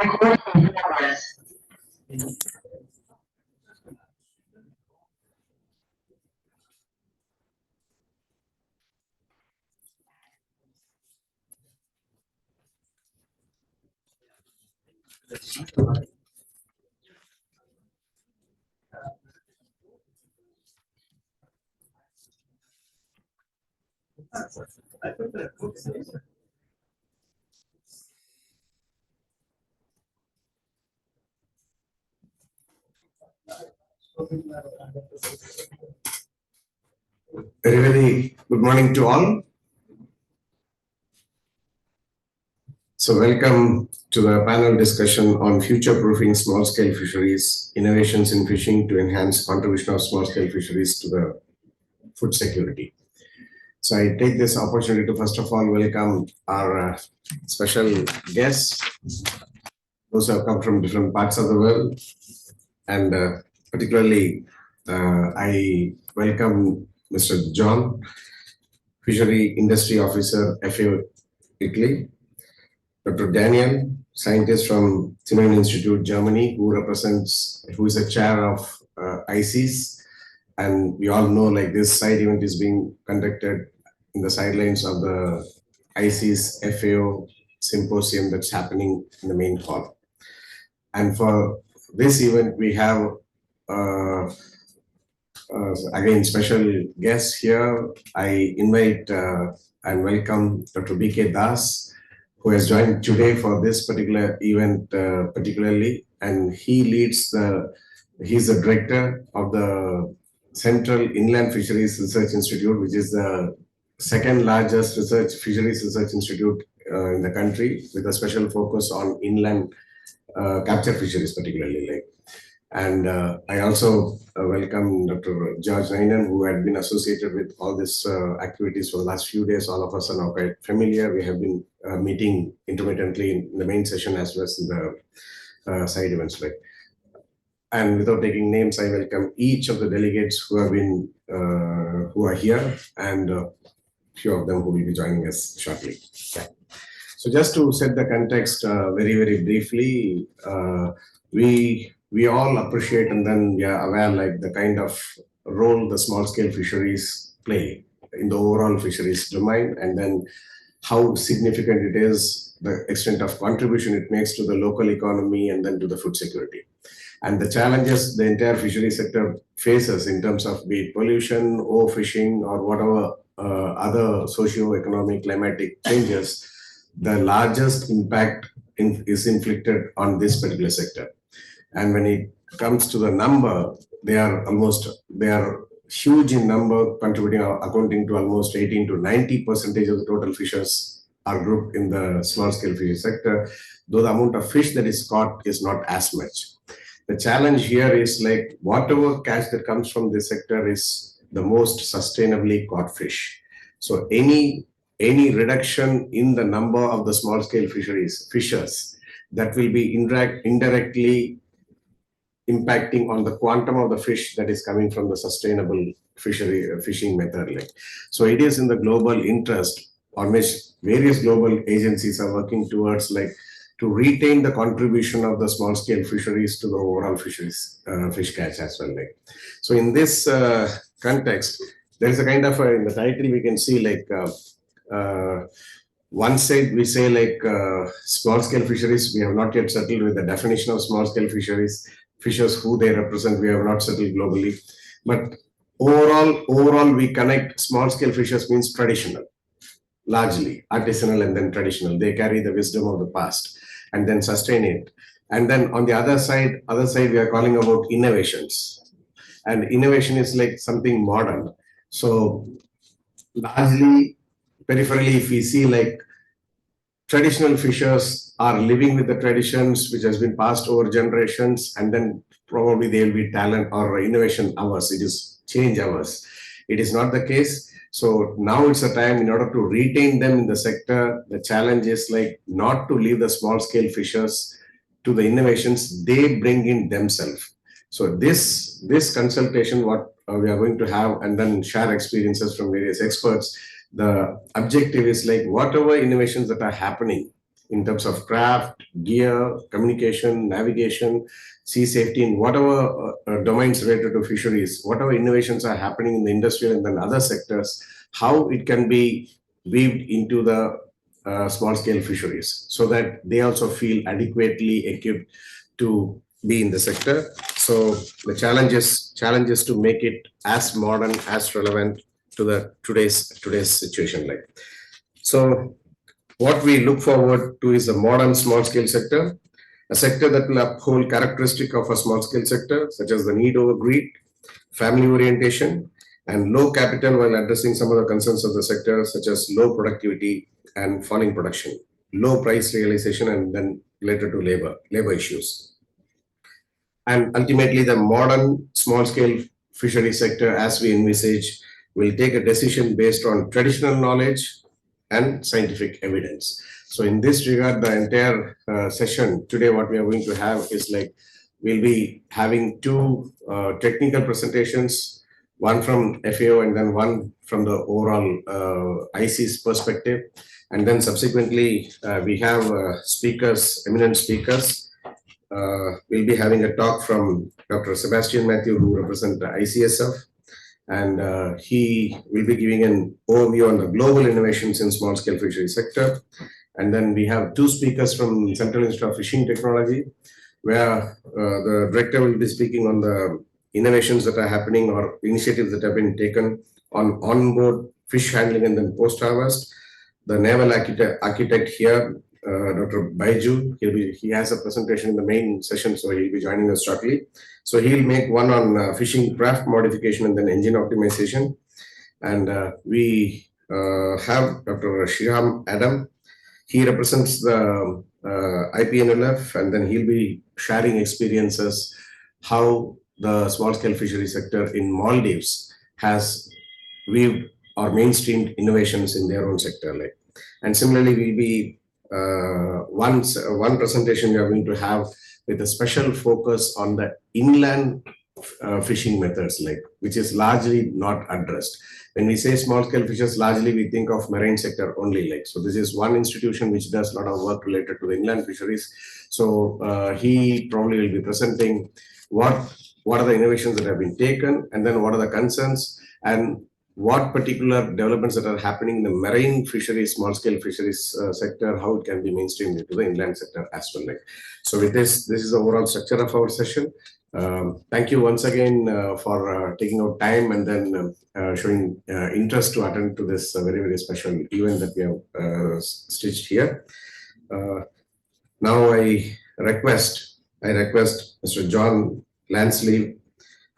Very good morning to all. So welcome to the panel discussion on future-proofing small-scale fisheries, innovations in fishing to enhance contribution of small-scale fisheries to the food security. So I take this opportunity to first of all welcome our special guests, those who have come from different parts of the world, and particularly I welcome Mr. John, Fishery Industry Officer, FAO Italy, Dr. Daniel, scientist from Zimmermann Institute, Germany, who is a chair of ICES. And we all know like this side event is being conducted in the sidelines of the ICES FAO symposium that's happening in the main hall. And for this event, we have again special guests here. I invite and welcome Dr. B.K. Das, who has joined today for this particular event particularly, and he's the director of the Central Inland Fisheries Research Institute, which is the second largest fisheries research institute in the country, with a special focus on inland capture fisheries particularly. And I also welcome Dr. George Nainen, who had been associated with all these activities for the last few days. All of us are now quite familiar. We have been meeting intermittently in the main session as well as in the side events. And without taking names, I welcome each of the delegates who have been who are here, and a few of them who will be joining us shortly. Yeah. So just to set the context very briefly, we all appreciate and then we are aware like the kind of role the small scale fisheries play in the overall fisheries domain, and then how significant it is, the extent of contribution it makes to the local economy and then to the food security. And the challenges the entire fishery sector faces in terms of be it pollution, overfishing, or whatever other socio-economic climatic changes, the largest impact is inflicted on this particular sector. And when it comes to the number, they are huge in number, accounting to almost 18 to 90% of the total fishes are grouped in the small scale fishery sector, though the amount of fish that is caught is not as much. The challenge here is like whatever catch that comes from this sector is the most sustainably caught fish. So any reduction in the number of the small scale fishers, that will be indirectly impacting on the quantum of the fish that is coming from the sustainable fishing method. So it is in the global interest on which various global agencies are working towards to retain the contribution of the small scale fisheries to the overall fisheries fish catch as well. So in this context, there is a kind of in the title we can see one side we say small scale fisheries, we have not yet settled with the definition of small scale fishers, who they represent, we have not settled globally. But overall we connect small scale fishers means traditional, largely artisanal and then traditional. They carry the wisdom of the past and then sustain it. And then on the other side we are calling about innovations. And innovation is like something modern. So largely, peripherally, if we see traditional fishers are living with the traditions which has been passed over generations, and then probably they will be talent or innovation hours. It is change hours. It is not the case. So now it's a time in order to retain them in the sector. The challenge is not to leave the small scale fishers to the innovations they bring in themselves. So this consultation, what we are going to have, and then share experiences from various experts. The objective is whatever innovations that are happening in terms of craft, gear, communication, navigation, sea safety, in whatever domains related to fisheries, whatever innovations are happening in the industrial and then other sectors, how it can be weaved into the small scale fisheries so that they also feel adequately equipped to be in the sector. So the challenge is to make it as modern, as relevant to the today's situation. Like, so what we look forward to is a modern small scale sector, a sector that will uphold characteristic of a small scale sector, such as the need over greed, family orientation, and low capital, while addressing some of the concerns of the sector, such as low productivity and falling production, low price realization, and then related to labor issues. And ultimately, the modern small scale fishery sector, as we envisage, will take a decision based on traditional knowledge and scientific evidence. So in this regard, the entire session today, what we are going to have is like, we'll be having two technical presentations, one from FAO and then one from the overall IC's perspective. And then subsequently, we have speakers, eminent speakers. We'll be having a talk from Dr. Sebastian Matthew, who represents the ICSF, and he will be giving an overview on the global innovations in small scale fishery sector. And then we have two speakers from Central Institute of Fishing Technology, where the director will be speaking on the innovations that are happening or initiatives that have been taken on onboard fish handling and then post-harvest. The naval architect here, Dr. Baiju, he has a presentation in the main session, so he'll be joining us shortly. So he'll make one on fishing craft modification and then engine optimization. And we have Dr. Shiham Adam. He represents the IPNLF, and then he'll be sharing experiences how the small scale fishery sector in Maldives has weaved or mainstreamed innovations in their own sector. Like, and similarly, we'll be one presentation we are going to have with a special focus on the inland fishing methods, like, which is largely not addressed. When we say small scale fishes, largely we think of marine sector only. Like, so this is one institution which does a lot of work related to the inland fisheries. So he probably will be presenting what are the innovations that have been taken, and then what are the concerns, and what particular developments that are happening in the marine fisheries, small scale fisheries sector, how it can be mainstreamed into the inland sector as well. Like, so with this is the overall structure of our session. Thank you once again for taking out time and then showing interest to attend to this very, very special event that we have stitched here. Now I request Mr. John Lansley,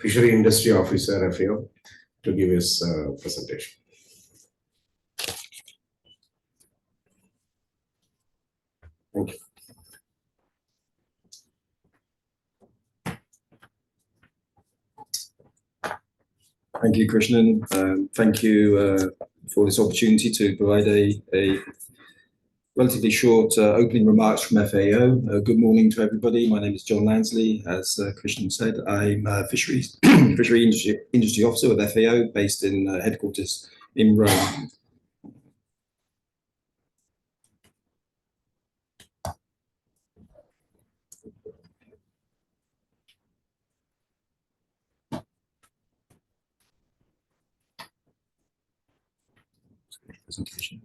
Fishery Industry Officer, FAO, to give his presentation. Thank you. Thank you, Krishnan. Thank you for this opportunity to provide a relatively short opening remarks from FAO. Good morning to everybody. My name is John Lansley. As Krishnan said, I'm a fishery industry officer with FAO, based in headquarters in Rome. Presentation.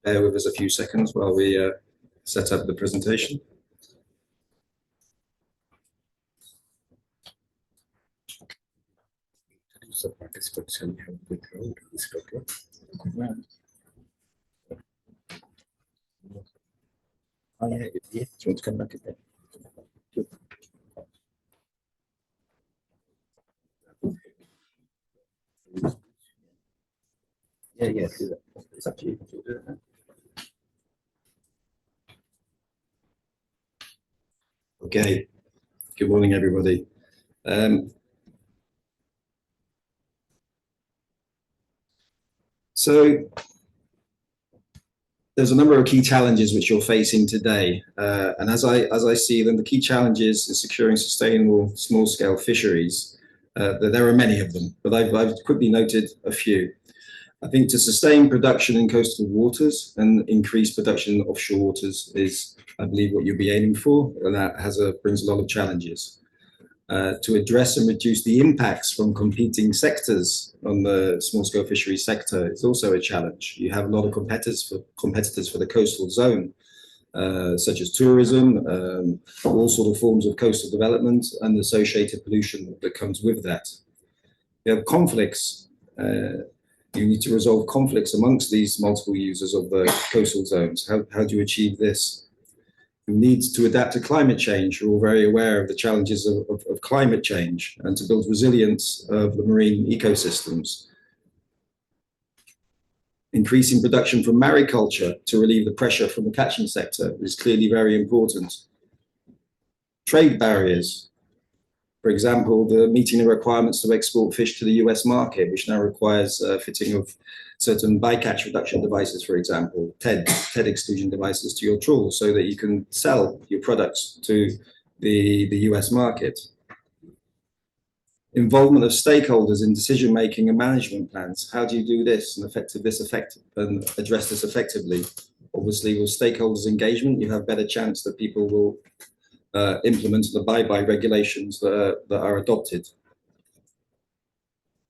Bear with us a few seconds while we set up the presentation. The participants have background. Is it okay? Oh, yeah, yeah. Do you want to come back again? Yeah, do that. It's up to you. Okay. Good morning, everybody. So there's a number of key challenges which you're facing today, and as I see them, the key challenges in securing sustainable small-scale fisheries There are many of them, but I've quickly noted a few. I think to sustain production in coastal waters and increase production in offshore waters is, I believe, what you'll be aiming for, and that brings a lot of challenges. To address and reduce the impacts from competing sectors on the small-scale fisheries sector is also a challenge. You have a lot of competitors for the coastal zone, such as tourism, all sort of forms of coastal development, and the associated pollution that comes with that. You have conflicts. You need to resolve conflicts amongst these multiple users of the coastal zones. How do you achieve this? You need to adapt to climate change. You're all very aware of the challenges of climate change and to build resilience of the marine ecosystems. Increasing production from mariculture to relieve the pressure from the catching sector is clearly very important. Trade barriers. For example, the meeting the requirements to export fish to the US market, which now requires fitting of certain bycatch reduction devices, for example, TED exclusion devices to your trawl so that you can sell your products to the US market. Involvement of stakeholders in decision-making and management plans. How do you do this and address this effectively? Obviously, with stakeholders' engagement, you have better chance that people will implement and abide by regulations that are adopted.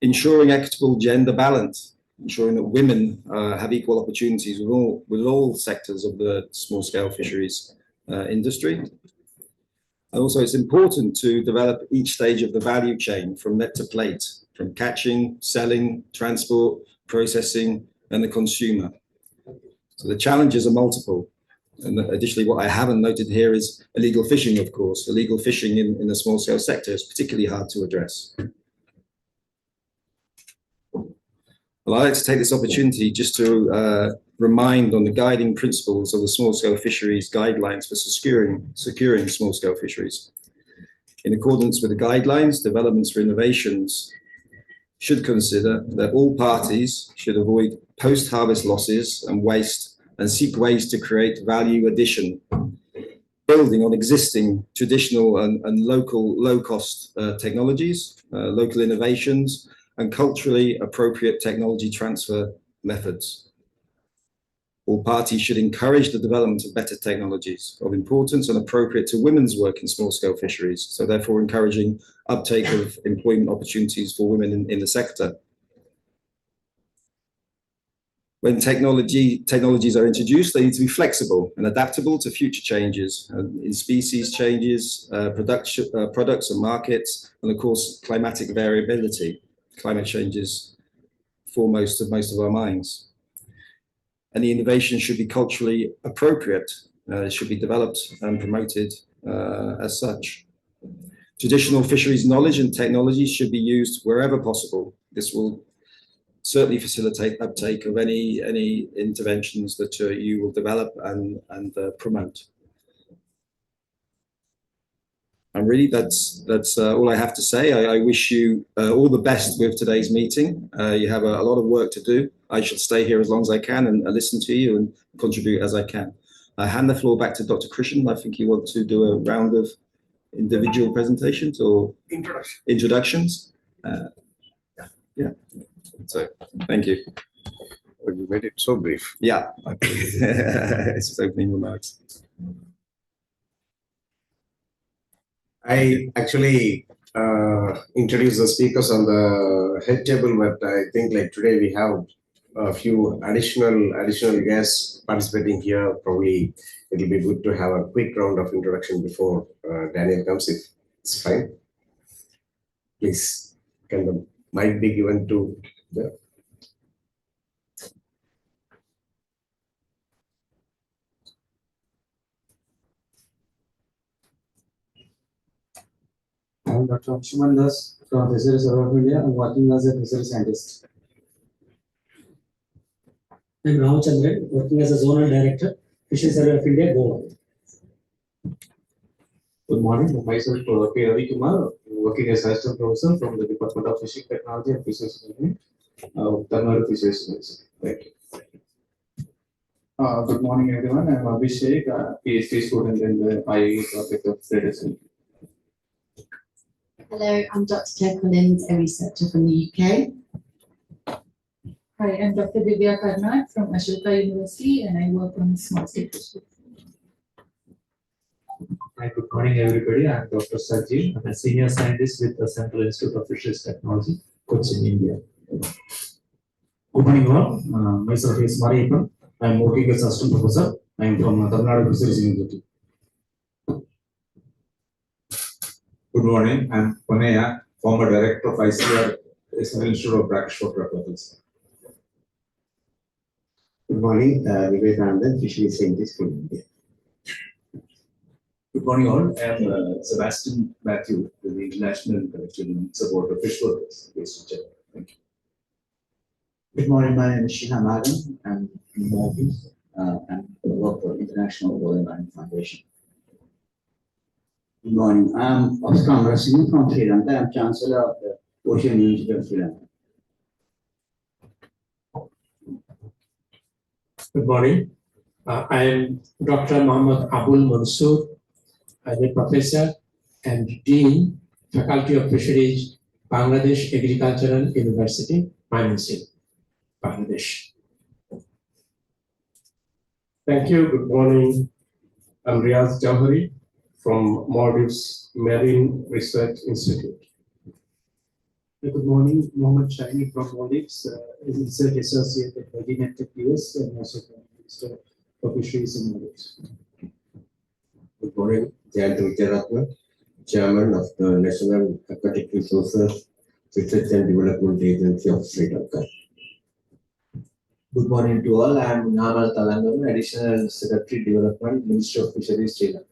Ensuring equitable gender balance, ensuring that women have equal opportunities with all sectors of the small-scale fisheries industry. And also, it's important to develop each stage of the value chain from net to plate, from catching, selling, transport, processing, and the consumer. So the challenges are multiple. And additionally, what I haven't noted here is illegal fishing, of course. Illegal fishing in the small-scale sector is particularly hard to address. Well, I'd like to take this opportunity just to remind on the guiding principles of the small-scale fisheries guidelines for securing small-scale fisheries. In accordance with the guidelines, developments for innovations should consider that all parties should avoid post-harvest losses and waste and seek ways to create value addition, building on existing traditional and local low-cost technologies, local innovations, and culturally appropriate technology transfer methods. All parties should encourage the development of better technologies of importance and appropriate to women's work in small-scale fisheries, so therefore encouraging uptake of employment opportunities for women in the sector. When technologies are introduced, they need to be flexible and adaptable to future changes in species changes, products and markets, and of course, climatic variability. Climate change is foremost of most of our minds. And the innovation should be culturally appropriate. It should be developed and promoted as such. Traditional fisheries knowledge and technologies should be used wherever possible. This will certainly facilitate uptake of any interventions that you will develop and promote. And really, that's all I have to say. I wish you all the best with today's meeting. You have a lot of work to do. I shall stay here as long as I can and listen to you and contribute as I can. I hand the floor back to Dr. Krishan. I think you want to do a round of individual presentations or introductions. Yeah. So, thank you. Oh, you made it so brief. Yeah. It's just opening remarks. I actually introduced the speakers on the head table, but I think like today we have a few additional guests participating here. Probably it'll be good to have a quick round of introduction before Daniel comes, if it's fine. Please, can the mic be given to the... I'm Dr. Anshuman Das from Fisheries of India. I'm working as a fisheries scientist. I'm Ramachandran, working as a zonal director, Fisheries Survey of India, Goa. Good morning. Myself, P. Ravi Kumar, working as assistant professor from the Department of Fishing Technology and Fisheries Management, Tamil Nadu Fisheries University. Thank you. Good morning, everyone. I'm Abhishek, PhD student in the IE topic of Fisheries. Hello, I'm Dr. Claire Collins, a researcher from the UK. Hi, I'm Dr. Divya Karnat from Ashoka University and I work on small scale fisheries. Hi, good morning, everybody. I'm Dr. Sajid. I'm a senior scientist with the Central Institute of Fisheries Technology, Cochin, India. Good morning, all. Myself is Mariappan. I'm working as assistant professor. I'm from Tamil Nadu Fisheries University. Good morning, I'm Ponaya, former director of ICR, Central Institute of Brackish Water Aquaculture. Good morning, Vivekanandan, fisheries scientist from India. Good morning all. I am Sebastian Matthew with the International Collection in support of fish workers based in Chennai. Thank you. Good morning, my name is Shiham Adam. I'm from Maldives and I work for International Oil Mining Foundation. Good morning, I'm Oscar Amrasinghe from Sri Lanka. I'm Chancellor of the Ocean University of Sri Lanka. Good morning. I am Dr. Mohammad Abul Mansoor. I'm a professor and dean, Faculty of Fisheries, Bangladesh Agricultural University, Mymensingh, Bangladesh. Thank you. Good morning. I'm Riaz Jauhari from Maldives Marine Research Institute. Good morning, Mohammed Shaini from Maldives, Research Associate at Virginia Tech US and also Minister for Fisheries in Maldives. Good morning, Jayant Vijayaratna, Chairman of the National Aquatic Resources Research and Development Agency of Sri Lanka. Good morning to all. I am Namal Talangan, Additional Secretary Development, Ministry of Fisheries, Sri Lanka.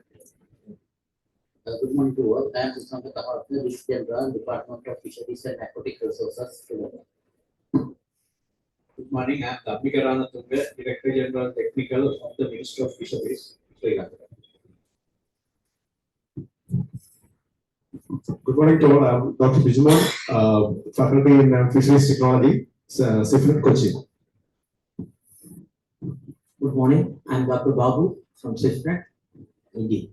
Good morning to all. I am Susanta Kamarapna, Vice General, Department of Fisheries and Aquatic Resources, Sri Lanka. Good morning, I'm Dambika Tunga, Director General Technical of the Ministry of Fisheries, Sri Lanka. Good morning to all. I'm Dr. Bijumon, faculty in Fisheries Technology, CIFLET Cochin. Good morning, I'm Dr. Babu from CIFLET, India.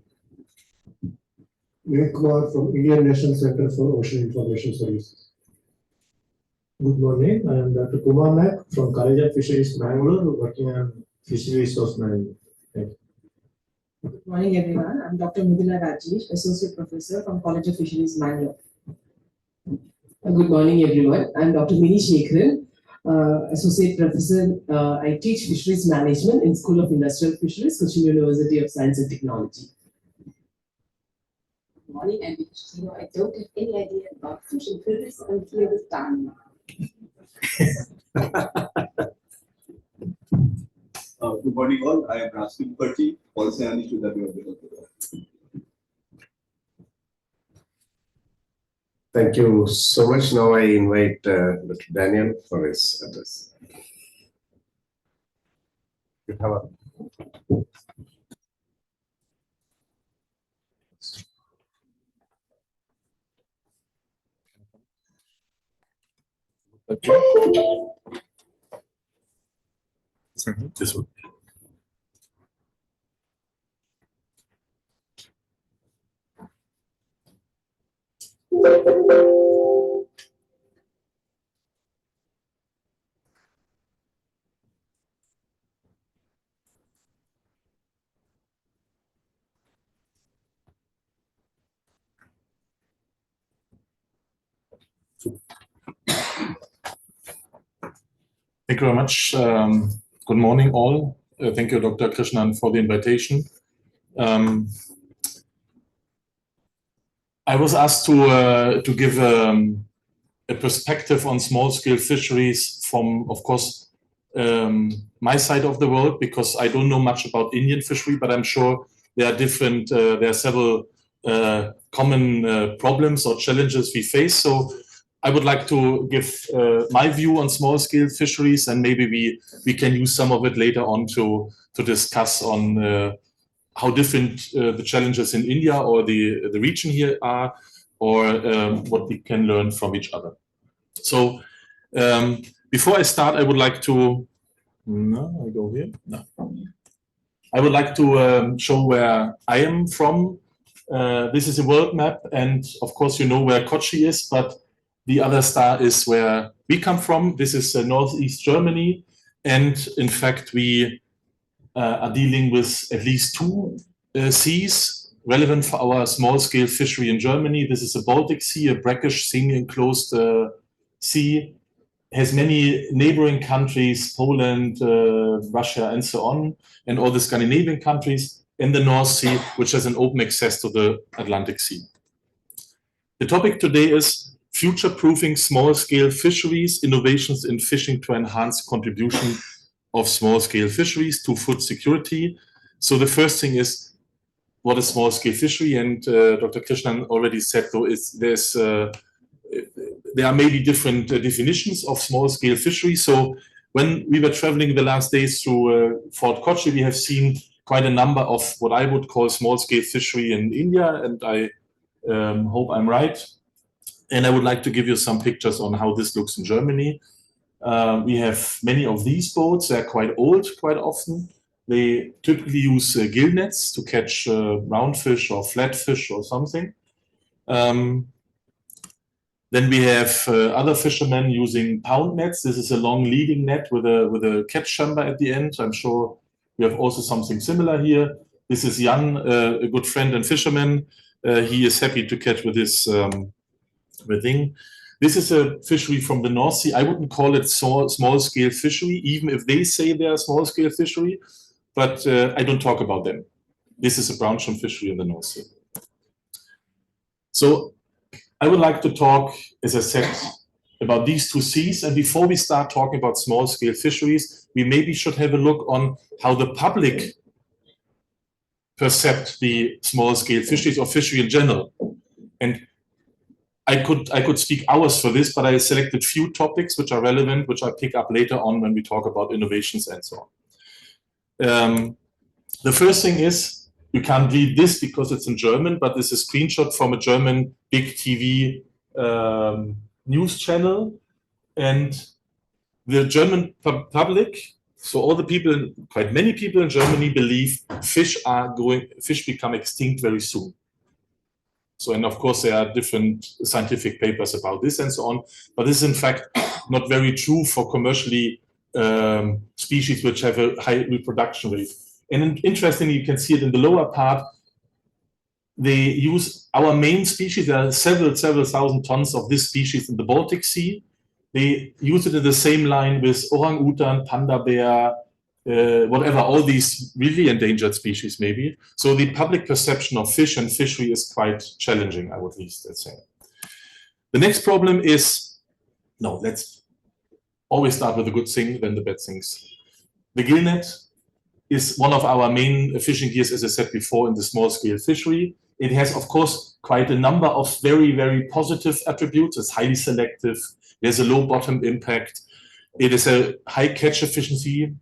Vinay Kumar from Indian National Center for Ocean Information Services. Good morning, I am Dr. Kumar Naik from College of Fisheries, Bangalore, working on fishery resource management. Thank you. Good morning, everyone. I'm Dr. Mudula Rajesh, Associate Professor from College of Fisheries, Bangalore. Good morning, everyone. I'm Dr. Mini Shekharan, Associate Professor. I teach Fisheries Management in School of Industrial Fisheries, Cochin University of Science and Technology. Good morning, I'm Victoria. I don't have any idea about fish and fisheries. I'm here with Daniel. Good morning all. I am Raskin Mukherjee, Policy Analyst with the Thank you so much. Now I invite Dr. Daniel for his address. You have a This one. Thank you very much. Good morning, all. Thank you, Dr. Krishnan, for the invitation. I was asked to give a perspective on small-scale fisheries from, of course, my side of the world, because I don't know much about Indian fishery, but I'm sure there are several common problems or challenges we face. So I would like to give my view on small-scale fisheries, and maybe we can use some of it later on to discuss on how different the challenges in India or the region here are, or what we can learn from each other. So before I start, I would like to, I go here. No. I would like to show where I am from. This is a world map, and of course you know where Kochi is, but the other star is where we come from. This is northeast Germany, and in fact we are dealing with at least two seas relevant for our small-scale fishery in Germany. This is the Baltic Sea, a brackish semi-enclosed sea. Has many neighboring countries, Poland, Russia, and so on, and all the Scandinavian countries, in the North Sea, which has an open access to the Atlantic Sea. The topic today is future-proofing small-scale fisheries, innovations in fishing to enhance contribution of small-scale fisheries to food security. So the first thing is, what is small-scale fishery? And Dr. Krishnan already said, though, there are maybe different definitions of small-scale fishery. So when we were traveling the last days through Fort Kochi, we have seen quite a number of what I would call small-scale fishery in India, and I hope I'm right. And I would like to give you some pictures on how this looks in Germany. We have many of these boats. They're quite old, quite often. They typically use gill nets to catch roundfish or flatfish or something. Then we have other fishermen using pound nets. This is a long leading net with a catch chamber at the end. I'm sure we have also something similar here. This is Jan, a good friend and fisherman. He is happy to catch with this thing. This is a fishery from the North Sea. I wouldn't call it small-scale fishery, even if they say they are small-scale fishery, but I don't talk about them. This is a brown shrimp fishery in the North Sea. So I would like to talk, as I said, about these two seas. And before we start talking about small-scale fisheries, we maybe should have a look on how the public perceive the small-scale fisheries or fishery in general. And I could speak hours for this, but I selected few topics which are relevant, which I'll pick up later on when we talk about innovations and so on. The first thing is, you can't read this because it's in German, but this is a screenshot from a German big TV news channel. And the German public, so all the people, quite many people in Germany believe fish become extinct very soon. So, and of course, there are different scientific papers about this and so on, but this is in fact not very true for commercially species which have a high reproduction rate. And interestingly, you can see it in the lower part. They use our main species. There are several thousand tons of this species in the Baltic Sea. They use it in the same line with orangutan, panda bear, whatever, all these really endangered species maybe. So the public perception of fish and fishery is quite challenging, I would at least say. The next problem is, no, let's always start with the good thing, then the bad things. The gill net is one of our main fishing gears, as I said before, in the small-scale fishery. It has, of course, quite a number of very, very positive attributes. It's highly selective. There's a low bottom impact. It is a high catch efficiency.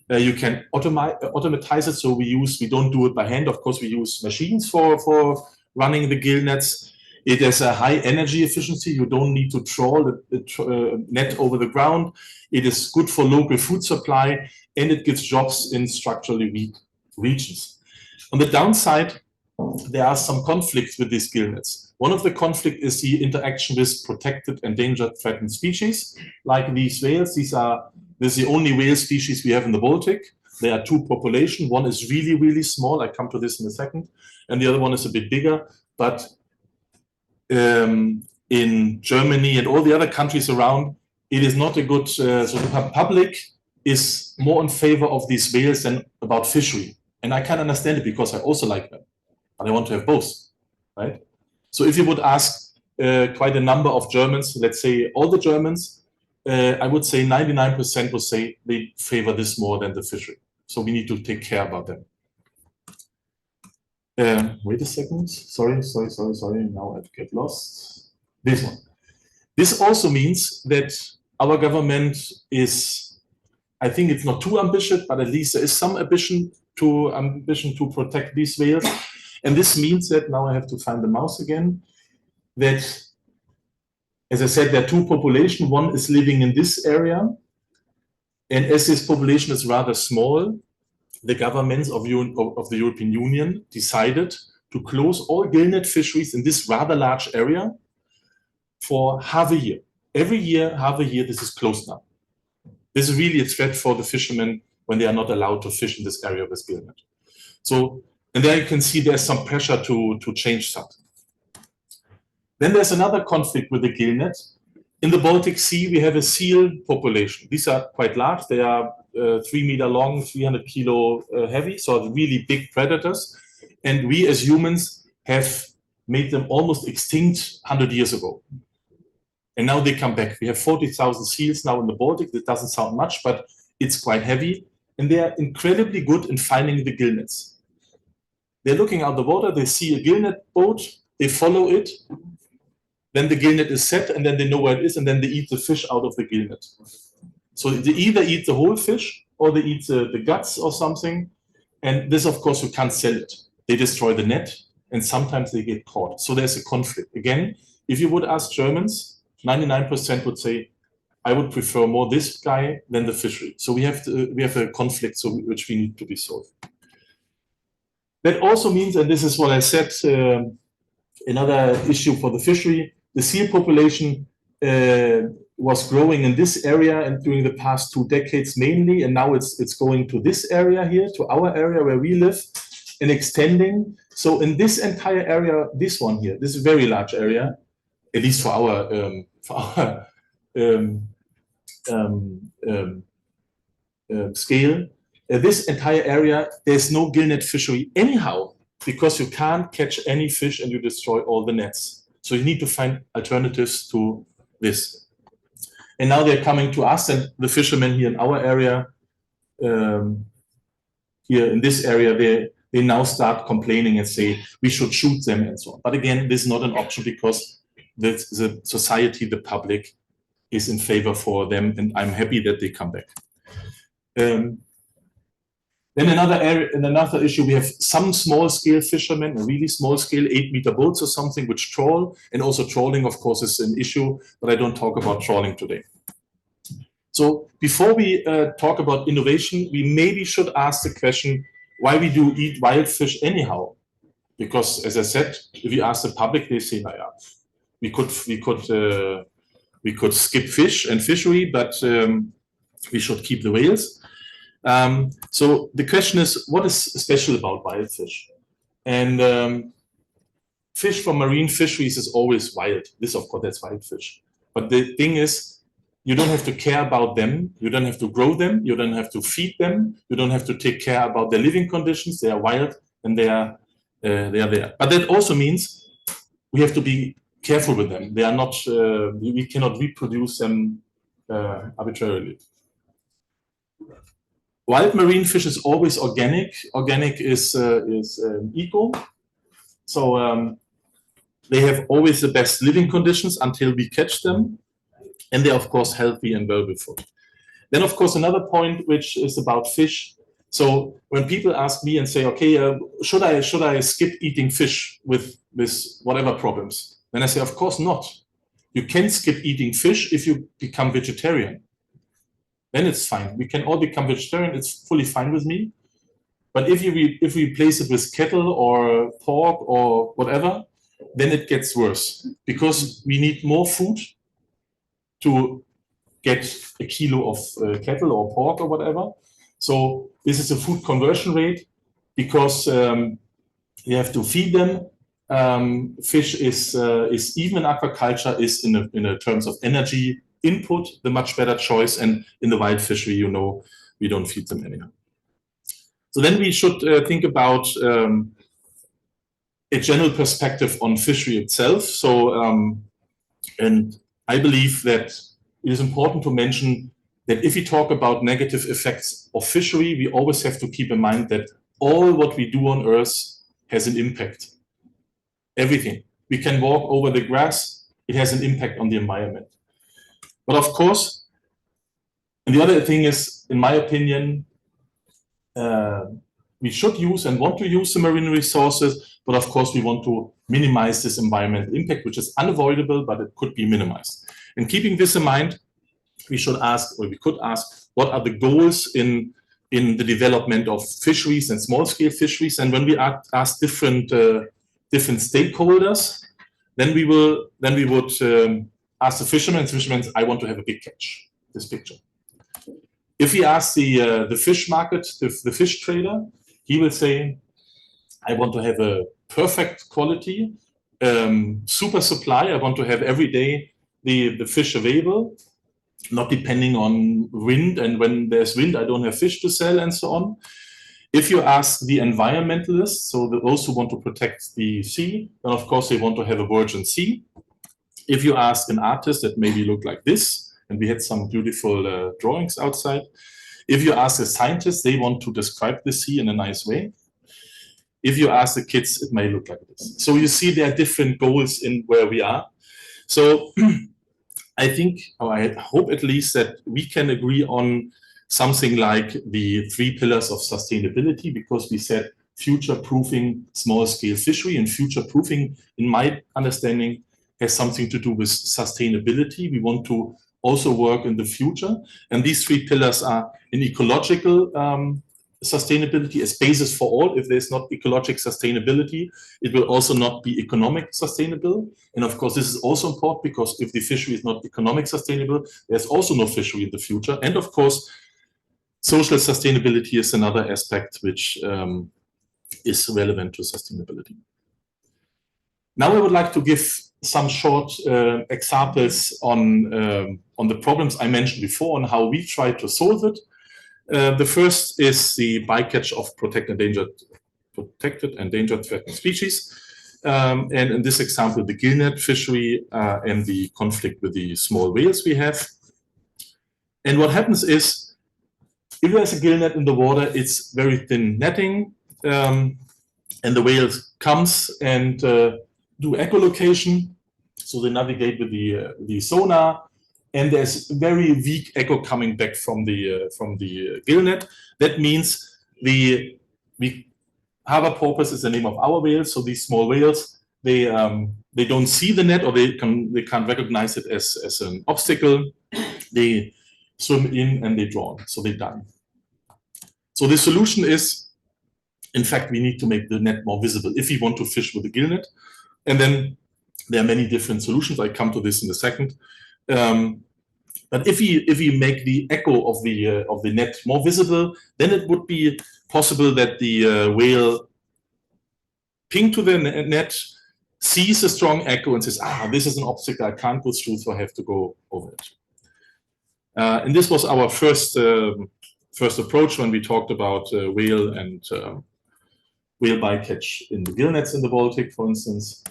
You can automatize it, so we don't do it by hand. Of course, we use machines for running the gill nets. It has a high energy efficiency. You don't need to trawl the net over the ground. It is good for local food supply, and it gives jobs in structurally weak regions. On the downside, there are some conflicts with these gill nets. One of the conflicts is the interaction with protected, endangered, threatened species, like these whales. This is the only whale species we have in the Baltic. There are two populations. One is really, really small. I come to this in a second. And the other one is a bit bigger. But in Germany and all the other countries around, it is not a good, so the public is more in favor of these whales than about fishery. And I can understand it because I also like them, but I want to have both, right? So if you would ask quite a number of Germans, let's say all the Germans, I would say 99% would say they favor this more than the fishery. So we need to take care about them. Wait a second. Sorry. Now I get lost. This one. This also means that our government is, I think it's not too ambitious, but at least there is some ambition to protect these whales. And this means that, now I have to find the mouse again, that, as I said, there are two populations. One is living in this area. And as this population is rather small, the governments of the European Union decided to close all gillnet fisheries in this rather large area for half a year. Every year, half a year, this is closed now. This is really a threat for the fishermen when they are not allowed to fish in this area with gillnet. So, and there you can see there's some pressure to change that. Then there's another conflict with the gillnet. In the Baltic Sea, we have a seal population. These are quite large. They are 3 meter long, 300 kilo heavy, so really big predators. And we as humans have made them almost extinct 100 years ago. And now they come back. We have 40,000 seals now in the Baltic. That doesn't sound much, but it's quite heavy. And they are incredibly good in finding the gillnets. They're looking out the water, they see a gillnet boat, they follow it, then the gillnet is set, and then they know where it is, and then they eat the fish out of the gillnet. So they either eat the whole fish, or they eat the guts or something, and this, of course, you can't sell it. They destroy the net, and sometimes they get caught. So there's a conflict. Again, if you would ask Germans, 99% would say, I would prefer more this guy than the fishery. So we have a conflict which we need to be solved. That also means, and this is what I said, another issue for the fishery, the seal population was growing in this area and during the past 2 decades mainly, and now it's going to this area here, to our area where we live, and extending. So in this entire area, this one here, this very large area, at least for our scale, this entire area, there's no gillnet fishery anyhow, because you can't catch any fish and you destroy all the nets. So you need to find alternatives to this. And now they're coming to us, and the fishermen here in our area, here in this area, they now start complaining and say, we should shoot them and so on. But again, this is not an option because the society, the public, is in favor for them, and I'm happy that they come back. Then another area, in another issue, we have some small-scale fishermen, really small-scale, 8-meter boats or something, which trawl, and also trawling, of course, is an issue, but I don't talk about trawling today. So before we talk about innovation, we maybe should ask the question, why we do eat wild fish anyhow? Because, as I said, if you ask the public, they say, "Naja, we could skip fish and fishery, but we should keep the whales." So the question is, what is special about wild fish? And fish from marine fisheries is always wild. This, of course, that's wild fish. But the thing is, you don't have to care about them. You don't have to grow them. You don't have to feed them. You don't have to take care about their living conditions. They are wild and they are there. But that also means we have to be careful with them. They are not. We cannot reproduce them arbitrarily. Wild marine fish is always organic. Organic is eco. So they have always the best living conditions until we catch them. And they're, of course, healthy and well before. Then, of course, another point which is about fish. So when people ask me and say, okay, should I skip eating fish with whatever problems? Then I say, of course not. You can skip eating fish if you become vegetarian. Then it's fine. We can all become vegetarian. It's fully fine with me. But if we replace it with cattle or pork or whatever, then it gets worse because we need more food to get a kilo of cattle or pork or whatever. So this is a food conversion rate because you have to feed them. Fish is even in aquaculture is in terms of energy input the much better choice, and in the wild fishery, you know, we don't feed them anyhow. So then we should think about a general perspective on fishery itself. So and I believe that it is important to mention that if we talk about negative effects of fishery, we always have to keep in mind that all what we do on Earth has an impact. Everything. We can walk over the grass, it has an impact on the environment. But of course, and the other thing is, in my opinion, we should use and want to use the marine resources, but of course we want to minimize this environmental impact, which is unavoidable, but it could be minimized. And keeping this in mind, we should ask, or we could ask, what are the goals in the development of fisheries and small-scale fisheries? And when we ask different different stakeholders, then we would ask the fishermen, I want to have a big catch, this picture. If we ask the fish market, the fish trader, he will say, I want to have a perfect quality, super supply. I want to have every day the fish available, not depending on wind, and when there's wind, I don't have fish to sell, and so on. If you ask the environmentalists, so those who want to protect the sea, then of course they want to have a virgin sea. If you ask an artist, that maybe look like this, and we had some beautiful drawings outside. If you ask a scientist, they want to describe the sea in a nice way. If you ask the kids, it may look like this. So you see there are different goals in where we are. So I think, or I hope at least, that we can agree on something like the 3 pillars of sustainability, because we said future-proofing small-scale fishery, and future-proofing, in my understanding, has something to do with sustainability. We want to also work in the future. And these 3 pillars are in ecological sustainability as basis for all. If there's not ecological sustainability, it will also not be economic sustainable. And of course, this is also important, because if the fishery is not economic sustainable, there's also no fishery in the future. And of course, social sustainability is another aspect which is relevant to sustainability. Now I would like to give some short examples on the problems I mentioned before and how we try to solve it. The first is the bycatch of protected, endangered, threatened species. And in this example, the gillnet fishery and the conflict with the small whales we have. And what happens is, if there's a gillnet in the water, it's very thin netting, and the whale comes and do echolocation. So they navigate with the sonar, and there's very weak echo coming back from the gillnet. That means the harbor porpoise is the name of our whales. So these small whales, they don't see the net, or they can't recognize it as an obstacle. They swim in and they drown, so they die. So the solution is, in fact, we need to make the net more visible if we want to fish with the gillnet. And then there are many different solutions. I come to this in a second. But if we make the echo of the net more visible, then it would be possible that the whale ping to the net, sees a strong echo, and says, this is an obstacle I can't go through, so I have to go over it. And this was our first approach when we talked about whale and whale bycatch in the gillnets in the Baltic, for instance.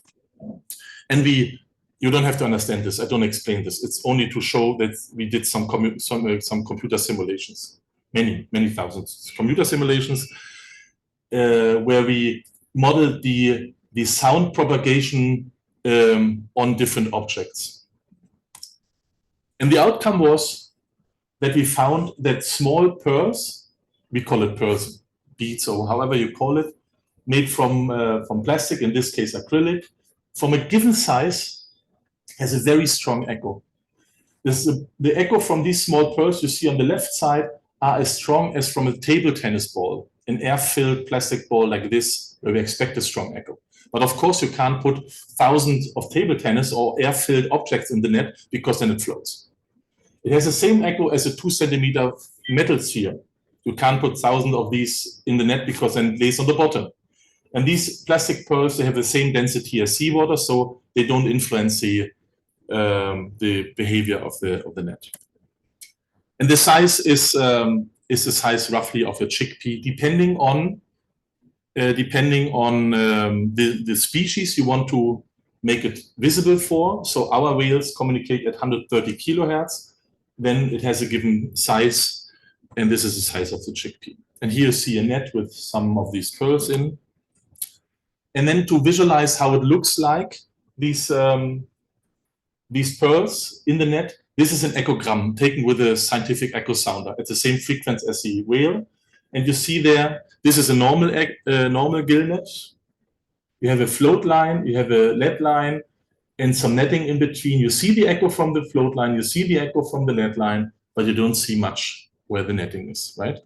And you don't have to understand this. I don't explain this. It's only to show that we did some computer simulations, many thousands computer simulations, where we modeled the sound propagation on different objects. And the outcome was that we found that small pearls, we call it pearls, beads, or however you call it, made from plastic, in this case acrylic, from a given size, has a very strong echo. The echo from these small pearls you see on the left side are as strong as from a table tennis ball, an air-filled plastic ball like this, where we expect a strong echo. But of course, you can't put thousands of table tennis or air-filled objects in the net, because then it floats. It has the same echo as a 2-centimeter metal sphere. You can't put thousands of these in the net, because then it lays on the bottom. And these plastic pearls, they have the same density as seawater, so they don't influence the behavior of the net. And the size is the size roughly of a chickpea, depending on the species you want to make it visible for. So our whales communicate at 130 kilohertz. Then it has a given size, and this is the size of the chickpea. And here you see a net with some of these pearls in. And then to visualize how it looks like, these pearls in the net, this is an echogram taken with a scientific echo sounder at the same frequency as the whale. And you see there, this is a normal gillnet. You have a float line, you have a lead line, and some netting in between. You see the echo from the float line, you see the echo from the lead line, but you don't see much where the netting is, right?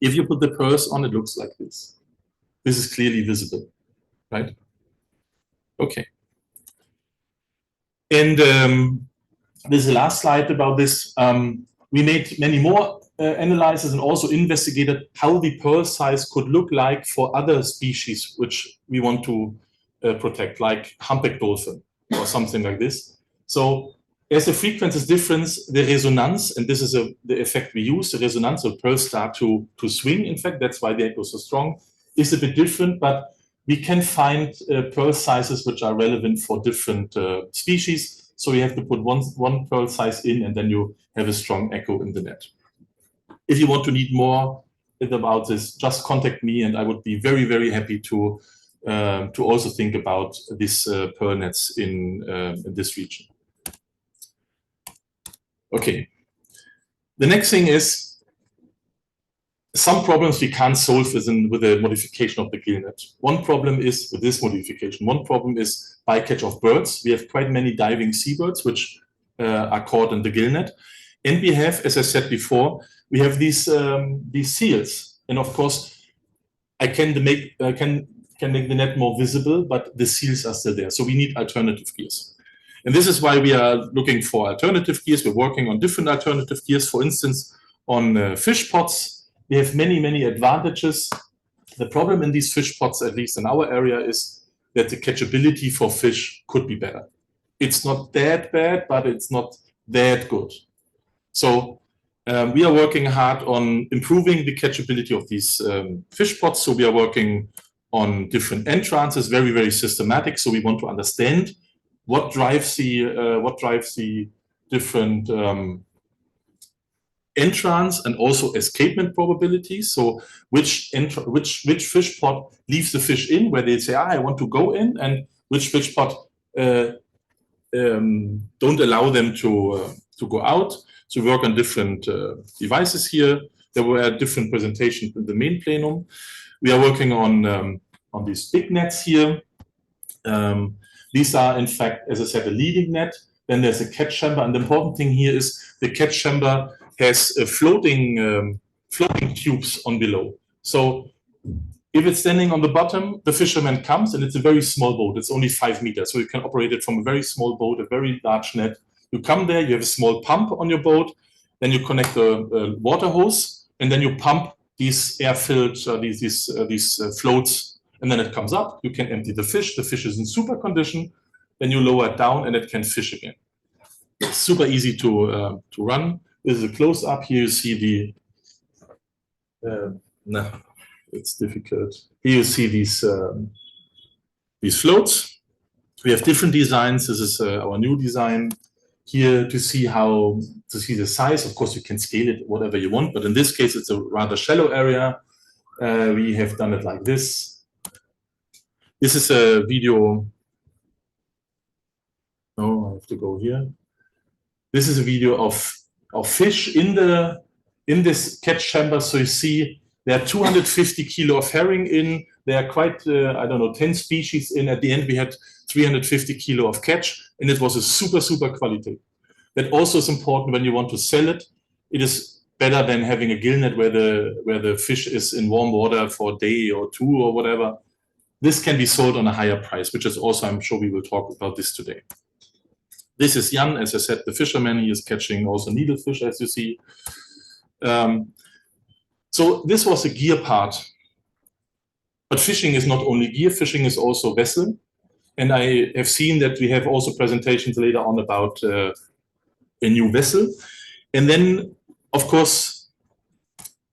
If you put the pearls on, it looks like this. This is clearly visible. right? Okay. And this is the last slide about this. We made many more analyses and also investigated how the pearl size could look like for other species which we want to protect, like humpback dolphin or something like this. So as the frequency difference, the resonance, and this is the effect we use, the resonance of pearls start to swing. In fact, that's why the echo is so strong, is a bit different, but we can find pearl sizes which are relevant for different species. So you have to put one pearl size in, and then you have a strong echo in the net. If you want to need more about this, just contact me, and I would be very, very happy to also think about these pearl nets in this region. Okay. The next thing is some problems we can't solve with the modification of the gill net. One problem is with this modification. One problem is bycatch of birds. We have quite many diving seabirds which are caught in the gill net, and we have, as I said before, we have these seals. And of course, I can make the net more visible, but the seals are still there. So we need alternative gears. And this is why we are looking for alternative gears. We're working on different alternative gears. For instance, on fish pots, we have many, many advantages. The problem in these fish pots, at least in our area, is that the catchability for fish could be better. It's not that bad, but it's not that good. So we are working hard on improving the catchability of these fish pots. So we are working on different entrances, very, very systematic. So we want to understand what drives the different entrance and also escapement probabilities. So which fish pot leaves the fish in, where they say, I want to go in, and which fish pot don't allow them to go out. So we work on different devices here. There were different presentations in the main plenum. We are working on these big nets here. These are, in fact, as I said, a leading net. Then there's a catch chamber. And the important thing here is the catch chamber has floating tubes on below. So if it's standing on the bottom, the fisherman comes, and it's a very small boat. It's only 5 meters. So you can operate it from a very small boat, a very large net. You come there, you have a small pump on your boat, then you connect a water hose, and then you pump these air-filled, these floats, and then it comes up. You can empty the fish. The fish is in super condition. Then you lower it down, and it can fish again. It's super easy to run. This is a close-up. Here you see no, it's difficult. Here you see these floats. We have different designs. This is our new design. Here to see the size. Of course, you can scale it whatever you want, but in this case, it's a rather shallow area. We have done it like this. This is a video. Oh, I have to go here. This is a video of fish in this catch chamber. So you see there are 250 kilo of herring in. There are quite, I don't know, 10 species in. At the end, we had 350 kilo of catch, and it was a super, super quality. That also is important when you want to sell it. It is better than having a gill net where the fish is in warm water for a day or two or whatever. This can be sold on a higher price, which is also, I'm sure we will talk about this today. This is Jan, as I said, the fisherman. He is catching also needlefish, as you see. So this was a gear part. But fishing is not only gear, fishing is also vessel. And I have seen that we have also presentations later on about a new vessel. And then, of course,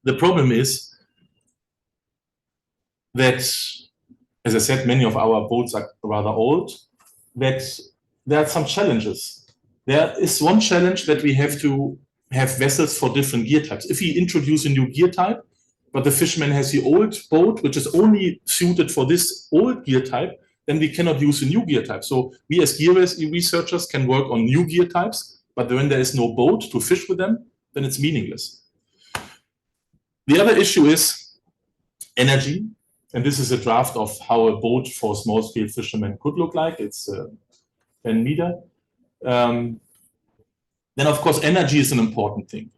the problem is that, as I said, many of our boats are rather old, that there are some challenges. There is one challenge that we have to have vessels for different gear types. If we introduce a new gear type, but the fisherman has the old boat, which is only suited for this old gear type, then we cannot use a new gear type. So we as gear researchers can work on new gear types, but when there is no boat to fish with them, then it's meaningless. The other issue is energy. And this is a draft of how a boat for small-scale fishermen could look like. It's 10 meter. Then, of course, energy is an important thing.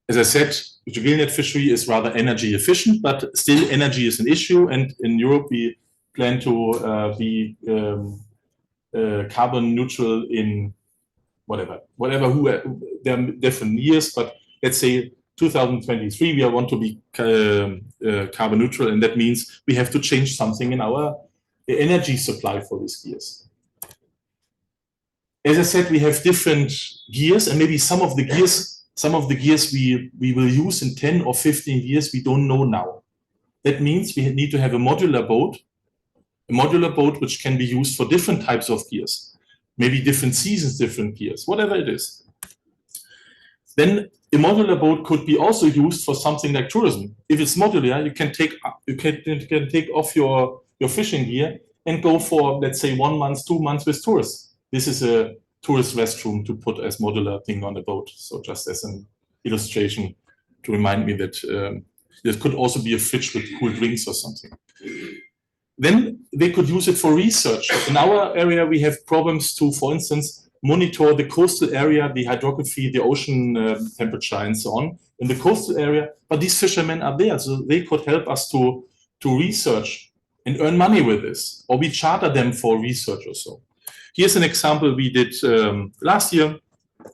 As I said, the gill net fishery is rather energy efficient, but still energy is an issue. And in Europe, we plan to be carbon neutral in whatever, there are different years, but let's say 2023, we want to be carbon neutral, and that means we have to change something in our energy supply for these gears. As I said, we have different gears, and maybe some of the gears we will use in 10 or 15 years, we don't know now. That means we need to have a modular boat which can be used for different types of gears, maybe different seasons, different gears, whatever it is. Then a modular boat could be also used for something like tourism. If it's modular, you can take off your fishing gear and go for, let's say, 1 month, 2 months with tourists. This is a tourist restroom to put as modular thing on the boat. So just as an illustration to remind me that there could also be a fridge with cool drinks or something. Then they could use it for research. In our area, we have problems to, for instance, monitor the coastal area, the hydrography, the ocean temperature, and so on in the coastal area. But these fishermen are there, so they could help us to research and earn money with this, or we charter them for research or so. Here's an example we did last year.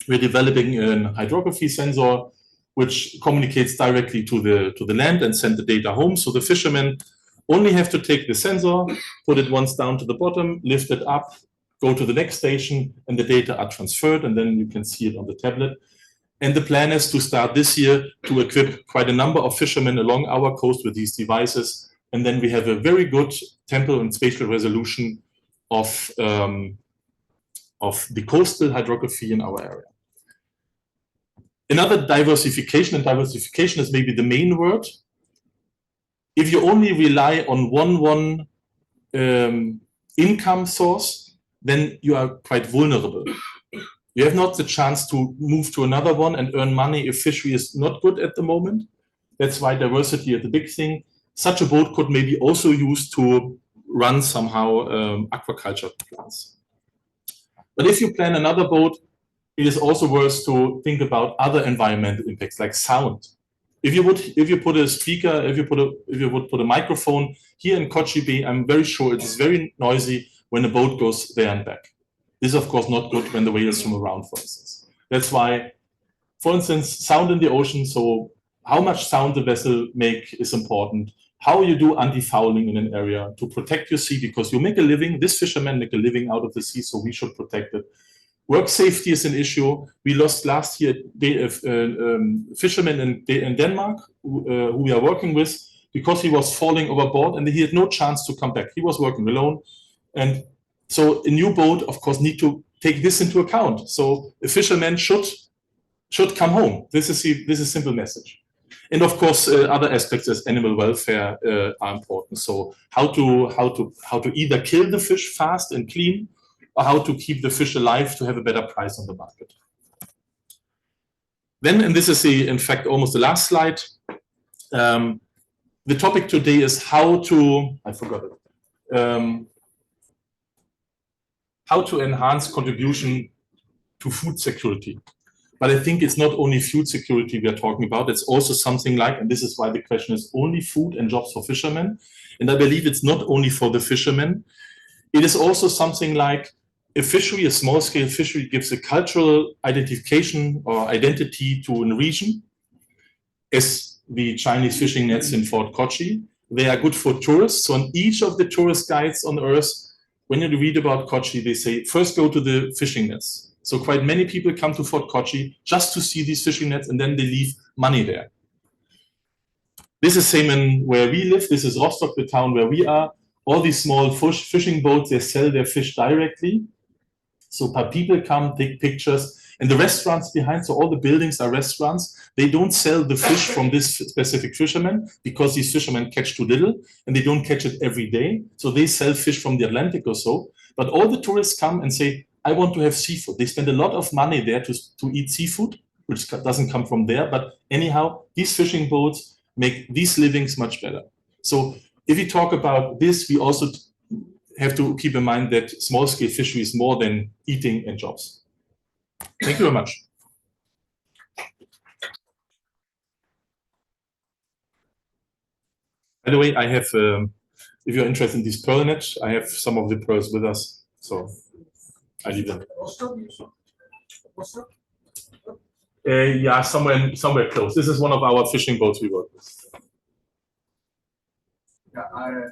We're developing a hydrography sensor which communicates directly to the land and send the data home. So the fishermen only have to take the sensor, put it once down to the bottom, lift it up, go to the next station, and the data are transferred, and then you can see it on the tablet. And the plan is to start this year to equip quite a number of fishermen along our coast with these devices. And then we have a very good temporal and spatial resolution of the coastal hydrography in our area. Another diversification, and diversification is maybe the main word. If you only rely on one income source, then you are quite vulnerable. You have not the chance to move to another one and earn money if fishery is not good at the moment. That's why diversity is the big thing. Such a boat could maybe also use to run somehow aquaculture plants. But if you plan another boat, it is also worth to think about other environmental impacts like sound. If you put a speaker, if you would put a microphone here in Kochi Bay, I'm very sure it is very noisy when a boat goes there and back. This is of course not good when the whales swim around, for instance. That's why, for instance, sound in the ocean, so how much sound the vessel make is important. How you do anti-fouling in an area to protect your sea, because you make a living, this fishermen make a living out of the sea, so we should protect it. Work safety is an issue. We lost last year fishermen in Denmark who we are working with because he was falling overboard and he had no chance to come back. He was working alone. And so a new boat, of course, need to take this into account. So a fisherman should come home. This is a simple message. And of course, other aspects as animal welfare are important. So how to either kill the fish fast and clean, or how to keep the fish alive to have a better price on the market. Then, and this is in fact almost the last slide, the topic today is how to enhance contribution to food security. But I think it's not only food security we are talking about, it's also something like, and this is why the question is only food and jobs for fishermen. And I believe it's not only for the fishermen, it is also something like a fishery, a small-scale fishery, gives a cultural identification or identity to a region, as the Chinese fishing nets in Fort Kochi. They are good for tourists. So on each of the tourist guides on Earth, when you read about Kochi, they say, first go to the fishing nets. So quite many people come to Fort Kochi just to see these fishing nets, and then they leave money there. This is same in where we live. This is Rostock, the town where we are. All these small fishing boats, they sell their fish directly. So people come, take pictures, and the restaurants behind, so all the buildings are restaurants. They don't sell the fish from this specific fisherman because these fishermen catch too little and they don't catch it every day. So they sell fish from the Atlantic or so. But all the tourists come and say, I want to have seafood. They spend a lot of money there to eat seafood, which doesn't come from there. But anyhow, these fishing boats make these livings much better. So if we talk about this, we also have to keep in mind that small-scale fishery is more than eating and jobs. Thank you very much. By the way, I have if you're interested in these pearl nets, I have some of the pearls with us, so I leave them. Yeah, somewhere close. This is one of our fishing boats we work with. Yeah,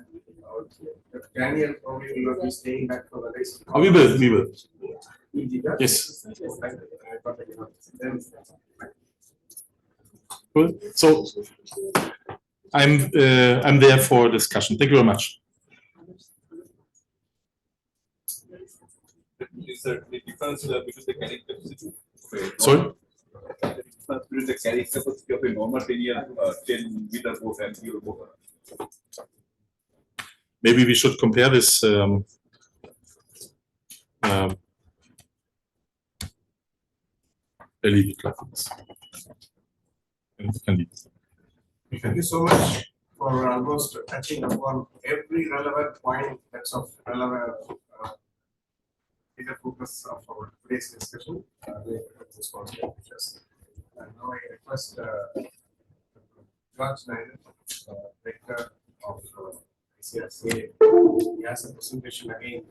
Daniel probably will be staying back for the race. Oh, we will. Yes. Cool. So I'm there for discussion. Thank you very much. The difference between the characteristics. Sorry? The difference between the characteristics of a normal 10-meter boat and your boat. Maybe we should compare this. I leave it like this. Thank you so much for almost touching upon every relevant point that's of relevant bigger focus of our today's discussion. And now I request George Nair, Director of ICRCA. He has a presentation again in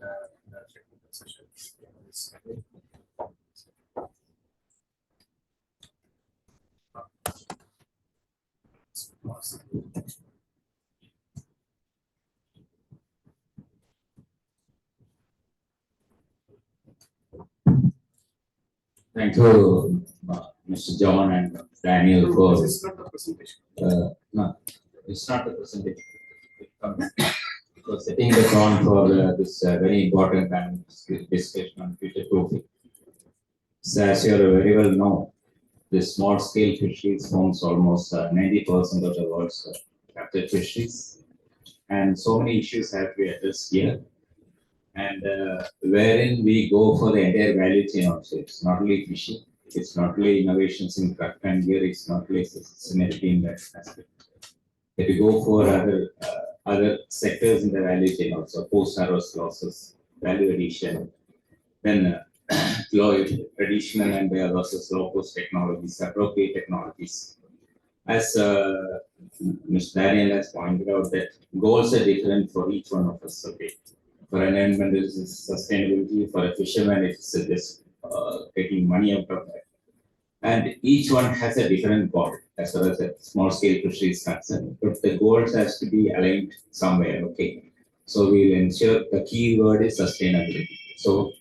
the technical session. Thank you, Mr. John and Daniel for. This is not the presentation. No, it's not the presentation. Because setting the tone for this very important and discussion on future proofing. So as you very well know, the small scale fisheries forms almost 90% of the world's captured fisheries, and so many issues have to be addressed here. And wherein we go for the entire value chain also. It's not only fishing, it's not only innovations in craft and gear, it's not only sustainability in that aspect. If we go for other sectors in the value chain also, post-harvest losses, value addition, then traditional and versus low-cost technologies, appropriate technologies. As Mr. Daniel has pointed out, that goals are different for each one of us. Okay. For an environmental, it's sustainability. For a fisherman, it's just taking money out of that. And each one has a different goal as far as a small scale fishery is concerned. But the goals has to be aligned somewhere. Okay. So we will ensure the key word is sustainability. So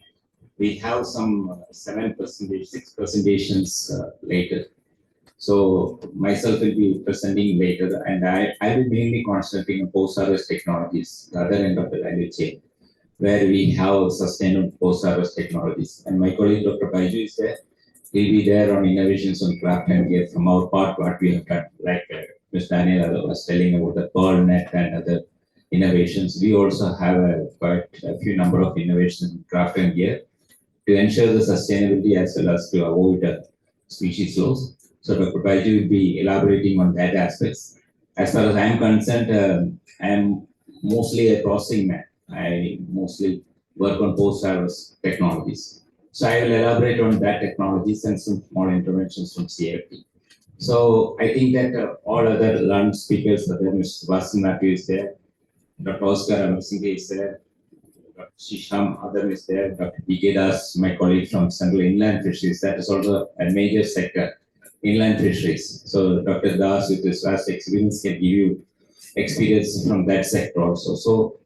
we have some 6 presentations later. So myself will be presenting later, and I will be mainly concentrating on post-harvest technologies, the other end of the value chain, where we have sustainable post-harvest technologies. And my colleague Dr. Baiju is there. He'll be there on innovations on craft and gear from our part, what we have done, like Mr. Daniel was telling about the pearl net and other innovations. We also have quite a few number of innovations in craft and gear to ensure the sustainability as well as to avoid species loss. So Dr. Baiju will be elaborating on that aspects. As far as I am concerned, I am mostly a processing man. I mostly work on post-harvest technologies. So I will elaborate on that technologies and some small interventions from CFT. So I think that all other learned speakers, Mr. Sebastian Matthew is there, Dr. Oscar Amarsinge is there, Dr. Shisham Adam is there, Dr. D.K. Das, my colleague from Central Inland Fisheries, that is also a major sector, inland fisheries. So Dr. Das with his vast experience can give you experience from that sector also. So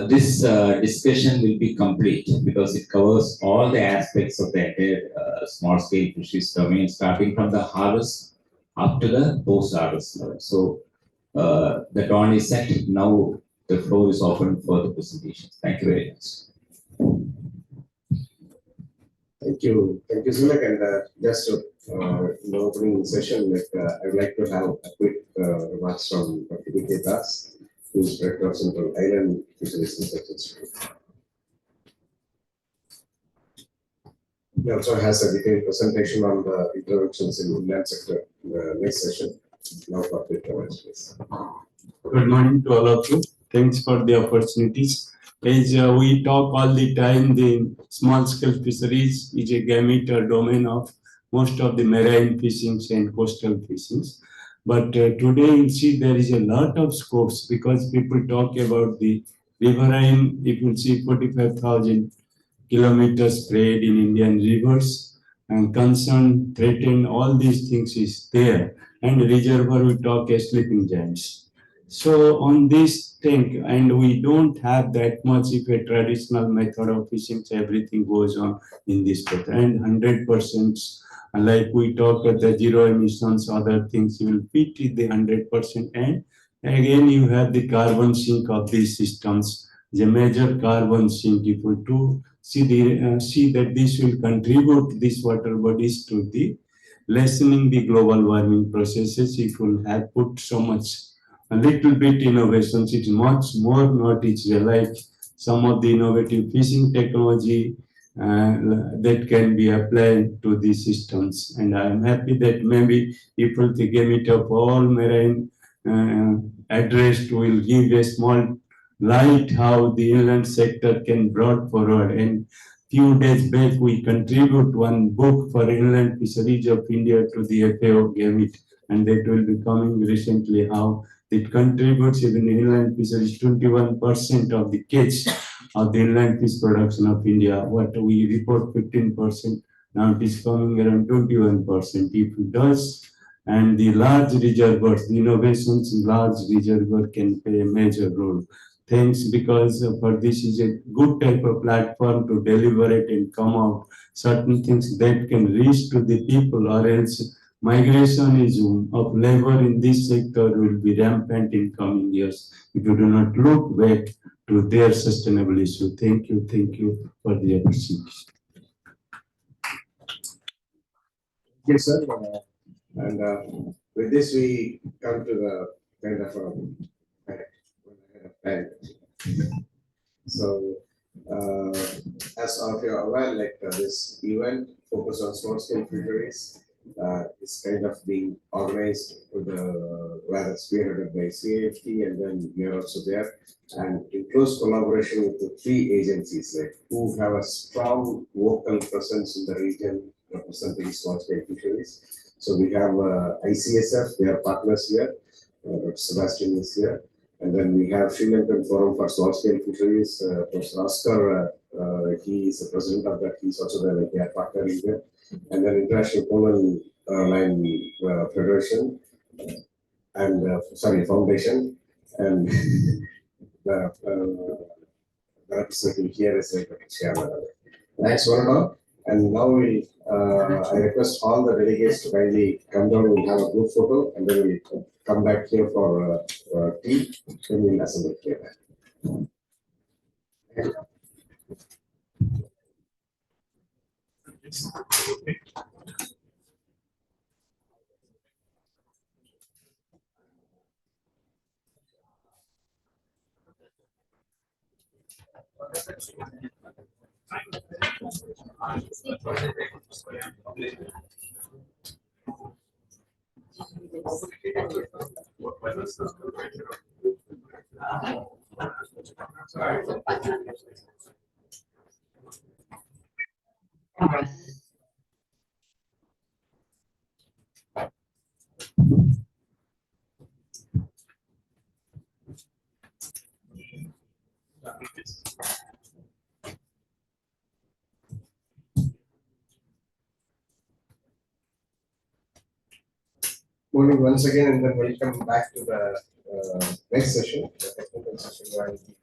this discussion will be complete because it covers all the aspects of the entire small scale fisheries domain, starting from the harvest up to the post-harvest level. So the tone is set. Now the floor is open for the presentations. Thank you very much. Thank you, Sunak. And just in the opening session, I would like to have a quick remarks from Dr. D.K. Das, who is Director of Central Island Fisheries Research Institute. He also has a detailed presentation on the interventions in inland sector in the next session. Now, Dr. please. Good morning to all of you. Thanks for the opportunities. As we talk all the time, the small-scale fisheries is a gamut or domain of most of the marine fishings and coastal fishings. But today you see there is a lot of scopes because people talk about the riverine. You will see 45,000 kilometers spread in Indian rivers, and concern, threaten, all these things is there. And reservoir we talk as sleeping giants. So on this thing, and we don't have that much if a traditional method of fishing, so everything goes on in this pattern. And 100%, like we talk at the zero emissions, other things, you will fit with the 100%. And again, you have the carbon sink of these systems, the major carbon sink. If we do see that this will contribute these water bodies to the lessening the global warming processes. If we have put so much a little bit innovations, it's much more not it's like some of the innovative fishing technology that can be applied to these systems. And I'm happy that maybe if the gamut of all marine addressed will give a small light how the inland sector can brought forward. And few days back we contribute one book for inland fisheries of India to the FAO gamut, and that will be coming recently how it contributes even inland fisheries 21% of the catch of the inland fish production of India. What we report 15%, now it is coming around 21%. If it does, and the large reservoirs, the innovations in large reservoir can play a major role. Thanks, because for this is a good type of platform to deliberate and come out certain things that can reach to the people, or else migration is of labor in this sector will be rampant in coming years if you do not look back to their sustainable issue. Thank you for the opportunity. Yes, sir. And with this, we come to the kind of so, as all of you are aware, like this event focused on small scale fisheries is kind of being organized with the rather spearheaded by CAFT, and then we are also there, and in close collaboration with the three agencies like who have a strong local presence in the region representing small scale fisheries. So we have ICSF, they are partners here. Dr. Sebastian is here. And then we have Sri Lankan Forum for Small Scale Fisheries, Professor Oscar, he is the president of that, he's also there, like they are partner in there. And then International Poland Line Federation, and Foundation, and the representative here is like Shyama. Thanks, one and all. And now I request all the delegates to kindly come down, we'll have a group photo, and then we'll come back here for tea, then we'll assemble here. Morning once again, and then welcome back to the next session, the technical session, where we'll be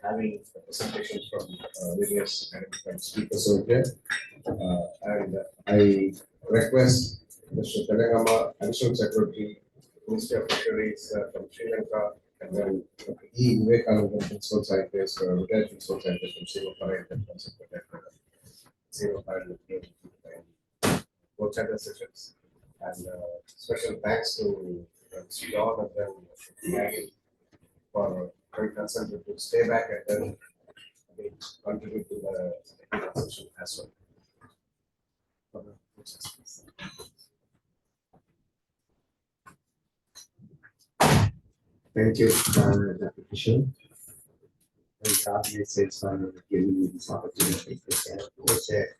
having a presentation from various academic speakers over here. And I request Mr. Telangama, Additional Secretary, Ministry of Fisheries from Sri Lanka, and then E. Vivekananda, Principal Scientist, retired Principal Scientist from Singapore, and Singapore, both center sessions. And special thanks to John and then Maggie for consenting to stay back and then contribute to the technical session as well. Thank you, Dr. Fisher. And obviously, for giving me this opportunity to share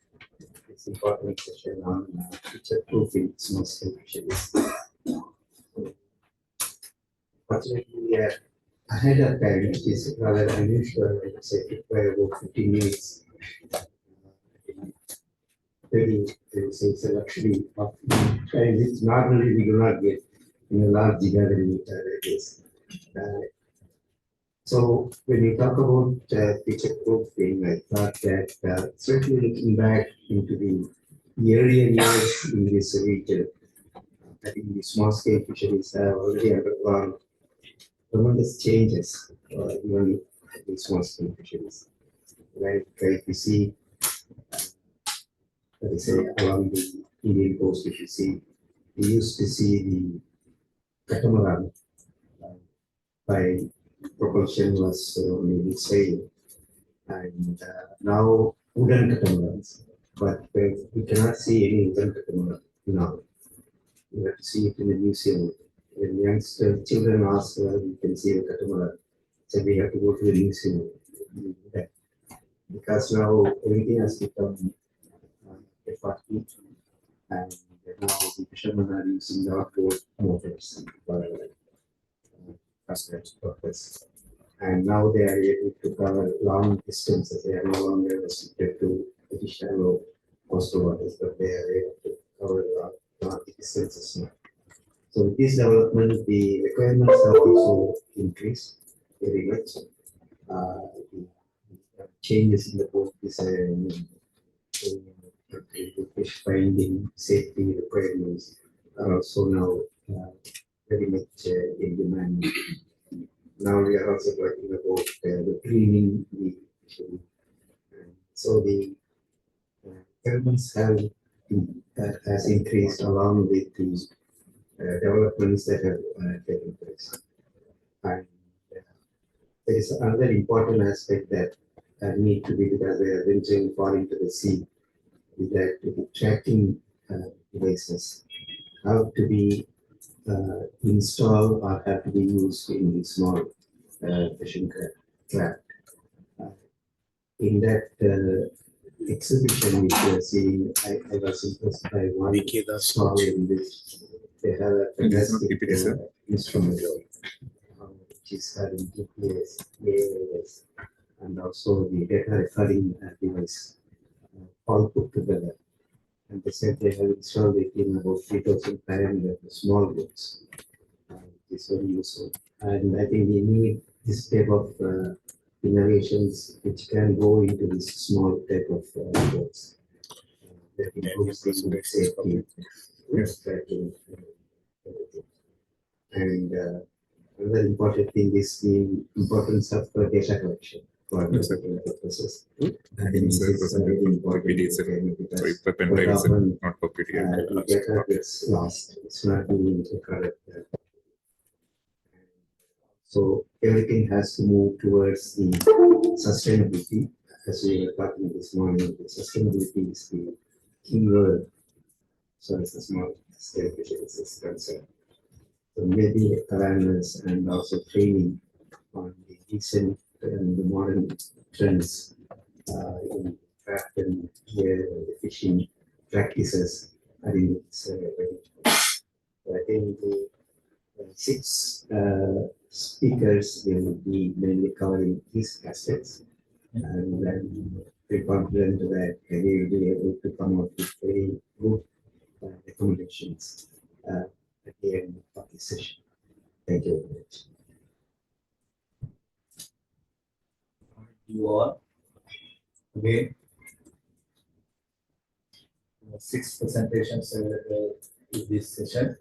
this important session on future proofing small scale fisheries. Fortunately, we are ahead of time, which is rather unusual. I would say it require about 15 minutes. Very, I would say it's a luxury of time which normally we do not get in a large gathering like this. So when we talk about future proofing, I thought that certainly looking back into the earlier years in this region, I think the small scale fisheries have already undergone tremendous changes, even in small scale fisheries. Like we see, let us say along the Indian coast, if you see, we used to see the catamaran by propulsion was maybe sail, and now wooden catamarans, but we cannot see any wooden catamaran now. You have to see it in the museum. When youngster children ask where we can see the catamaran, so we have to go to the museum. Because now everything has become FRP, and now the fishermen are using the outboard motors for customer's purpose. And now they are able to cover long distances. They are no longer restricted to additional coastal waters, but they are able to cover long distances now. So with this development, the requirements have also increased very much. The changes in the boat design, fish finding, safety requirements are also now very much in demand. Now we are also talking about the greening the fishery. So the requirements have has increased along with the developments that have taken place. And there is another important aspect that need to be, because they are venturing far into the sea, is that the tracking devices have to be installed or have to be used in the small fishing craft. In that exhibition which you are seeing, I was impressed by one stall in which they have a fantastic instrument which is having GPS, AIS, and also the data recording device all put together. And they said they have installed it in about 3,500 small boats. It's very useful. And I think we need this type of innovations which can go into this small type of boats. That improves the safety, tracking, everything. And another important thing is the importance of data collection for the purposes. I think this is very important because quite often the data gets lost. It's not being recorded. So everything has to move towards the sustainability. As we were talking this morning, the sustainability is the key word. So it's a small scale fisheries is concerned. So maybe awareness and also training on the recent and the modern trends in craft and gear and the fishing practices. I think it's very I think the 6 speakers will be mainly covering these aspects, and then we're confident that they will be able to come up with very good recommendations at the end of the session. Thank you very much. You all today. 6 presentations available in this session.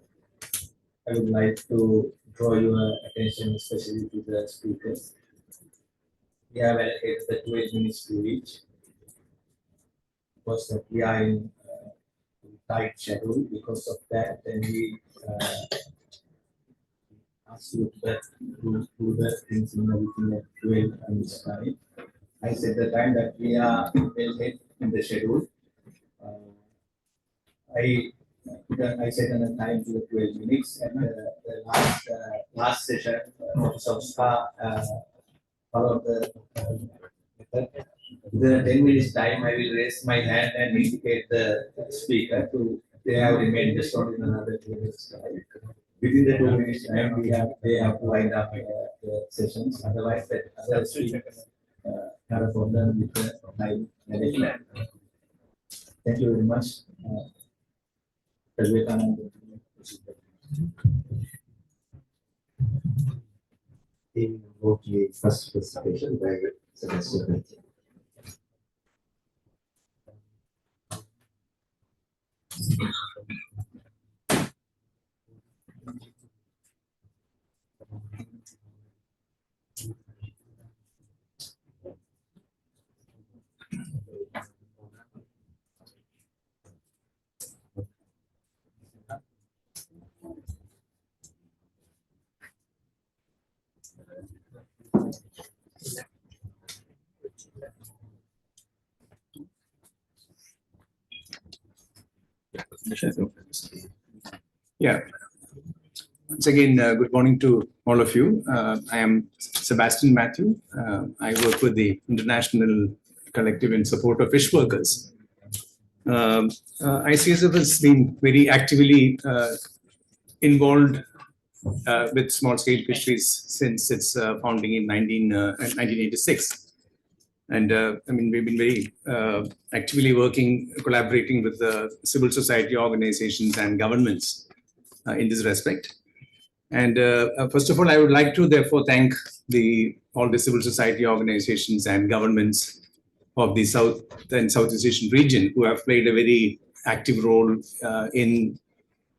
I would like to draw your attention especially to the speakers. We have allocated the 12 minutes to each. Because that we are in tight schedule, because of that, then we ask you to do the things in everything at 12 minutes time. I said the time that we are well ahead in the schedule. I set an time to the 12 minutes, and the last session, Professor Spa followed the method. Within 10 minutes time, I will raise my hand and indicate the speaker to they have remained just on in another 2 minutes time. within the 2 minutes time they have to wind up the sessions. Otherwise, that other three have a problem with the time management. Thank you very much. The first presentation by Sebastian. Yeah. Once again, good morning to all of you. I am Sebastian Matthew. I work with the International Collective in Support of Fish Workers. ICSF has been very actively involved with small-scale fisheries since its founding in 1986. And I mean, we've been very actively collaborating with civil society organizations and governments in this respect. And first of all, I would like to therefore thank all the civil society organizations and governments of the South and Southeast Asian region who have played a very active role in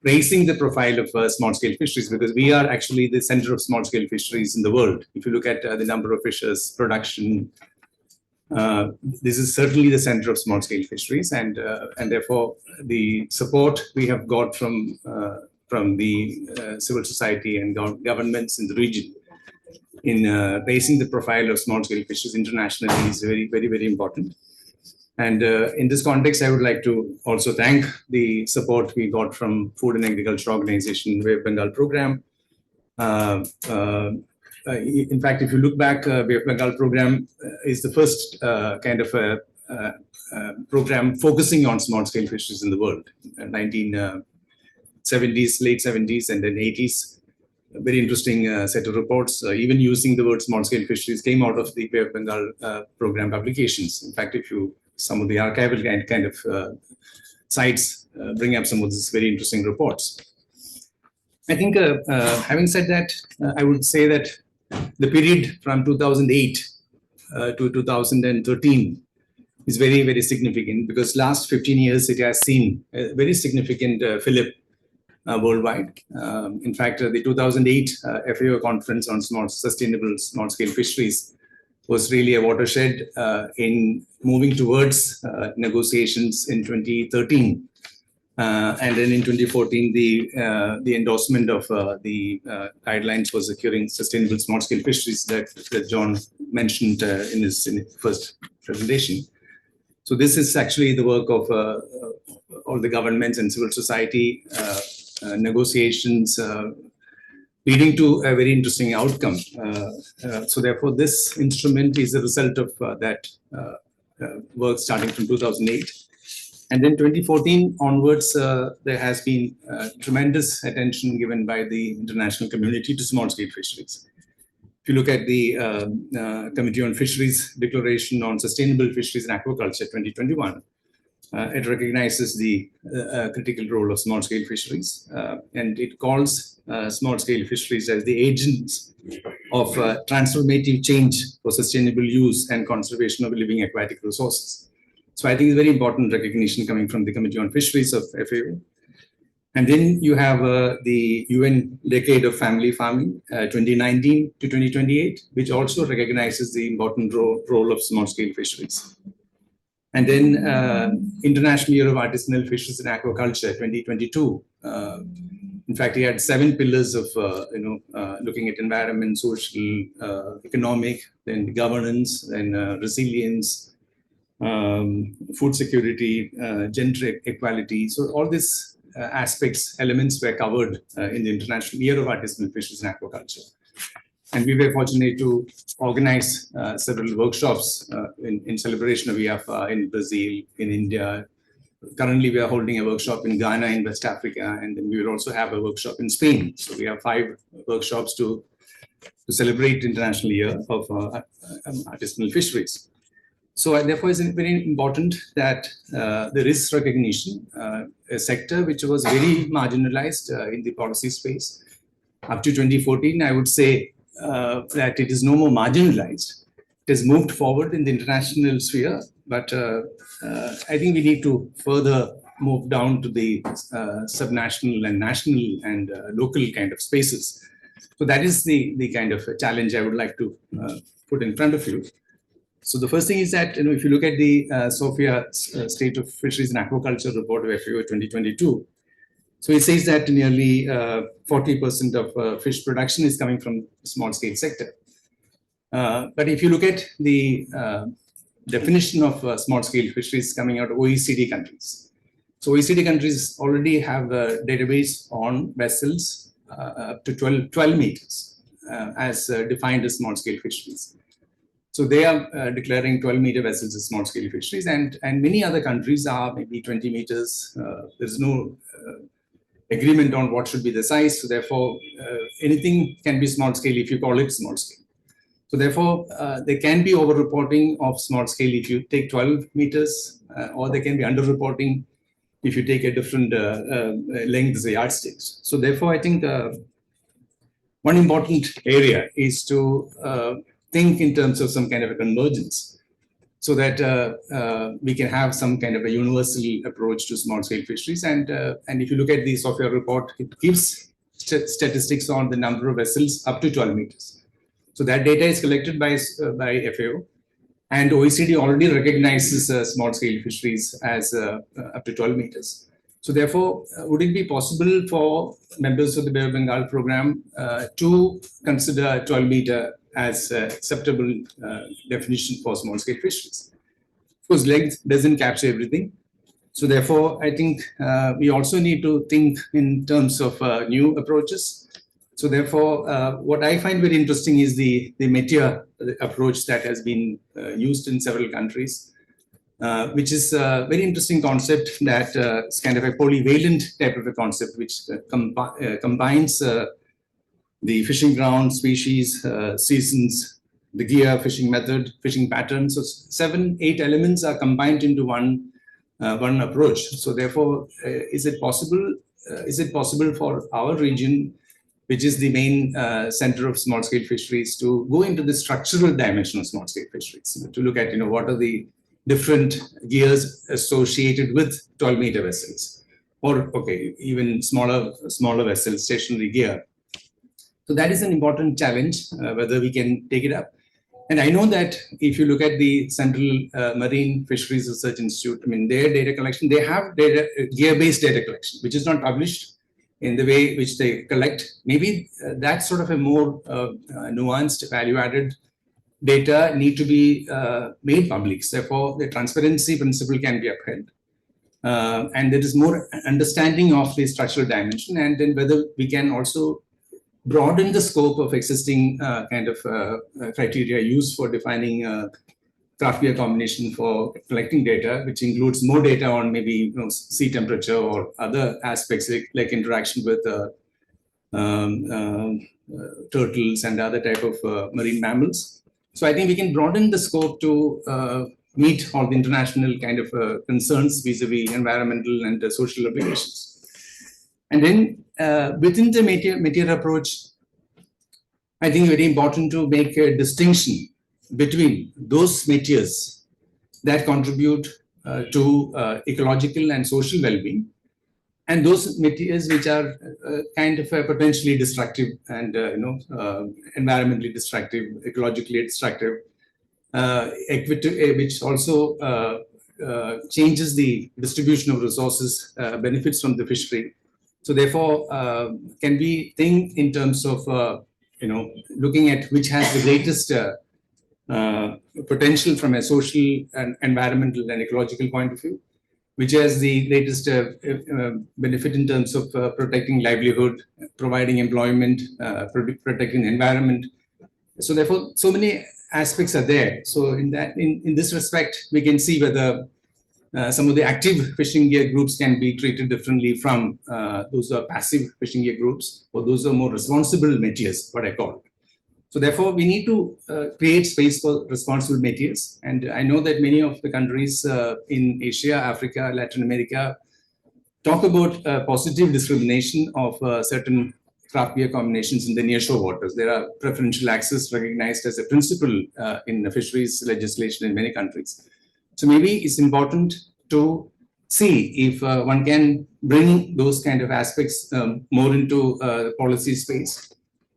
raising the profile of small-scale fisheries, because we are actually the center of small-scale fisheries in the world. If you look at the number of fishers, production, this is certainly the center of small-scale fisheries, and therefore the support we have got from the civil society and governments in the region in raising the profile of small-scale fisheries internationally is very, very, very important. And in this context, I would like to also thank the support we got from Food and Agriculture Organization Bay of Bengal program. In fact, if you look back, Bay of Bengal program is the first kind of a program focusing on small-scale fisheries in the world. 1970s, late 70s, and then 80s. A very interesting set of reports, even using the word small-scale fisheries, came out of the Bay of Bengal program publications. In fact, if you some of the archival kind of sites bring up some of these very interesting reports. I think, having said that, I would say that the period from 2008 to 2013 is very, very significant, because last 15 years it has seen a very significant fillip worldwide. In fact, the 2008 FAO conference on sustainable small-scale fisheries was really a watershed in moving towards negotiations in 2013. And then in 2014, the endorsement of the guidelines for securing sustainable small-scale fisheries that John mentioned in his first presentation. So this is actually the work of all the governments and civil society negotiations leading to a very interesting outcome. So therefore, this instrument is a result of that work starting from 2008. And then 2014 onwards, there has been tremendous attention given by the international community to small-scale fisheries. If you look at the Committee on Fisheries Declaration on Sustainable Fisheries and Aquaculture 2021, it recognizes the critical role of small-scale fisheries, and it calls small-scale fisheries as the agents of transformative change for sustainable use and conservation of living aquatic resources. So I think it's very important recognition coming from the Committee on Fisheries of FAO. And then you have the UN Decade of Family Farming, 2019 to 2028, which also recognizes the important role of small-scale fisheries. And then International Year of Artisanal Fisheries and Aquaculture, 2022. In fact, he had 7 pillars of looking at environment, social, economic, then governance, then resilience, food security, gender equality. So all these aspects, elements were covered in the International Year of Artisanal Fisheries and Aquaculture. And we were fortunate to organize several workshops in celebration of IAFA in Brazil, in India, currently we are holding a workshop in Ghana in West Africa, and then we will also have a workshop in Spain. So we have 5 workshops to celebrate International Year of Artisanal Fisheries. So therefore, it's very important that there is recognition, a sector which was very marginalized in the policy space. Up to 2014, I would say that it is no more marginalized. It has moved forward in the international sphere, but I think we need to further move down to the subnational and national and local kind of spaces. So that is the kind of challenge I would like to put in front of you. So the first thing is that, if you look at the Sofia State of Fisheries and Aquaculture report of FAO 2022, so it says that nearly 40% of fish production is coming from the small scale sector. But if you look at the definition of small scale fisheries coming out of OECD countries, so OECD countries already have a database on vessels up to 12 meters as defined as small scale fisheries. So they are declaring 12-meter vessels as small-scale fisheries, and many other countries are maybe 20 meters. There's no agreement on what should be the size. So therefore, anything can be small-scale if you call it small-scale. So therefore, there can be over-reporting of small-scale if you take 12 meters, or there can be under-reporting if you take a different length as a yardsticks. So therefore, I think one important area is to think in terms of some kind of a convergence, so that we can have some kind of a universal approach to small-scale fisheries. And if you look at the Sofia report, it gives statistics on the number of vessels up to 12 meters. So that data is collected by FAO, and OECD already recognizes small-scale fisheries as up to 12 meters. So therefore, would it be possible for members of the Bay of Bengal program to consider 12-meter as acceptable definition for small-scale fisheries? Of course, length doesn't capture everything. So therefore, I think we also need to think in terms of new approaches. So therefore, what I find very interesting is the METIA approach that has been used in several countries, which is a very interesting concept that is kind of a polyvalent type of a concept, which combines the fishing ground, species, seasons, the gear, fishing method, fishing pattern. So 7-8 elements are combined into one approach. So therefore, is it possible for our region, which is the main center of small-scale fisheries, to go into the structural dimension of small-scale fisheries, to look at what are the different gears associated with 12-meter vessels, or even smaller vessels, stationary gear. So that is an important challenge, whether we can take it up. And I know that if you look at the Central Marine Fisheries Research Institute, their data collection, they have gear-based data collection, which is not published in the way which they collect. Maybe that sort of a more nuanced, value-added data need to be made public. Therefore, the transparency principle can be upheld. And there is more understanding of the structural dimension, and then whether we can also broaden the scope of existing kind of criteria used for defining craft gear combination for collecting data, which includes more data on maybe sea temperature or other aspects like interaction with turtles and other type of marine mammals. So I think we can broaden the scope to meet all the international kind of concerns vis-a-vis environmental and social obligations. And then within the METIA approach, I think very important to make a distinction between those METIAs that contribute to ecological and social well-being, and those METIAs which are kind of potentially destructive and environmentally destructive, ecologically destructive, which also changes the distribution of resources, benefits from the fishery. So therefore, can we think in terms of looking at which has the greatest potential from a social and environmental and ecological point of view, which has the greatest benefit in terms of protecting livelihood, providing employment, protecting the environment. So therefore, so many aspects are there. So in this respect, we can see whether some of the active fishing gear groups can be treated differently from those who are passive fishing gear groups, or those who are more responsible métiers, what I call. So therefore, we need to create space for responsible métiers. And I know that many of the countries in Asia, Africa, Latin America talk about positive discrimination of certain craft gear combinations in the nearshore waters. There are preferential access recognized as a principle in the fisheries legislation in many countries. So maybe it's important to see if one can bring those kind of aspects more into the policy space,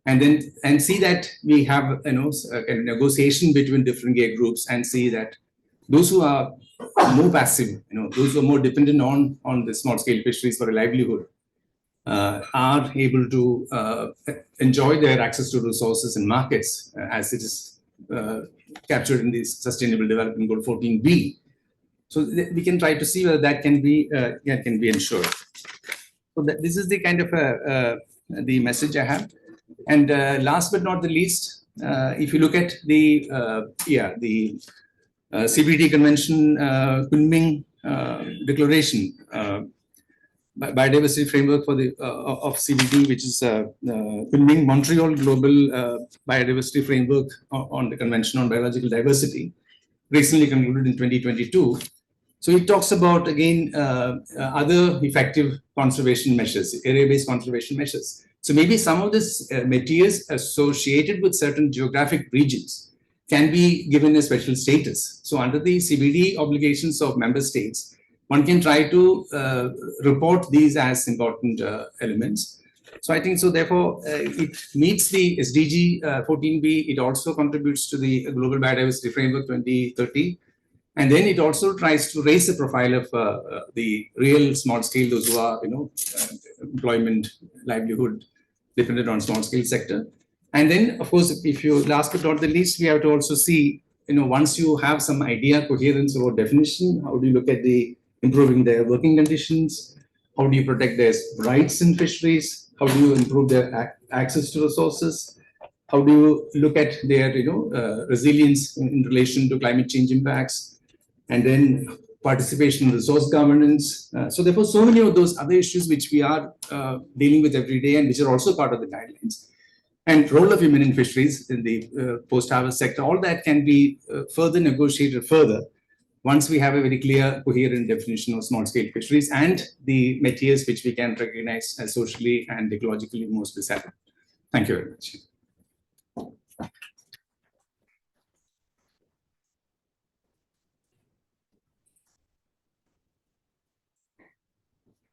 and see that we have a kind of negotiation between different gear groups, and see that those who are more passive, those who are more dependent on the small scale fisheries for a livelihood, are able to enjoy their access to resources and markets as it is captured in the Sustainable Development Goal 14B. So we can try to see whether that can be ensured. So this is the kind of the message I have. And last but not the least, if you look at the CBD Convention, Kunming Declaration, biodiversity framework for the of CBD, which is Kunming Montreal Global Biodiversity Framework on the Convention on Biological Diversity, recently concluded in 2022. So it talks about, again, other effective conservation measures, area-based conservation measures. So maybe some of this materials associated with certain geographic regions can be given a special status. So under the CBD obligations of member states, one can try to report these as important elements. So I think so. Therefore, it meets the SDG 14B. It also contributes to the Global Biodiversity Framework 2030. And then it also tries to raise the profile of the real small scale, those who are, employment, livelihood, dependent on small scale sector. And then, of course, if you last but not the least, we have to also see, once you have some idea, coherence about definition, how do you look at the improving their working conditions? How do you protect their rights in fisheries? How do you improve their access to resources? How do you look at their, resilience in relation to climate change impacts? And then participation in resource governance. So therefore, so many of those other issues which we are dealing with every day, and which are also part of the guidelines. And role of women in fisheries in the post-harvest sector, all that can be further negotiated further once we have a very clear, coherent definition of small-scale fisheries and the materials which we can recognize as socially and ecologically most desirable. Thank you very much.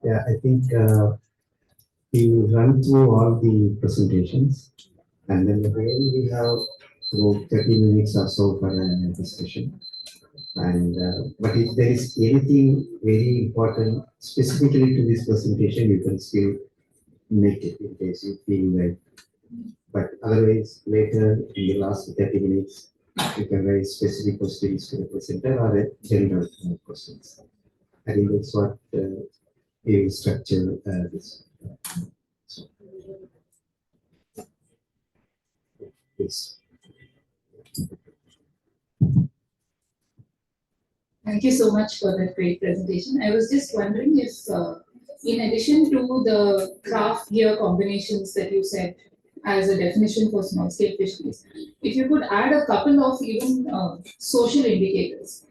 Yeah, I think we will run through all the presentations, and then again we have about 30 minutes or so for a discussion. And but if there is anything very important specifically to this presentation, you can still make it in case you feel like. But otherwise, later in the last 30 minutes, you can raise specific questions to the presenter or general questions. I think that's what we will structure this. Yes. Thank you so much for that great presentation. I was just wondering if, in addition to the craft gear combinations that you said as a definition for small scale fisheries, if you could add a couple of even social indicators,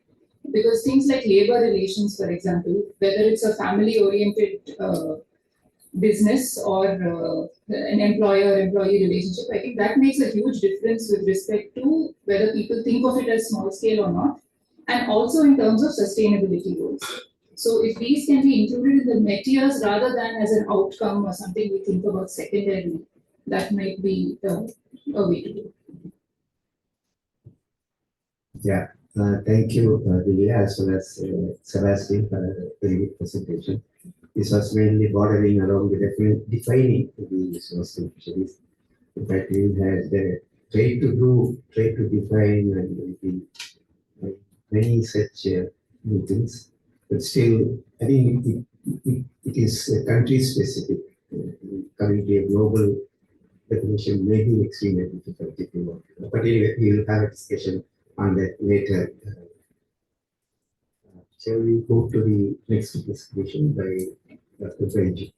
because things like labor relations, for example, whether it's a family oriented business or an employer-employee relationship, I think that makes a huge difference with respect to whether people think of it as small scale or not, and also in terms of sustainability goals. So if these can be included in the métiers rather than as an outcome or something we think about secondarily, that might be a way to do it. Yeah, thank you, Divya, as well as Sebastian, for a very good presentation. This was mainly bordering around the defining the small scale fisheries. In fact, we had tried to define and many such meetings, but still, I think it is country specific. Coming to a global definition may be extremely difficult if you want to. But anyway, we will have a discussion on that later. Shall we go to the next presentation by Dr. Benji?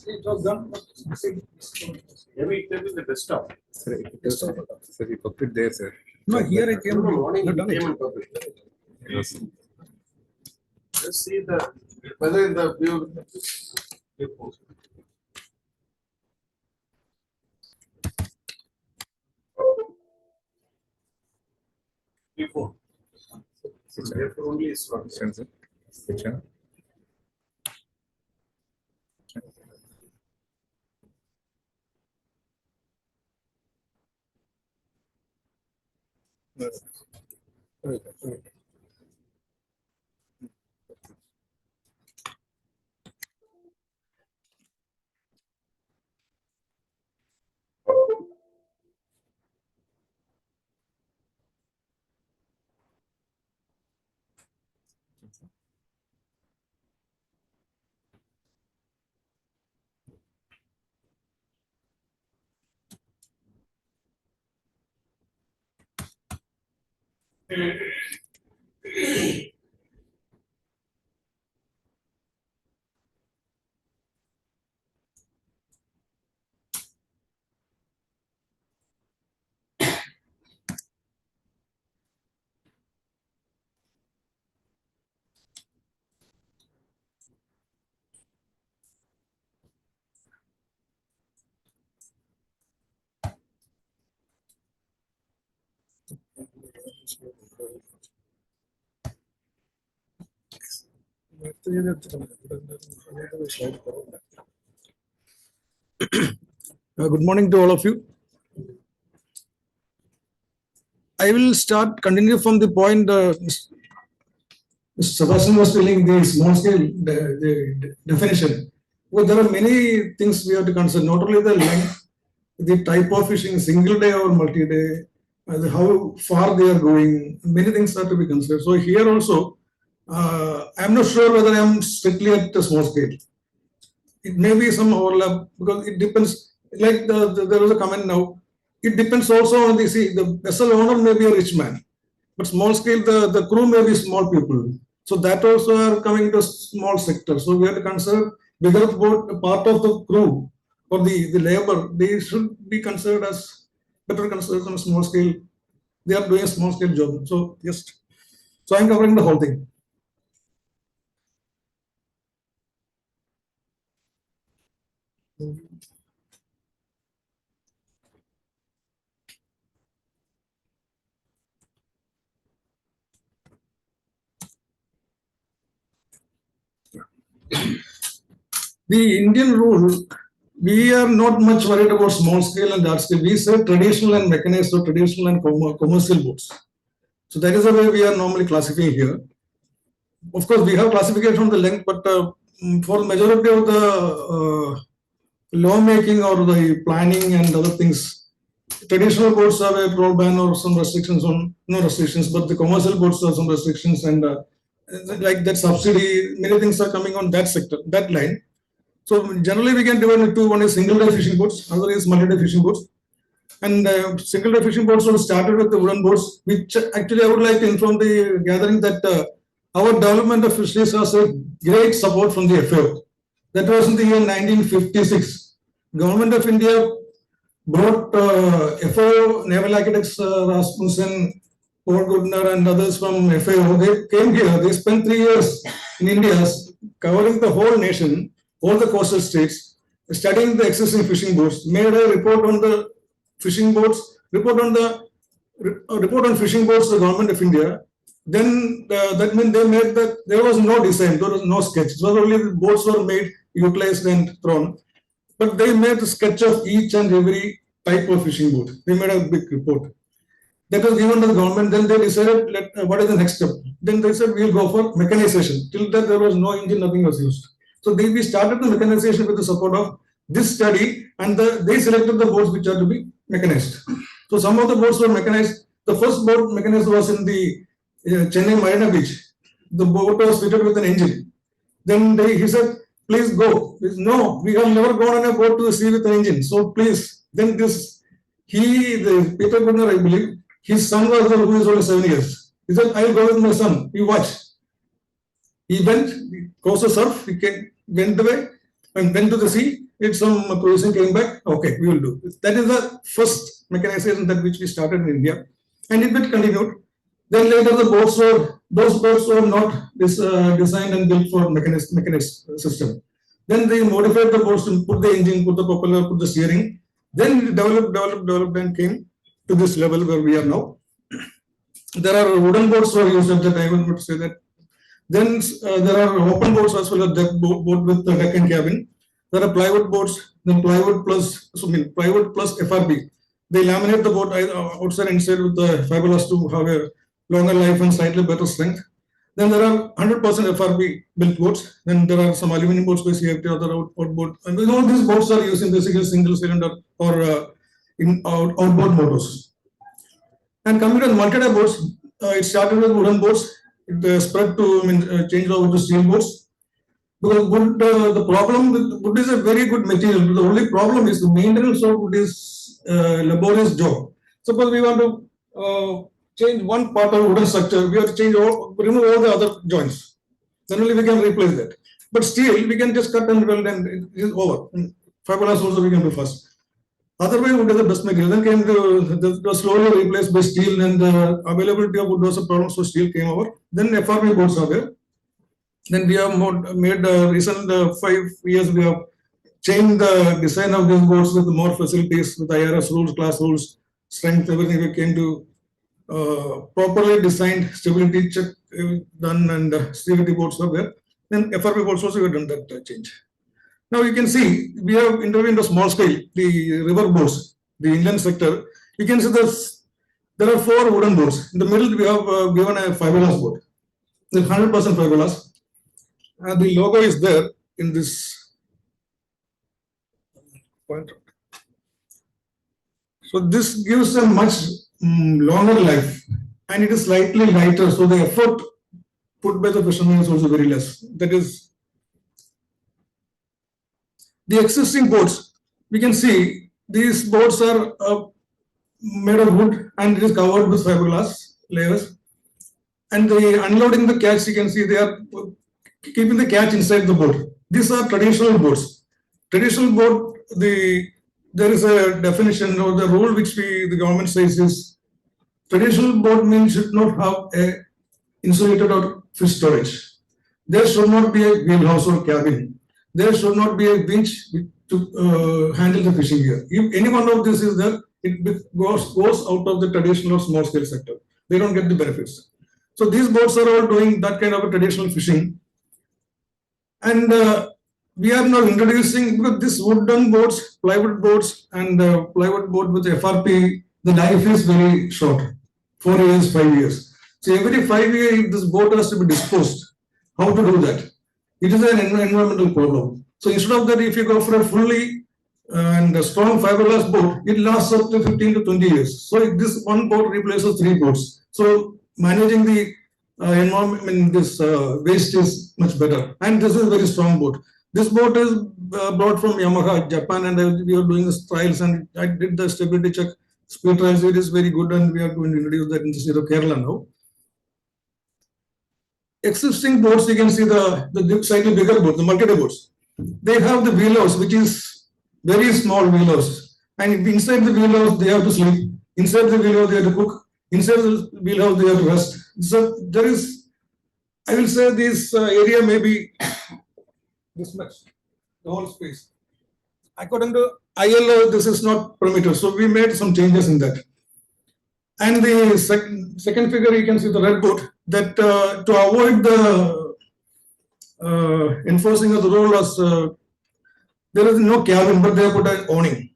It was done. Maybe it is the desktop. Sorry, Sir, you put it there, sir. No, here I came. You've done it. Yes. Just see the whether in the view. Before. So therefore only is one sensor. Picture. Good morning to all of you. I will continue from the point Mr. Sebastian was telling the small scale the definition. Well, there are many things we have to consider, not only the length, the type of fishing, single day or multi-day, how far they are going, many things are to be considered. So here also, I'm not sure whether I'm strictly at the small scale. It may be some overlap because it depends. Like there was a comment now. It depends also on the vessel owner may be a rich man, but small scale the crew may be small people. So that also are coming to small sector. So we have to consider bigger part of the crew or the labor. They should be considered as better considered on a small scale. They are doing a small scale job. So so I'm covering the whole thing. The Indian rule, we are not much worried about small scale and large scale. We say traditional and mechanized or traditional and commercial boats. So that is the way we are normally classifying here. Of course, we have classification on the length, but for the majority of the lawmaking or the planning and other things, traditional boats have a roll ban or some restrictions on, no restrictions, but the commercial boats have some restrictions and like that subsidy, many things are coming on that sector, that line. So generally we can divide into one is single day fishing boats, other is multi-day fishing boats. And single day fishing boats was started with the wooden boats, which actually I would like to inform the gathering that our development of fisheries has a great support from the FAO. That was in the year 1956. Government of India brought FAO naval architects Rasmussen, Paul Goodner and others from FAO. They came here, they spent 3 years in India covering the whole nation, all the coastal states, studying the existing fishing boats, made a report on the fishing boats, report on fishing boats to the government of India, Then that means they made that there was no design, there was no sketch. It was only the boats were made, utilized and thrown. But they made a sketch of each and every type of fishing boat. They made a big report. That was given to the government. Then they decided what is the next step. Then they said we'll go for mechanization. Till then there was no engine, nothing was used. So we started the mechanization with the support of this study, and they selected the boats which are to be mechanized. So some of the boats were mechanized. The first boat mechanized was in the Chennai Marina Beach. The boat was fitted with an engine. Then he said, please go. He said, no, we have never gone on a boat to the sea with an engine. So please. Then Peter Gunnar, I believe, his son was there who is only 7 years. He said, I'll go with my son. You watch. He went, he crossed the surf, went away and went to the sea. Did some provision, came back. Okay, we will do. That is the first mechanization that which we started in India. And it will continue. Then later those boats were not designed and built for mechanized system. Then they modified the boats to put the engine, put the propeller, put the steering. Then it developed and came to this level where we are now. There are wooden boats were used at the time, I want to say that. Then there are open boats as well as deck boat with the deck and cabin. There are plywood boats, then plywood plus FRP. They laminate the boat outside and inside with the fiberglass to have a longer life and slightly better strength. Then there are 100% FRP built boats. Then there are some aluminum boats by CFT, other outboard. And all these boats are using basically single cylinder or outboard motors. And coming to the multi-day boats, it started with wooden boats. It spread to change over to steel boats. Because wood, the problem with wood is a very good material. The only problem is the maintenance of wood is laborious job. Suppose we want to change one part of wooden structure, we have to remove all the other joints. Then only we can replace that. But steel, we can just cut and weld and it is over. Fiberglass also we can do first. Otherwise, wood is the best material. Then came the slowly replaced by steel, and the availability of wood was a problem, so steel came over. Then FRP boards are there. Then we have made recent 5 years, we have changed the design of these boards with more facilities, with IRS rules, class rules, strength, everything. We came to properly designed stability check done, and stability boards are there. Then FRP boards also we have done that change. Now you can see we have intervened a small scale, the river boats, the inland sector. You can see there are 4 wooden boats. In the middle we have given a fiberglass boat. It's 100% fiberglass. The logo is there in this point. So this gives a much longer life, and it is slightly lighter. So the effort put by the fishermen is also very less. That is the existing boats. We can see these boats are made of wood and it is covered with fiberglass layers. And the unloading the catch, you can see they are keeping the catch inside the boat. These are traditional boats. Traditional boat, there is a definition or the rule which the government says is traditional boat means should not have a insulated or fish storage. There should not be a wheelhouse or cabin. There should not be a winch to handle the fishing gear. If any one of this is there, it goes out of the traditional or small scale sector. They don't get the benefits. So these boats are all doing that kind of a traditional fishing. And we are now introducing, because these wooden boats, plywood boats, and plywood boat with FRP, the life is very short, 4 years, 5 years. So every 5 years, this boat has to be disposed. How to do that? It is an environmental problem. So instead of that, if you go for a fully and a strong fiberglass boat, it lasts up to 15 to 20 years. So this one boat replaces 3 boats. So managing the environment, this waste is much better. And this is a very strong boat. This boat is brought from Yamaha, Japan, and we are doing the trials, and I did the stability check, speed trials. It is very good, and we are going to introduce that in the state of Kerala now. Existing boats, you can see the slightly bigger boats, the multi-day boats. They have the wheelhouse, which is very small wheelhouse, and inside the wheelhouse they have to sleep. Inside the wheelhouse they have to cook. Inside the wheelhouse they have to rest. So there is, I will say, this area may be this much, the whole space. According to ILO, this is not permitted, so we made some changes in that. And the second figure, you can see the red boat, that to avoid the enforcing of the rule as there is no cabin, but they have put an awning.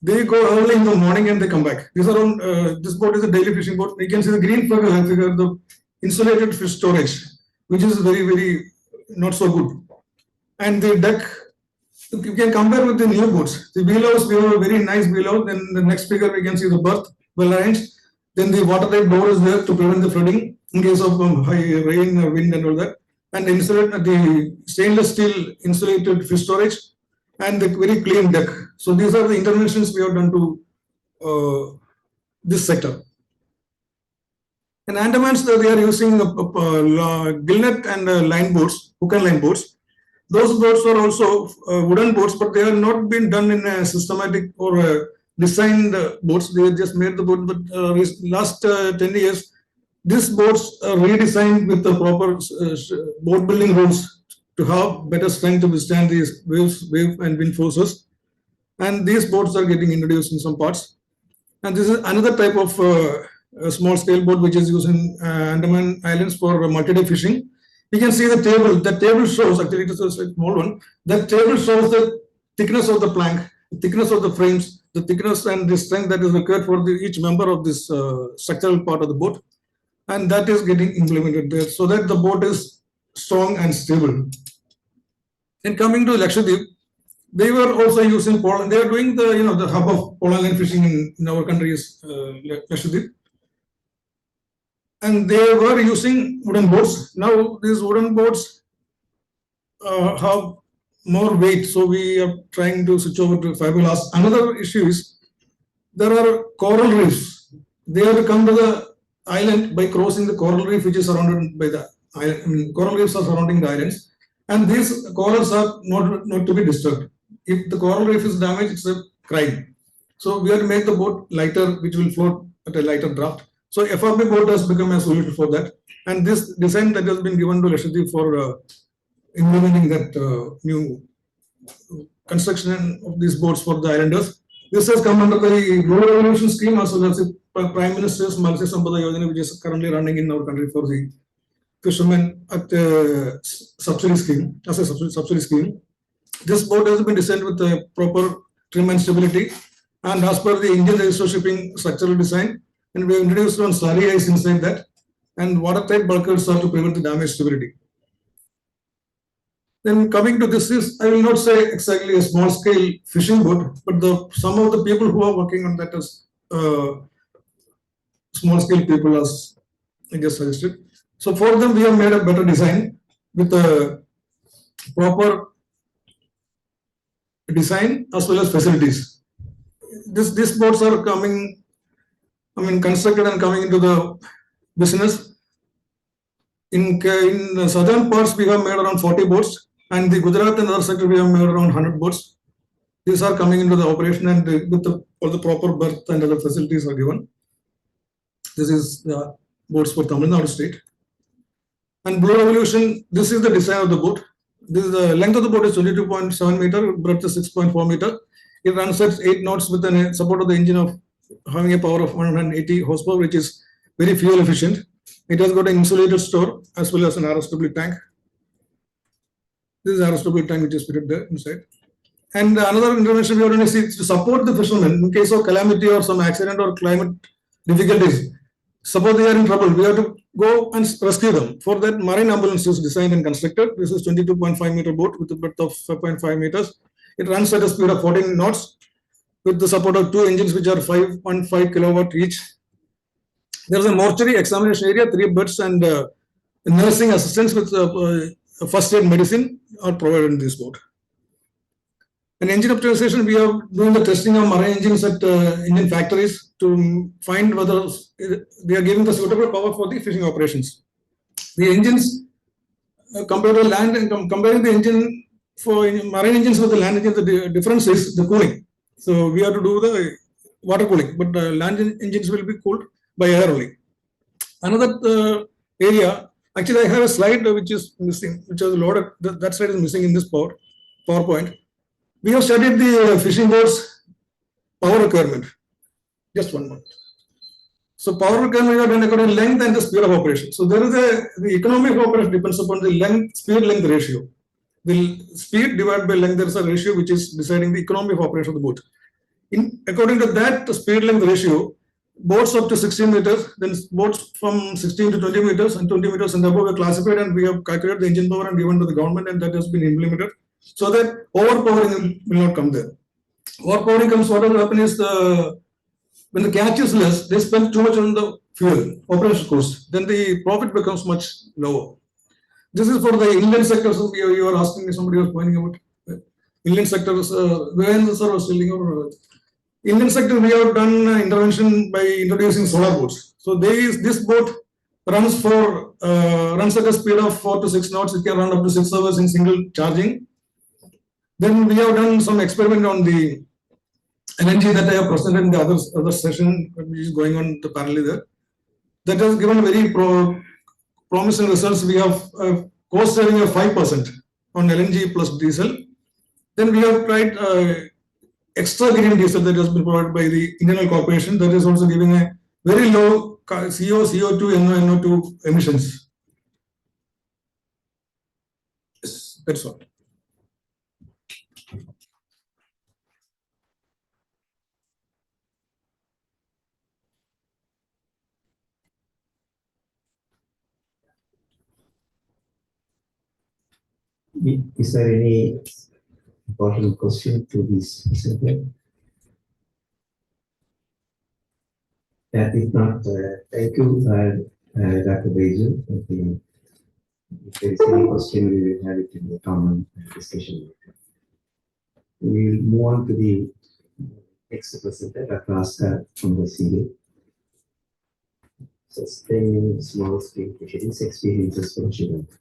They go early in the morning and they come back. These are on, this boat is a daily fishing boat. You can see the green figure, the insulated fish storage, which is very, very not so good. And the deck, you can compare with the new boats. The wheelhouse, we have a very nice wheelhouse. Then the next figure, we can see the berth, well arranged. Then the watertight door is there to prevent the flooding in case of high rain or wind and all that. And the stainless steel insulated fish storage and the very clean deck. So these are the interventions we have done to this sector. In Andamans, they are using gillnet and line boats, hook and line boats. Those boats are also wooden boats, but they have not been done in a systematic or designed boats. They just made the boat, but last 10 years, these boats are redesigned with the proper boat building rules to have better strength to withstand these wave and wind forces. And these boats are getting introduced in some parts. And this is another type of small scale boat which is used in Andaman Islands for multi-day fishing. You can see the table. The table shows, actually it is a small one. That table shows the thickness of the plank, the thickness of the frames, the thickness and the strength that is required for each member of this structural part of the boat. And that is getting implemented there so that the boat is strong and stable. And coming to Lakshadweep, they were also using Poland. They are doing the hub of Poland line fishing in our country is Lakshadweep. And they were using wooden boats. Now these wooden boats have more weight, so we are trying to switch over to fiberglass. Another issue is there are coral reefs. They have to come to the island by crossing the coral reef, which is surrounded by the island. I mean, coral reefs are surrounding the islands, and these corals are not to be disturbed. If the coral reef is damaged, it's a crime. So we have to make the boat lighter, which will float at a lighter draft. So FRP boat has become a solution for that. And this design that has been given to Lakshadweep for implementing that new construction of these boats for the islanders. This has come under the Blue Revolution scheme as well as the Prime Minister's Matsya Sampada Yojana, which is currently running in our country for the fishermen at subsidy scheme, as a subsidy scheme. This boat has been designed with a proper trim and stability, and as per the Indian register shipping structural design, and we have introduced one slurry ice inside that, and watertight bulkheads are to prevent the damage stability. Then coming to this is, I will not say exactly a small scale fishing boat, but some of the people who are working on that as small scale people, as I just suggested. So for them, we have made a better design with a proper design as well as facilities. These boats are coming, constructed and coming into the business. In southern parts, we have made around 40 boats, and the Gujarat and other sector, we have made around 100 boats. These are coming into the operation, and with all the proper berth and other facilities are given. This is the boats for Tamil Nadu state. And Blue Revolution, this is the design of the boat. The length of the boat is 22.7 meter, breadth is 6.4 meter. It runs at 8 knots with a support of the engine of having a power of 180 horsepower, which is very fuel efficient. It has got an insulated store as well as an RSW tank. This is RSW tank which is fitted there inside. And another intervention we have done is to support the fishermen in case of calamity or some accident or climate difficulties. Suppose they are in trouble, we have to go and rescue them. For that, marine ambulance is designed and constructed. This is 22.5 meter boat with a breadth of 5.5 meters. It runs at a speed of 14 knots with the support of 2 engines which are 5.5 kilowatt each. There is a mortuary examination area, 3 beds, and nursing assistance with first aid medicine are provided in this boat. And engine optimization, we are doing the testing of marine engines at Indian factories to find whether they are giving the suitable power for the fishing operations. The engines, compared to land, and comparing the engine for marine engines with the land engines, the difference is the cooling. So we have to do the water cooling, but land engines will be cooled by air only. Another area, actually I have a slide which is missing, which is loaded, that slide is missing in this PowerPoint. We have studied the fishing boats power requirement. Just one moment. So power can be done according to length and the speed of operation. So there is the economy of operation depends upon the speed length ratio. The speed divided by length, there is a ratio which is deciding the economy of operation of the boat. According to that speed length ratio, boats up to 16 meters, then boats from 16 to 20 meters and 20 meters and above are classified, and we have calculated the engine power and given to the government, and that has been implemented so that overpowering will not come there. Overpowering comes, what will happen is when the catch is less, they spend too much on the fuel, operation cost, then the profit becomes much lower. This is for the inland sectors. So you are asking me, somebody was pointing out inland sectors, where the sir was telling about inland sector, we have done intervention by introducing solar boats. So this boat runs runs at a speed of 4 to 6 knots. It can run up to 6 hours in single charging. Then we have done some experiment on the LNG that I have presented in the other session, which is going on the parallel there. That has given very promising results. We have cost saving of 5% on LNG plus diesel. Then we have tried extra green diesel that has been provided by the Indian Corporation, that is also giving a very low CO2, NO2 emissions. Yes, that's all. Is there any important question to this presenter? If not, thank you, Dr. Beju. If there is any question, we will have it in the common discussion. We will move on to the next presenter, Dr. Askar from the CA. Sustaining small scale fisheries experiences from Sri Lanka.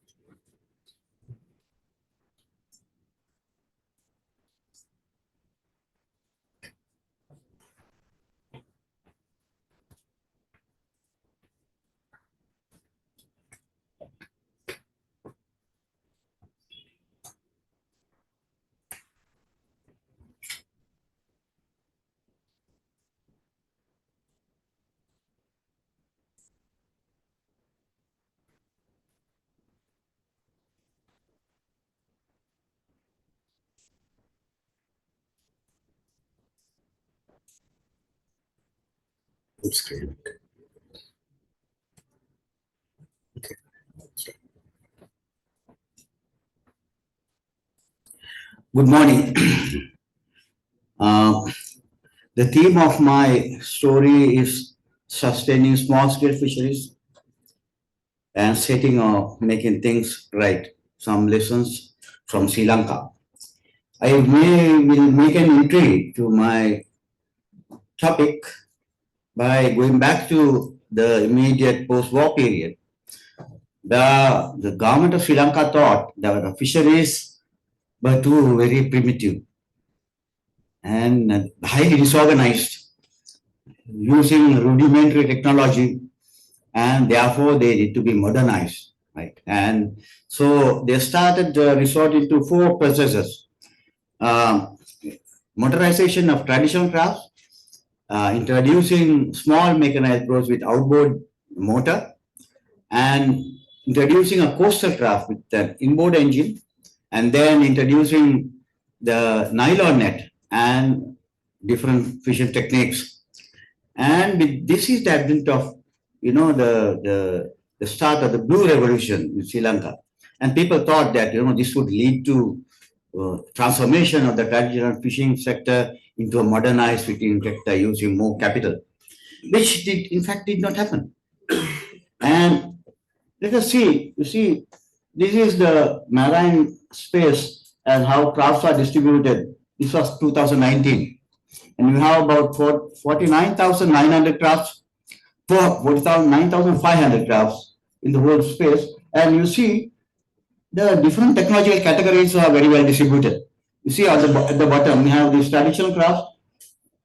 Screen. Okay. Good morning. The theme of my story is sustaining small-scale fisheries and setting or making things right. Some lessons from Sri Lanka. I will make an entry to my topic by going back to the immediate post-war period. The government of Sri Lanka thought that the fisheries were too very primitive and highly disorganized, using rudimentary technology, and therefore they need to be modernized, right? And so they started resorting to 4 processes: modernization of traditional crafts, introducing small mechanized boats with outboard motor, and introducing a coastal craft with an inboard engine, and then introducing the nylon net and different fishing techniques. And this is the advent of, the start of the blue revolution in Sri Lanka. And people thought that, this would lead to transformation of the traditional fishing sector into a modernized fishing sector using more capital, which in fact did not happen. And let us see, you see, this is the marine space and how crafts are distributed. This was 2019. And we have about 49,900 crafts, 49,500 crafts in the whole space. And you see, the different technological categories are very well distributed. You see at the bottom, we have these traditional crafts,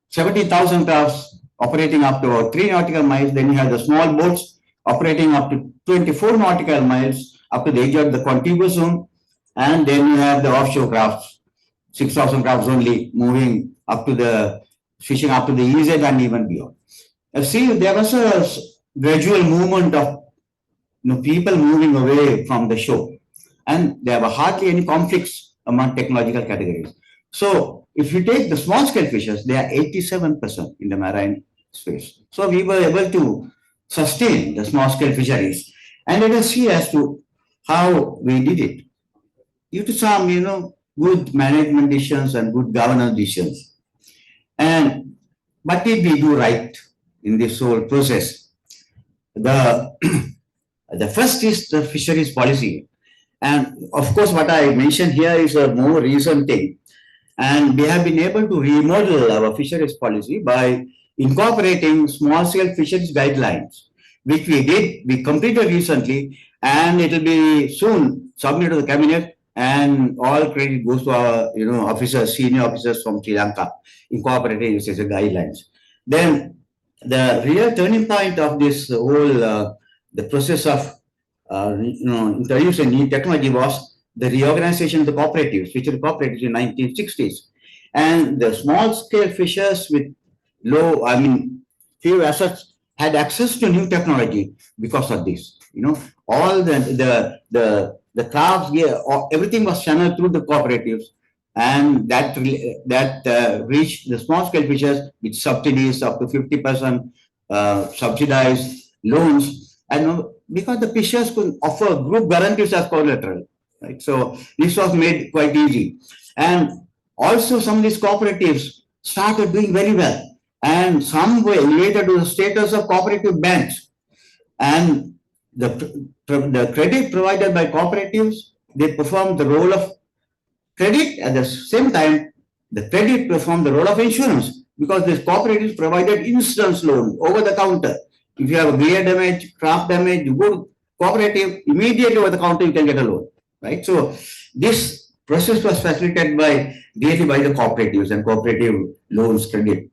70,000 crafts operating up to 3 nautical miles. Then you have the small boats operating up to 24 nautical miles up to the edge of the contiguous zone. And then you have the offshore crafts, 6,000 crafts only moving up to the fishing up to the EZ and even beyond. See, there was a gradual movement of people moving away from the shore, and there were hardly any conflicts among technological categories. So, if you take the small scale fishes, they are 87% in the marine space. So, we were able to sustain the small scale fisheries. And let us see as to how we did it. Due to some, good management decisions and good governance decisions. And what did we do right in this whole process? The the first is the fisheries policy. And of course, what I mentioned here is a more recent thing. And we have been able to remodel our fisheries policy by incorporating small scale fisheries guidelines, which we did, we completed recently, and it will be soon submitted to the cabinet, and all credit goes to our officers, senior officers from Sri Lanka, incorporating this as a guidelines. Then the real turning point of this whole the process of introducing new technology was the reorganization of the cooperatives, which were cooperatives in 1960s. And the small scale fishers with few assets had access to new technology because of this. All the crafts, everything was channeled through the cooperatives, and that reached the small scale fishers with subsidies up to 50% subsidized loans, and because the fishers could offer group guarantees as collateral, right? So this was made quite easy, and also some of these cooperatives started doing very well, and some were elevated to the status of cooperative banks, and the credit provided by cooperatives, they performed the role of credit. At the same time, the credit performed the role of insurance, because these cooperatives provided insurance loan over the counter. If you have a gear damage, craft damage, you go to cooperative, immediately over the counter you can get a loan, right? So this process was facilitated really by the cooperatives and cooperative loans credit.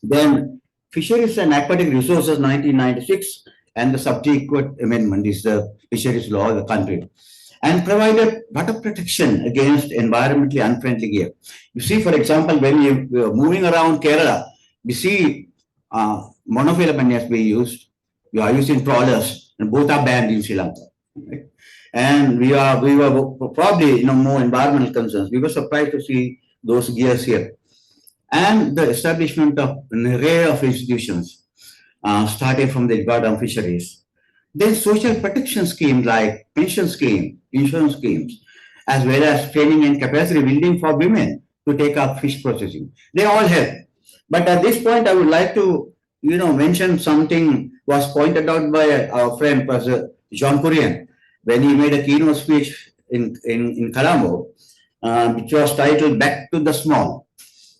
Then Fisheries and Aquatic Resources 1996 and the subsequent amendment is the fisheries law of the country, and provided water protection against environmentally unfriendly gear. You see, for example, when we are moving around Kerala, we see monofilament nets being used. We are using trawlers, and both are banned in Sri Lanka. Right? And we were probably more environmental concerns. We were surprised to see those gears here. And the establishment of an array of institutions, starting from the Department of Fisheries. Then social protection schemes like pension scheme, insurance schemes, as well as training and capacity building for women to take up fish processing. They all help. But at this point, I would like to, mention something was pointed out by our friend, Professor John Kurian, when he made a keynote speech in Colombo, which was titled Back to the Small.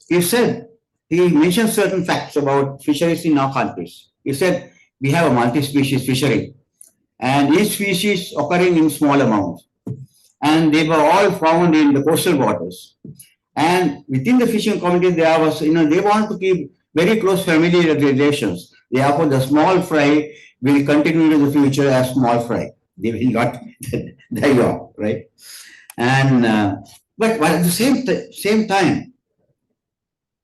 He mentioned certain facts about fisheries in our countries. He said, we have a multi-species fishery, and each species occurring in small amounts. And they were all found in the coastal waters. And within the fishing community, there was, they want to keep very close family relations. Therefore, the small fry will continue in the future as small fry. They will not die off, right? And but at the same time,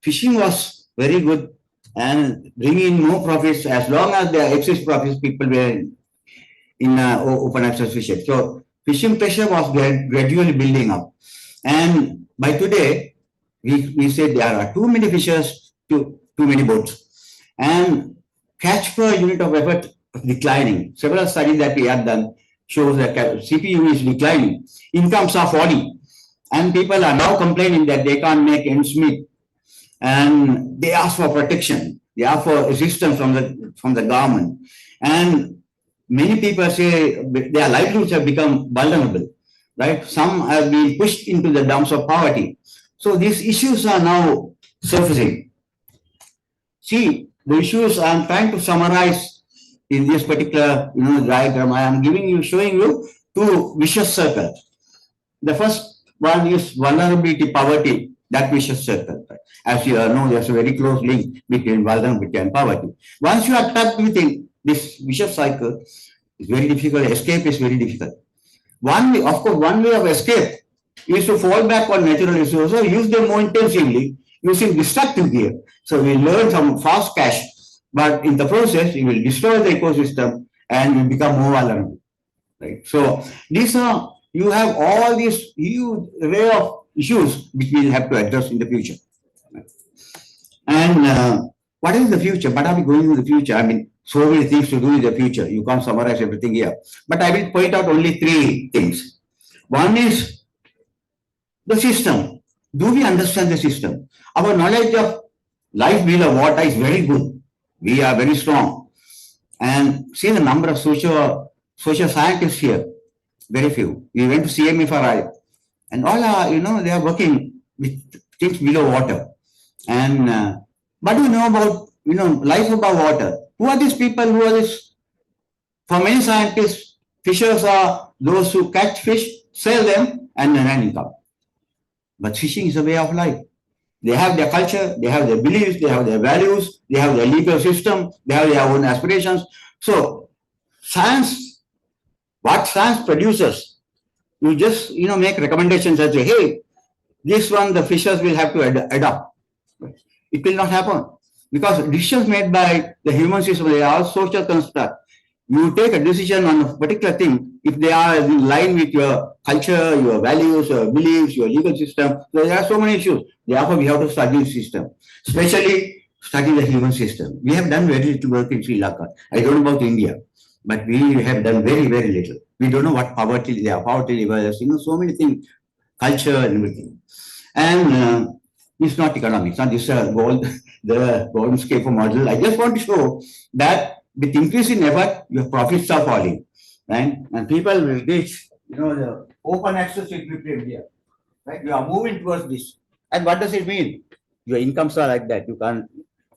fishing was very good and bringing in more profits. As long as there excess profits, people were in open access fishing. So fishing pressure was gradually building up. And by today, we say there are too many fishers, too many boats. And catch per unit of effort declining. Several studies that we have done shows that CPU is declining. Incomes are falling. And people are now complaining that they can't make ends meet. And they ask for protection. They ask for assistance from the government. And many people say their livelihoods have become vulnerable, right? Some have been pushed into the dumps of poverty. So these issues are now surfacing. See, the issues I am trying to summarize in this particular diagram. I am showing you two vicious circles. The first one is vulnerability, poverty, that vicious circle. As you know, there's a very close link between vulnerability and poverty. Once you are trapped within this vicious cycle, it's very difficult. Escape is very difficult. One way of escape is to fall back on natural resources, use them more intensively, using destructive gear. So we learn some fast cash but in the process, you will destroy the ecosystem and you become more vulnerable. Right? So these are, you have all these huge array of issues which we will have to address in the future. And what is the future? What are we going in the future? I mean, so many things to do in the future. You can't summarize everything here. But I will point out only three things. One is the system. Do we understand the system? Our knowledge of life below water is very good. We are very strong. And see the number of social scientists here, very few. We went to CMFRI, and all are, they are working with things below water. And what do you know about, life above water? Who are these people? Who are this? For many scientists, fishers are those who catch fish, sell them, and earn income. But fishing is a way of life. They have their culture, they have their beliefs, they have their values, they have their legal system, they have their own aspirations. So science, what science produces, you just make recommendations and say, hey, this one the fishers will have to adopt. It will not happen because decisions made by the human system, they are all social construct. You take a decision on a particular thing if they are in line with your culture, your values, your beliefs, your legal system. So there are so many issues. Therefore, we have to study the system, especially study the human system. We have done very little work in Sri Lanka. I don't know about India, but we have done very, very little. We don't know what poverty levels, so many things, culture and everything. And it's not economics, not this the golden scale model. I just want to show that with increase in effort, your profits are falling, right? And people will reach, the open access to equilibrium here, right? You are moving towards this. And what does it mean? Your incomes are like that. You can't.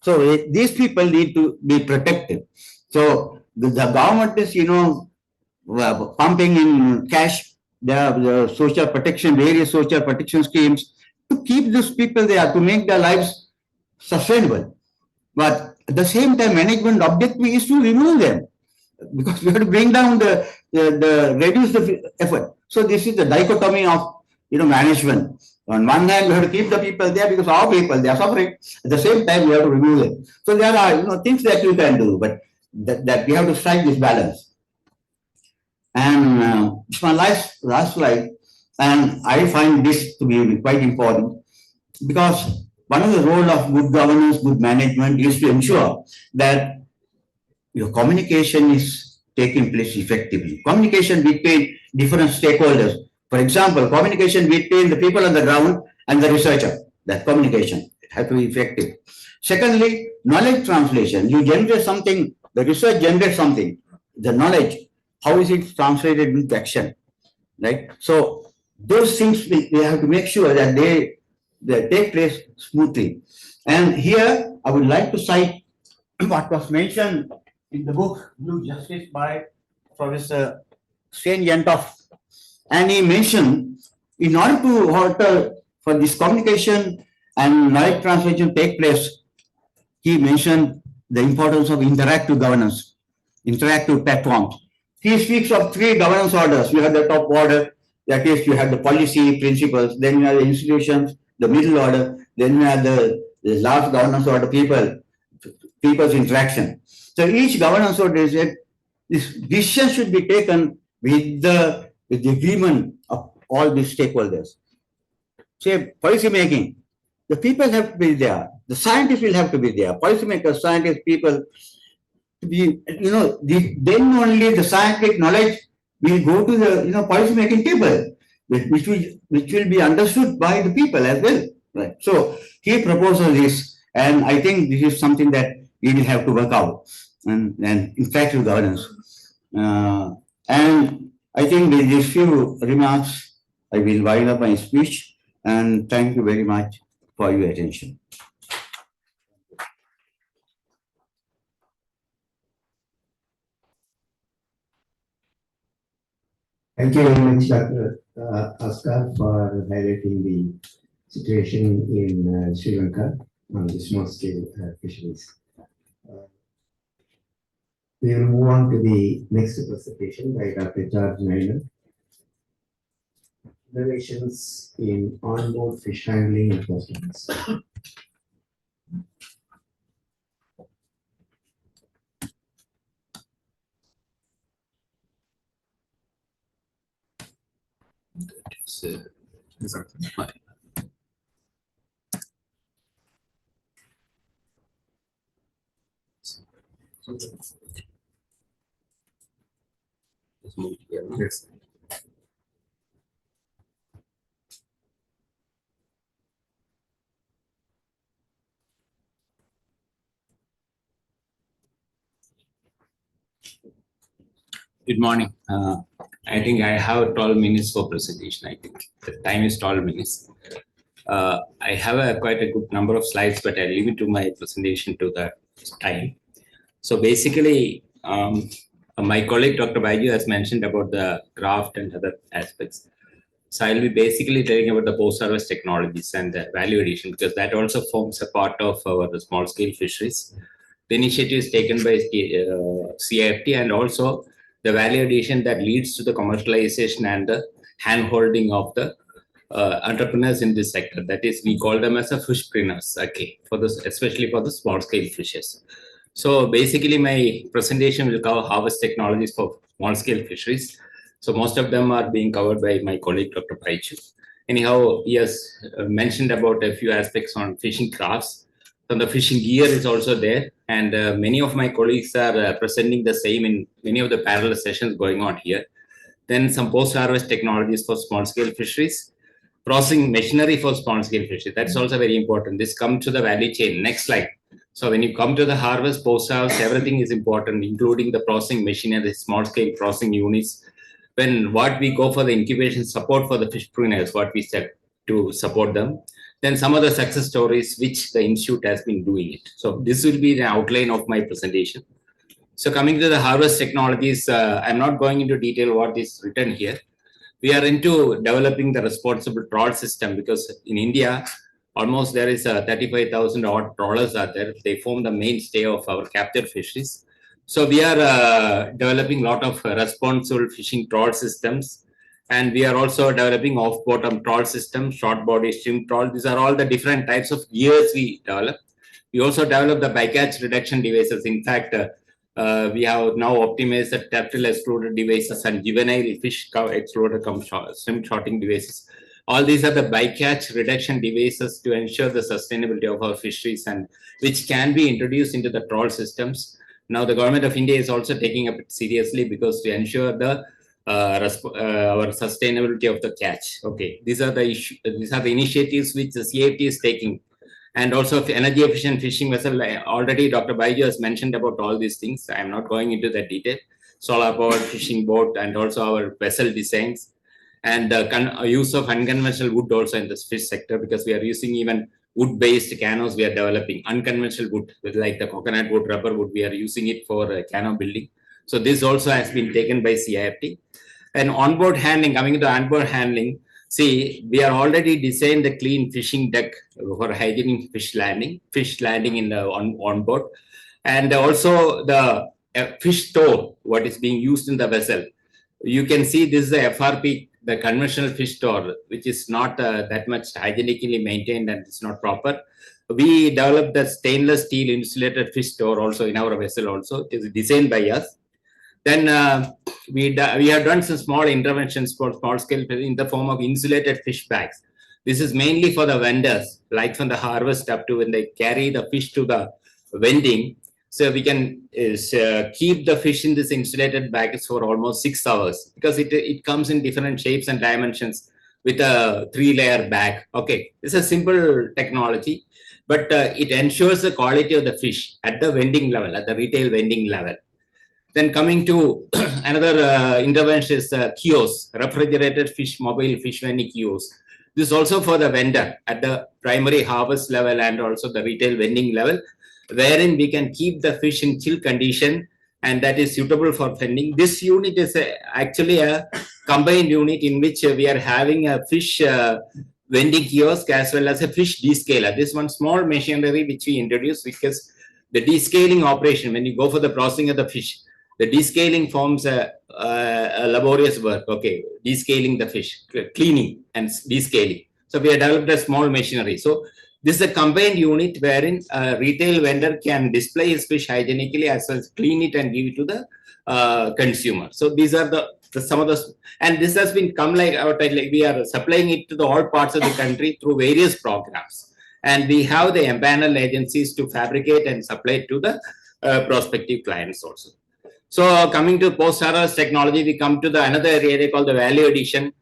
So these people need to be protected. So the government is, pumping in cash. There are the social protection, various social protection schemes to keep these people there, to make their lives sustainable. But at the same time, management objective is to remove them because we have to bring down reduce the effort. So this is the dichotomy of management. On one hand, we have to keep the people there because our people, they are suffering. At the same time, we have to remove them. So there are things that you can do, but that we have to strike this balance. And it's my last slide, and I find this to be quite important because one of the role of good governance, good management is to ensure that your communication is taking place effectively. Communication between different stakeholders. For example, communication between the people on the ground and the researcher. That communication has to be effective. Secondly, knowledge translation. You generate something, the research generates something. The knowledge, how is it translated into action, right? So those things we have to make sure that they take place smoothly. And here I would like to cite what was mentioned in the book Blue Justice by Professor Sven Yentoff. And he mentioned in order to for this communication and knowledge translation take place, he mentioned the importance of interactive governance, interactive platforms. He speaks of three governance orders. You have the top order, that is, you have the policy principles, then you have the institutions, the middle order, then you have the last governance order, people's interaction. So each governance order is that this decision should be taken with the agreement of all these stakeholders. Say policy making, the people have to be there, the scientists will have to be there, policymakers, scientists, people to be, then only the scientific knowledge will go to the policy making table, which will be understood by the people as well. Right. So he proposes this, and I think this is something that we will have to work out and effective governance. And I think with these few remarks, I will wind up my speech, and thank you very much for your attention. Thank you very much, Dr. Oscar, for highlighting the situation in Sri Lanka on the small scale fisheries. We will move on to the next presentation by Dr. George Naylor. Innovations in onboard fish handling and customers. Yes. Good morning. I think I have 12 minutes for presentation. I think the time is 12 minutes. I have quite a good number of slides, but I leave it to my presentation to the time. So basically, my colleague Dr. Baiju has mentioned about the craft and other aspects. So I'll be basically telling about the post-harvest technologies and the value addition, because that also forms a part of our small-scale fisheries. The initiatives taken by CIFT and also the value addition that leads to the commercialization and the hand-holding of the entrepreneurs in this sector. That is, we call them as a fishpreneurs, okay, for this, especially for the small-scale fishes. So basically, my presentation will cover harvest technologies for small-scale fisheries. So most of them are being covered by my colleague, Dr. Paichu. Anyhow, he has mentioned about a few aspects on fishing crafts. So the fishing gear is also there. And many of my colleagues are presenting the same in many of the parallel sessions going on here. Then some post-harvest technologies for small-scale fisheries. Processing machinery for small-scale fisheries. That's also very important. This comes to the value chain. Next slide. So when you come to the harvest, post-harvest, everything is important, including the processing machinery, small-scale processing units. When what we go for the incubation support for the fishpreneurs, what we said to support them. Then some of the success stories which the institute has been doing it. So this will be the outline of my presentation. So coming to the harvest technologies, I'm not going into detail what is written here. We are into developing the responsible trawl system, because in India, almost there is 35,000 odd trawlers are there. They form the mainstay of our capture fisheries. So we are developing a lot of responsible fishing trawl systems. And we are also developing off-bottom trawl systems, short body stream trawl. These are all the different types of gears we develop. We also develop the bycatch reduction devices. In fact, we have now optimized the turtle excluder devices and juvenile fish excluder swim shorting devices. All these are the bycatch reduction devices to ensure the sustainability of our fisheries, and which can be introduced into the trawl systems. Now, the government of India is also taking up it seriously, because to ensure the our sustainability of the catch. Okay, these are the initiatives which the CFT is taking. And also energy efficient fishing vessel. Already Dr. Baiju has mentioned about all these things. I'm not going into that detail. Solar powered fishing boat and also our vessel designs, and use of unconventional wood also in this fish sector, because we are using even wood-based canoes. We are developing unconventional wood, with like the coconut wood, rubber wood. We are using it for canoe building. So this also has been taken by CIFT. And onboard handling, coming to onboard handling, see, we are already designed the clean fishing deck for hygienic fish landing in the onboard, and also the fish store, what is being used in the vessel. You can see this is the FRP, the conventional fish store, which is not that much hygienically maintained and it's not proper. We developed the stainless steel insulated fish store also in our vessel also. It is designed by us. Then we have done some small interventions for small scale in the form of insulated fish bags. This is mainly for the vendors, like from the harvest up to when they carry the fish to the vending. So we can keep the fish in this insulated bags for almost 6 hours, because it comes in different shapes and dimensions with a 3-layer bag. Okay, it's a simple technology, but it ensures the quality of the fish at the vending level, at the retail vending level. Then coming to another intervention is kiosks, refrigerated mobile fish vending kiosks. This is also for the vendor at the primary harvest level and also the retail vending level, wherein we can keep the fish in chill condition, and that is suitable for vending. This unit is actually a combined unit in which we are having a fish vending kiosk as well as a fish descaler. This one small machinery which we introduced, because the descaling operation, when you go for the processing of the fish, the descaling forms a laborious work. Okay, descaling the fish, cleaning and descaling. So we have developed a small machinery. So this is a combined unit wherein a retail vendor can display his fish hygienically as well as clean it and give it to the consumer. So these are the some of the, and this has been come like we are supplying it to the all parts of the country through various programs. And we have the empanel agencies to fabricate and supply it to the prospective clients also. So coming to post-harvest technology, we come to the another area called the value addition.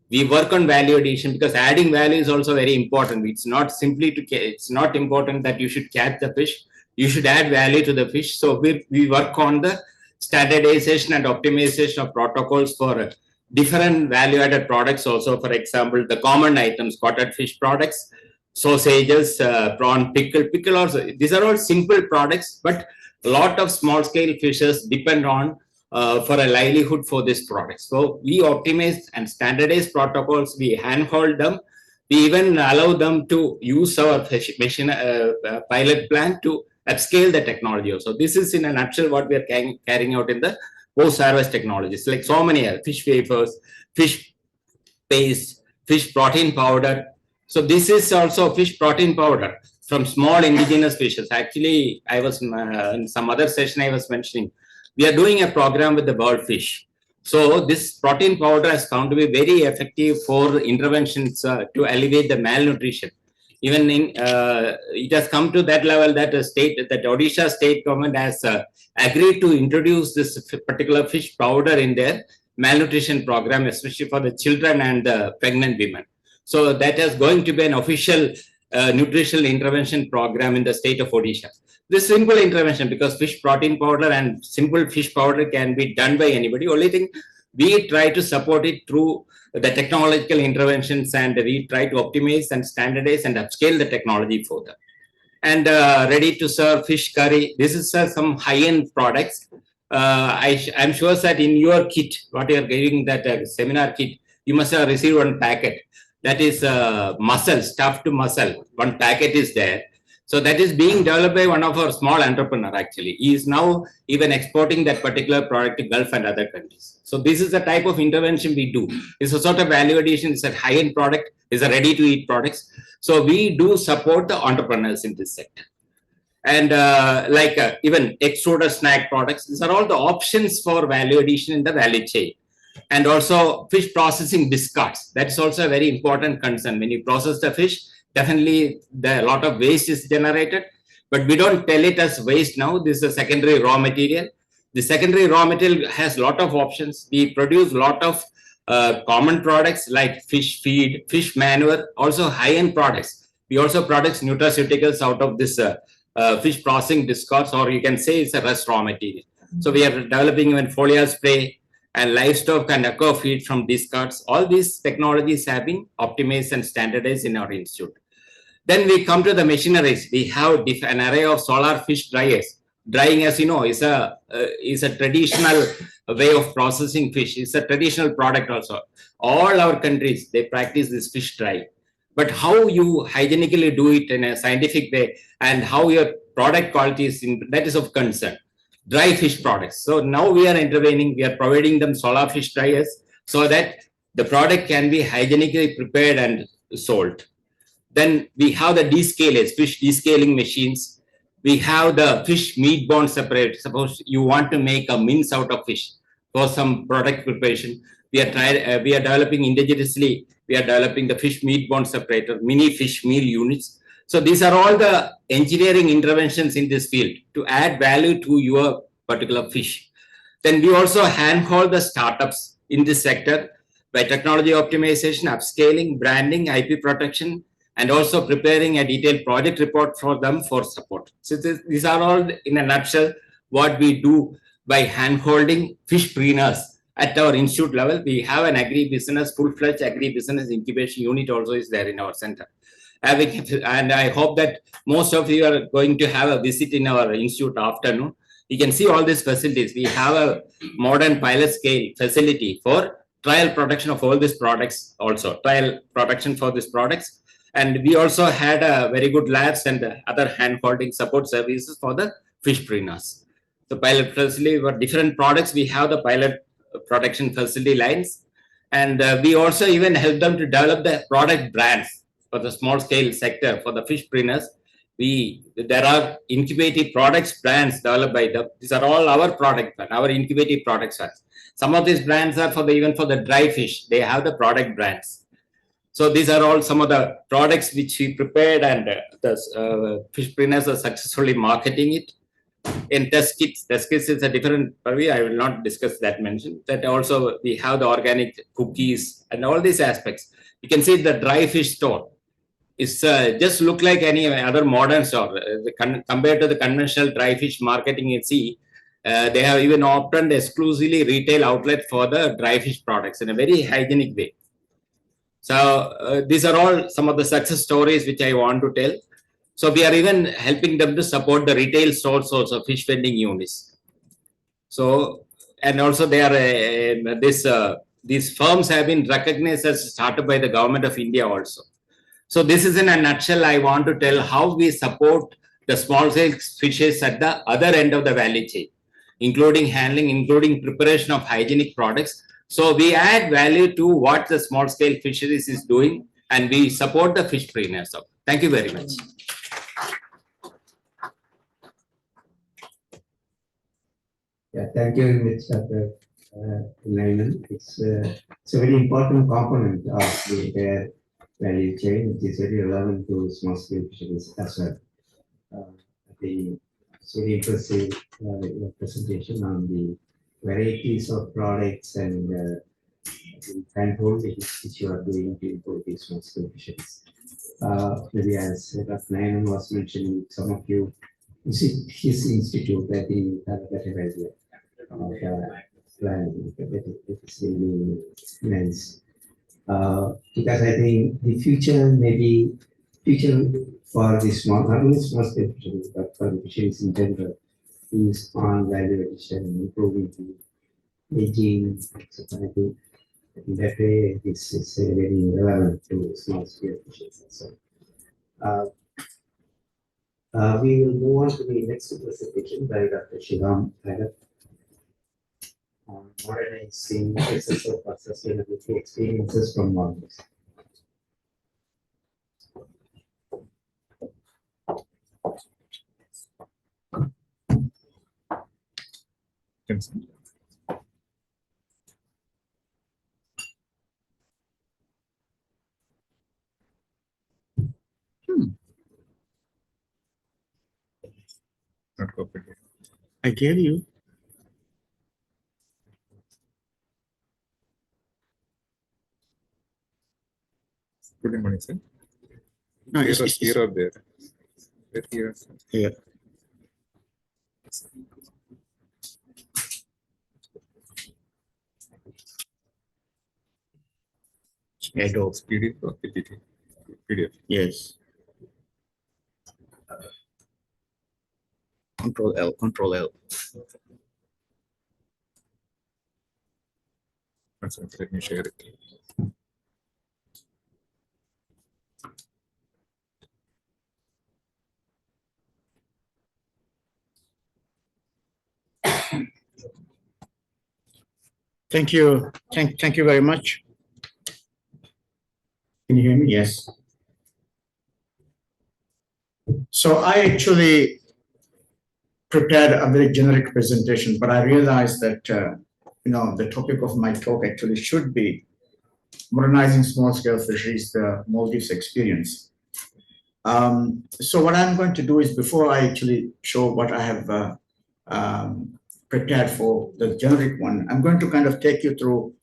We work on value addition because adding value is also very important. It's not simply it's not important that you should catch the fish. You should add value to the fish. So we work on the standardization and optimization of protocols for different value-added products also. For example, the common items, spotted fish products, sausages, prawn, pickle also. These are all simple products, but a lot of small-scale fishers depend on for a livelihood for this product. So we optimize and standardize protocols. We handhold them. We even allow them to use our machine pilot plan to upscale the technology also. This is in a nutshell what we are carrying out in the post-harvest technologies, like so many fish wafers, fish paste, fish protein powder. So this is also fish protein powder from small indigenous fishes. Actually, I was in some other session I was mentioning, we are doing a program with the bird fish. So this protein powder has found to be very effective for interventions to alleviate the malnutrition. Even in it has come to that level that that Odisha state government has agreed to introduce this particular fish powder in their malnutrition program, especially for the children and the pregnant women. So that is going to be an official nutritional intervention program in the state of Odisha. This simple intervention, because fish protein powder and simple fish powder can be done by anybody. Only thing, we try to support it through the technological interventions, and we try to optimize and standardize and upscale the technology for them. And ready to serve fish curry. This is some high-end products. I'm sure that in your kit, what you are giving, that seminar kit, you must have received one packet. That is mussel, stuffed mussel. One packet is there. So that is being developed by one of our small entrepreneur actually. He is now even exporting that particular product to Gulf and other countries. So this is the type of intervention we do. It's a sort of value addition. It's a high-end product. It's a ready-to-eat products. So we do support the entrepreneurs in this sector. And like even extruded snack products, these are all the options for value addition in the value chain. And also fish processing discards. That's also a very important concern. When you process the fish, definitely a lot of waste is generated, but we don't tell it as waste now. This is a secondary raw material. The secondary raw material has a lot of options. We produce a lot of common products like fish feed, fish manure, also high-end products. We also produce nutraceuticals out of this fish processing discards, or you can say it's a rest raw material. So we are developing even foliar spray and livestock and aqua feed from discards. All these technologies have been optimized and standardized in our institute. Then we come to the machineries. We have an array of solar fish dryers. Drying, as you know, is a traditional way of processing fish. It's a traditional product also. All our countries, they practice this fish dry. But how you hygienically do it in a scientific way and how your product quality is, that is of concern. Dry fish products. So now we are intervening. We are providing them solar fish dryers so that the product can be hygienically prepared and sold. Then we have the descalers, fish descaling machines. We have the fish meat bone separate. Suppose you want to make a mince out of fish for some product preparation. We are developing indigenously. We are developing the fish meat bone separator, mini fish meal units. So these are all the engineering interventions in this field to add value to your particular fish. Then we also handhold the startups in this sector by technology optimization, upscaling, branding, IP protection, and also preparing a detailed project report for them for support. So these are all in a nutshell what we do by handholding fishpreneurs at our institute level. We have an agri-business, full-fledged agri-business incubation unit also is there in our center. And I hope that most of you are going to have a visit in our institute afternoon. You can see all these facilities. We have a modern pilot scale facility for trial production of all these products also, trial production for these products. And we also had a very good labs and other hand-holding support services for the fishpreneurs. The pilot facility for different products, we have the pilot production facility lines. And we also even help them to develop the product brands for the small scale sector for the fishpreneurs. there are incubative products brands developed by them. These are all our product brand, our incubative products brands. Some of these brands are for even for the dry fish. They have the product brands. So these are all some of the products which we prepared, and the fishpreneurs are successfully marketing it. In test kits is a different area. I will not discuss that mention. That also we have the organic cookies and all these aspects. You can see the dry fish store. It's just look like any other modern store. Compared to the conventional dry fish marketing, you see, they have even opened exclusively retail outlet for the dry fish products in a very hygienic way. So these are all some of the success stories which I want to tell. So we are even helping them to support the retail stores also, fish vending units. So, and also they are these firms have been recognized as started by the government of India also. So this is in a nutshell. I want to tell how we support the small scale fishes at the other end of the value chain, including handling, including preparation of hygienic products. So we add value to what the small scale fisheries is doing, and we support the fishpreneurs. So thank you very much. Yeah, thank you very much, Dr. Naiman. It's a very important component of the entire value chain, which is very relevant to small scale fisheries as well. It's very impressive your presentation on the varieties of products and the handhold which you are doing to improve these small scale fisheries. Maybe as Dr. Naiman was mentioning, some of you visit his institute, I think have a better idea of planning. It's really nice. Because I think the future for the small, not only small scale fisheries, but for the fisheries in general, is on value addition, improving the aging society. In that way, this is very relevant to small scale fisheries. So, we will move on to the next presentation by Dr. Shivam Bhagat on modernizing accessible for sustainability experiences from models. Not copied. I gave you. Good morning, sir. No, it's here or there. Here. Here. Shadow. PDF or PPT? PDF. Yes. Control L, Control L. Let me share it. Thank you. Thank you very much. Can you hear me? Yes. So I actually prepared a very generic presentation, but I realized that the topic of my talk actually should be modernizing small-scale fisheries, the Maldives experience. So what I'm going to do is, before I actually show what I have prepared for the generic one, I'm going to kind of take you through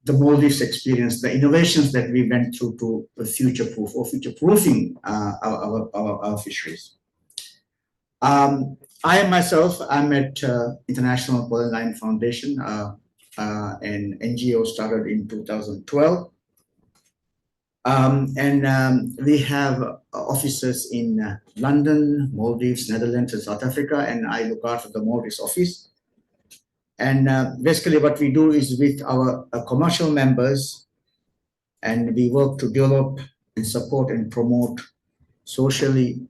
the Maldives experience, the innovations that we went through to future-proof or future-proofing our fisheries. I myself, I'm at International Polyline Foundation, an NGO started in 2012. We have offices in London, Maldives, Netherlands, and South Africa, and I look after the Maldives office. And basically what we do is with our commercial members, and we work to develop and support and promote socially,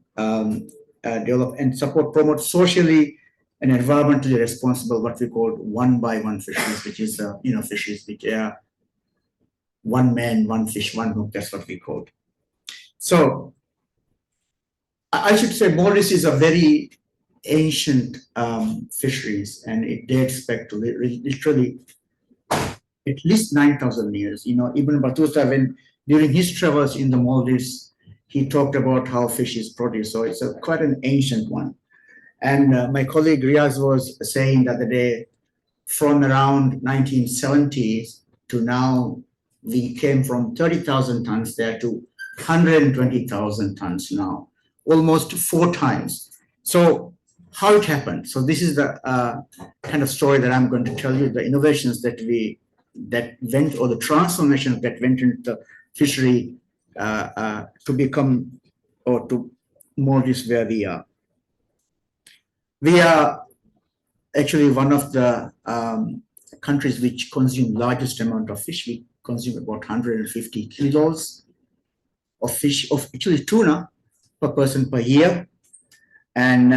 promote socially and environmentally responsible, what we call one-by-one fisheries, which is fisheries which are one man, one fish, one hook. That's what we call. So I should say Maldives is a very ancient fisheries, and it dates back to literally at least 9,000 years. You know, Ibn Battuta, when during his travels in the Maldives, he talked about how fish is produced. So it's quite an ancient one. And my colleague Riaz was saying the other day, from around 1970s to now, we came from 30,000 tons there to 120,000 tons now, almost 4 times. So how it happened? So this is the kind of story that I'm going to tell you, the innovations that went, or the transformations that went into the fishery to become, or to Maldives where we are. We are actually one of the countries which consume largest amount of fish. We consume about 150 kilos of fish, of actually tuna per person per year. And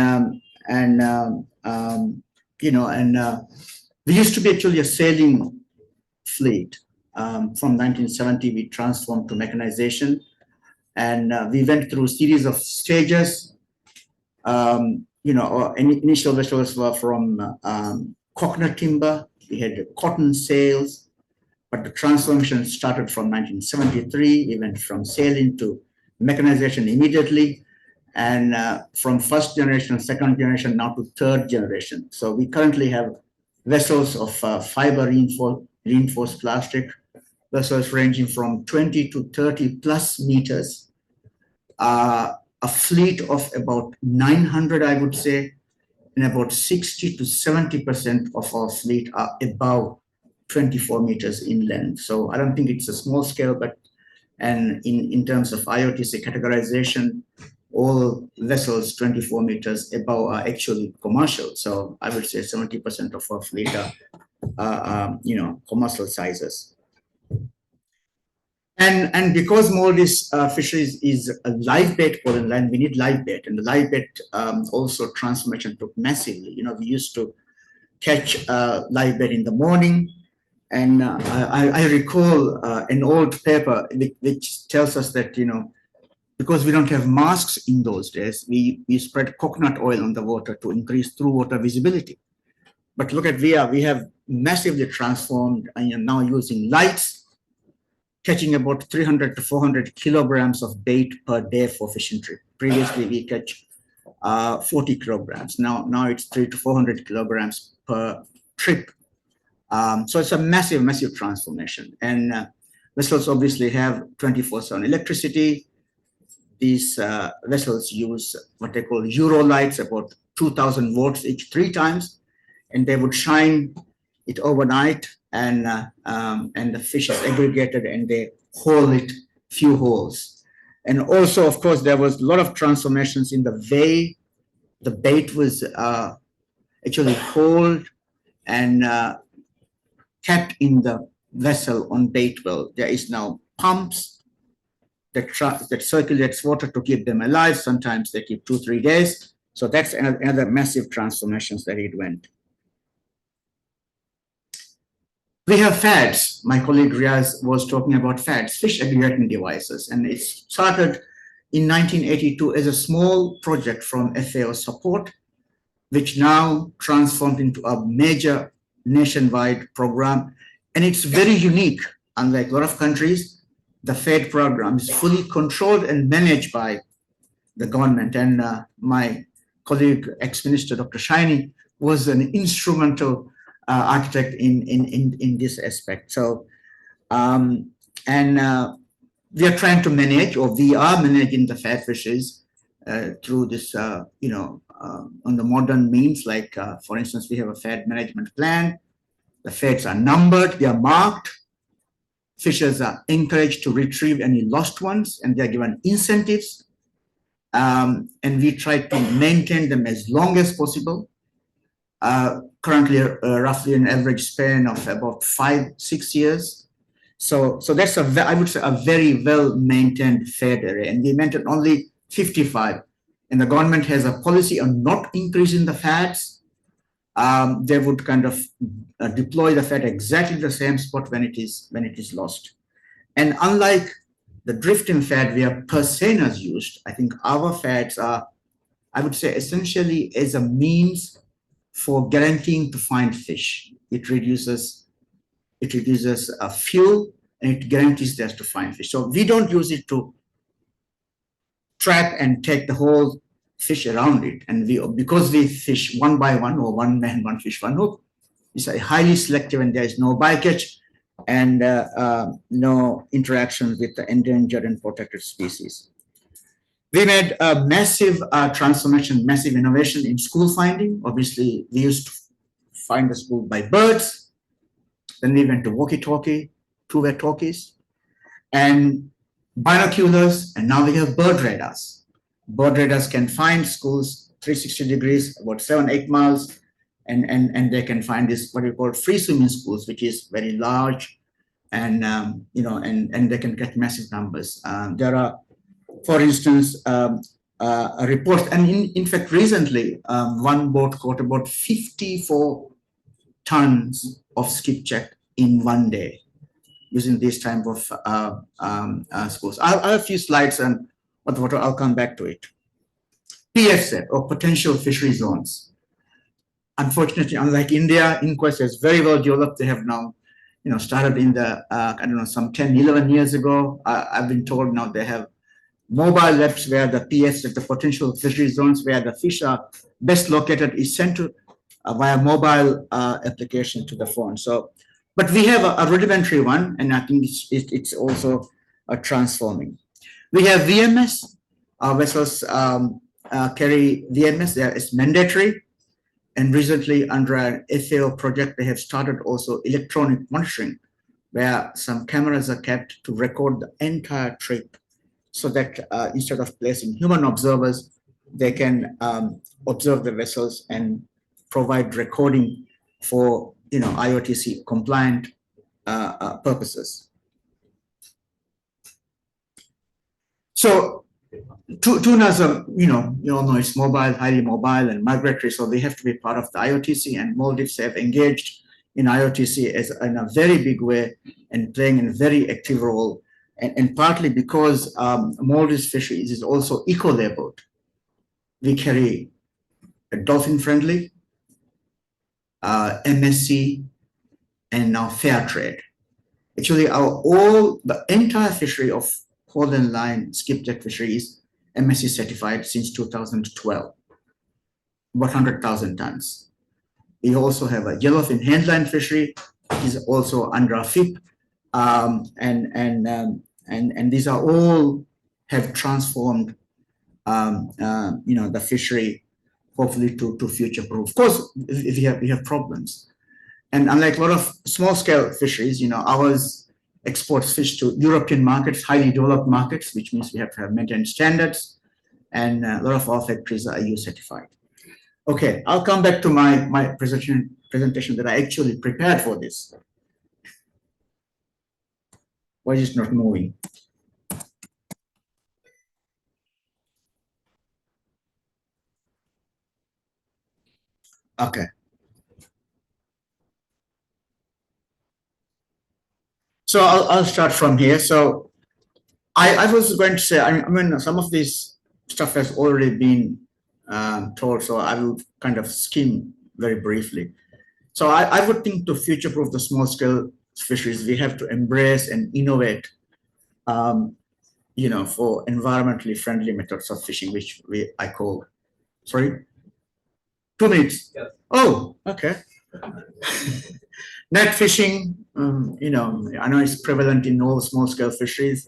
you know, and we used to be actually a sailing fleet. From 1970, we transformed to mechanization, and we went through a series of stages. You know, our initial vessels were from coconut timber. We had cotton sails, but the transformation started from 1973. We went from sailing to mechanization immediately, and from first generation, second generation, now to third generation. So we currently have vessels of fiber reinforced plastic, vessels ranging from 20 to 30 plus meters, a fleet of about 900, I would say, and about 60 to 70% of our fleet are above 24 meters in length. So I don't think it's a small scale, but and in terms of IOTC categorization, all vessels 24 meters above are actually commercial. So I would say 70% of our fleet are you know, commercial sizes. And because Maldives fisheries is a live bait for the land, we need live bait, and the live bait also transformation took massively. You know, we used to catch live bait in the morning, and I recall an old paper which tells us that, you know, because we don't have masks in those days, we spread coconut oil on the water to increase through water visibility. But look at we have massively transformed, and you're now using lights, catching about 300 to 400 kilograms of bait per day for fishing trip. Previously, we catch 40 kilograms. Now it's 300 to 400 kilograms per trip. So it's a massive, massive transformation. And vessels obviously have 24/7 electricity. These vessels use what they call Euro lights, about 2,000 volts each 3 times, and they would shine it overnight, and the fish is aggregated and they haul it few holes. And also, of course, there was a lot of transformations in the way the bait was actually hauled and kept in the vessel on bait well. There is now pumps that circulates water to keep them alive. Sometimes they keep 2-3 days. So that's another massive transformations that it went. We have FADs. My colleague Riaz was talking about FADs, fish aggregating devices, and it started in 1982 as a small project from FAO support, which now transformed into a major nationwide program. And it's very unique. Unlike a lot of countries, the FAD program is fully controlled and managed by the government. And my colleague, ex-minister Dr. Shaini, was an instrumental architect in this aspect. So, we are trying to manage, or we are managing the FAD fisheries through this, you know, on the modern means, like, for instance, we have a FAD management plan. The FADs are numbered, they are marked. Fishers are encouraged to retrieve any lost ones, and they're given incentives. And we try to maintain them as long as possible. Currently, roughly an average span of about 5-6 years. So that's I would say a very well maintained FAD area, and we maintain only 55. And the government has a policy on not increasing the FADs. They would kind of deploy the FAD exactly the same spot when it is lost. And unlike the drifting fad where persona is used, I think our fads are, I would say, essentially as a means for guaranteeing to find fish. It reduces fuel, and it guarantees us to find fish. So we don't use it to trap and take the whole fish around it. And because we fish one by one, or one man, one fish, one hook, it's a highly selective, and there is no bycatch and no interaction with the endangered and protected species. We made a massive transformation, massive innovation in school finding. Obviously, we used to find the school by birds. Then we went to walkie-talkie, two-way talkies, and binoculars, and now we have bird radars. Bird radars can find schools 360 degrees, about 7-8 miles, and they can find this, what we call free swimming schools, which is very large, and and they can get massive numbers. There are, for instance, reports, and in fact, recently, one boat caught about 54 tons of skipjack in one day using these type of schools. I have a few slides, and I'll come back to it. PFZ, or potential fishery zones. Unfortunately, unlike India, InQuest is very well developed. They have now, started in the, I don't know, some 10, 11 years ago. I've been told now they have mobile labs where the PFZ, the potential fishery zones, where the fish are best located, is sent to via mobile application to the phone. So, but we have a rudimentary one, and I think it's also transforming. We have VMS. Our vessels carry VMS. It's mandatory. And recently, under an FAO project, they have started also electronic monitoring, where some cameras are kept to record the entire trip, so that instead of placing human observers, they can observe the vessels and provide recording for IOTC compliant purposes. So tunas are, you all know it's mobile, highly mobile and migratory, so they have to be part of the IOTC, and Maldives have engaged in IOTC in a very big way and playing a very active role, and partly because Maldives Fisheries is also eco-labeled. We carry a dolphin-friendly, MSC, and now fair trade. Actually, the entire fishery of Holden Line skipjack fishery is MSC certified since 2012, about 100,000 tons. We also have a yellowfin handline fishery, which is also under a FIP, and these are all have transformed, the fishery, hopefully to future-proof. Of course, we have problems, and unlike a lot of small-scale fisheries, ours exports fish to European markets, highly developed markets, which means we have to have maintained standards, and a lot of our factories are EU certified. Okay, I'll come back to my presentation that I actually prepared for this. Why is it not moving? Okay. So I'll start from here. So I was going to say, I mean, some of this stuff has already been told, so I will kind of skim very briefly. So I would think to future-proof the small-scale fisheries, we have to embrace and innovate, for environmentally friendly methods of fishing, which I call, sorry, 2 minutes. Yes. Oh, okay. Net fishing, I know it's prevalent in all small-scale fisheries,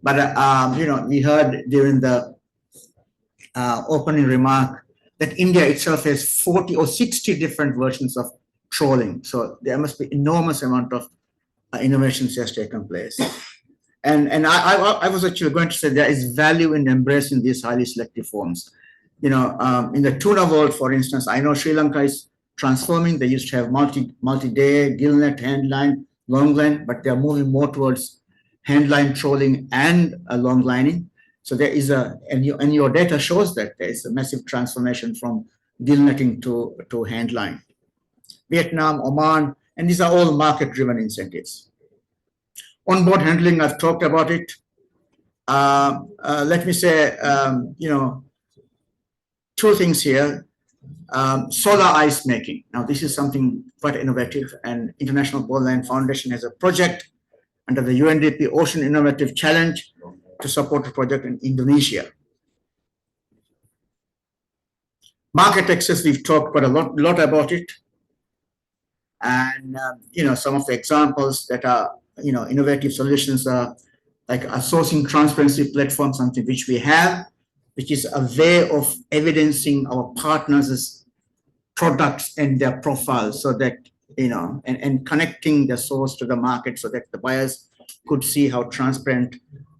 but we heard during the opening remark that India itself has 40 or 60 different versions of trawling. So there must be enormous amount of innovations that has taken place. And I was actually going to say there is value in embracing these highly selective forms. In the tuna world, for instance, I know Sri Lanka is transforming. They used to have multi-day, gillnet, handline, longline, but they're moving more towards handline trawling and long lining. So there is and your data shows that there is a massive transformation from gillnetting to handline. Vietnam, Oman, and these are all market-driven incentives. Onboard handling, I've talked about it. let me say, two things here. Solar ice making. Now, this is something quite innovative, and International Bowline Foundation has a project under the UNDP Ocean Innovative Challenge to support a project in Indonesia. Market access, we've talked quite a lot about it. And, some of the examples that are, innovative solutions are like a sourcing transparency platform, something which we have, which is a way of evidencing our partners' products and their profiles so that, and connecting the source to the market so that the buyers could see how transparent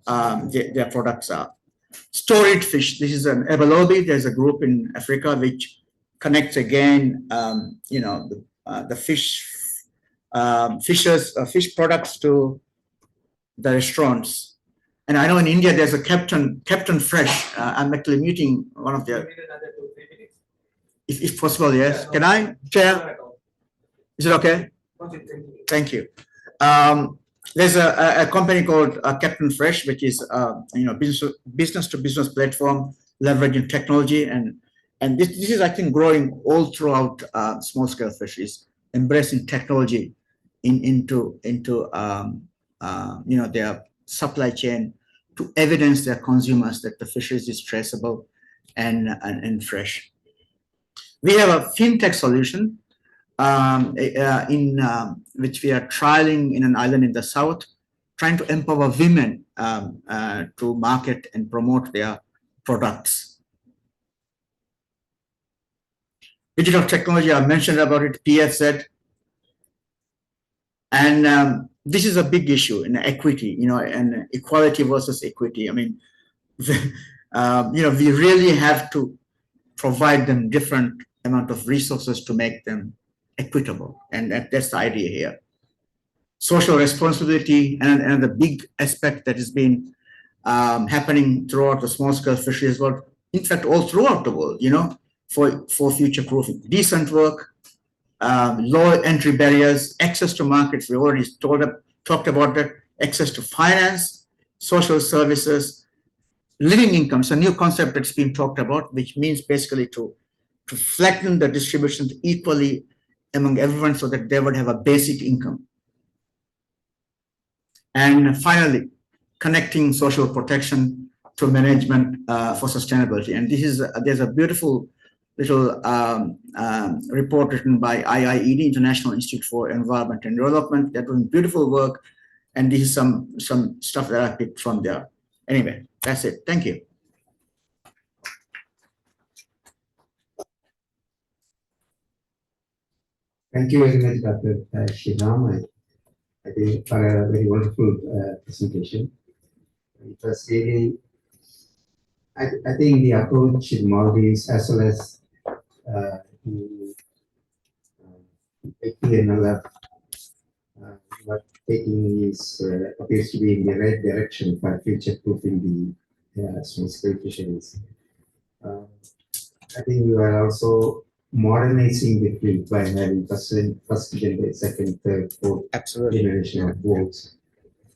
their products are. Storage fish, this is an Ebolobi. There's a group in Africa which connects again, the fish products to the restaurants. And I know in India there's a Captain Fresh. I'm actually meeting one of their. If possible, yes. Can I, Chair? Is it okay? Thank you. There's a company called Captain Fresh, which is business to business platform leveraging technology, and this is I think growing all throughout small scale fisheries, embracing technology into their supply chain to evidence their consumers that the fisheries is traceable and fresh. We have a fintech solution which we are trialing in an island in the south, trying to empower women to market and promote their products. Digital technology, I mentioned about it, PFZ. And this is a big issue in equity, and equality versus equity. I mean, we really have to provide them different amount of resources to make them equitable, and that's the idea here. Social responsibility, and another big aspect that has been happening throughout the small-scale fisheries world, in fact, all throughout the world, for future-proofing. Decent work, low entry barriers, access to markets, we already talked about that, access to finance, social services, living incomes, a new concept that's been talked about, which means basically to flatten the distribution equally among everyone so that they would have a basic income. And finally, connecting social protection to management for sustainability. And there's a beautiful little report written by IIED, International Institute for Environment and Development. They're doing beautiful work, and this is some stuff that I picked from there. Anyway, that's it. Thank you. Thank you very much, Dr. Sriram. I think for a very wonderful presentation. It was really, I think the approach in Maldives as well as the APNLF what taking is appears to be in the right direction for future-proofing the small-scale fisheries. I think you are also modernizing the fleet by having first generation, second, third, fourth generation of boats,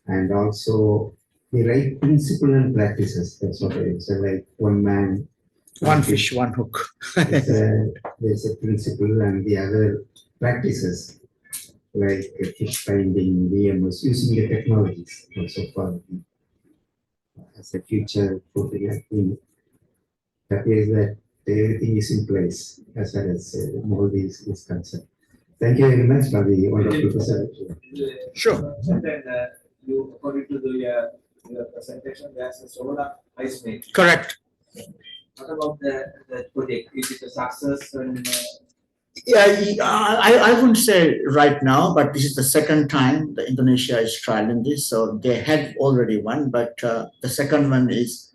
and also the right principle and practices. That's what I would say. Like one man, one fish, one hook. There's a principle, and the other practices like fish finding, VMS, using the technologies also for as a future proofing. I think that is that everything is in place as far as Maldives is concerned. Thank you very much for the wonderful presentation. Sure. And then you, according to your presentation, there's a solar ice making. Correct. What about the project? Is it a success? And, yeah, I wouldn't say right now, but this is the second time that Indonesia is trialing this. So they had already one, but the second one is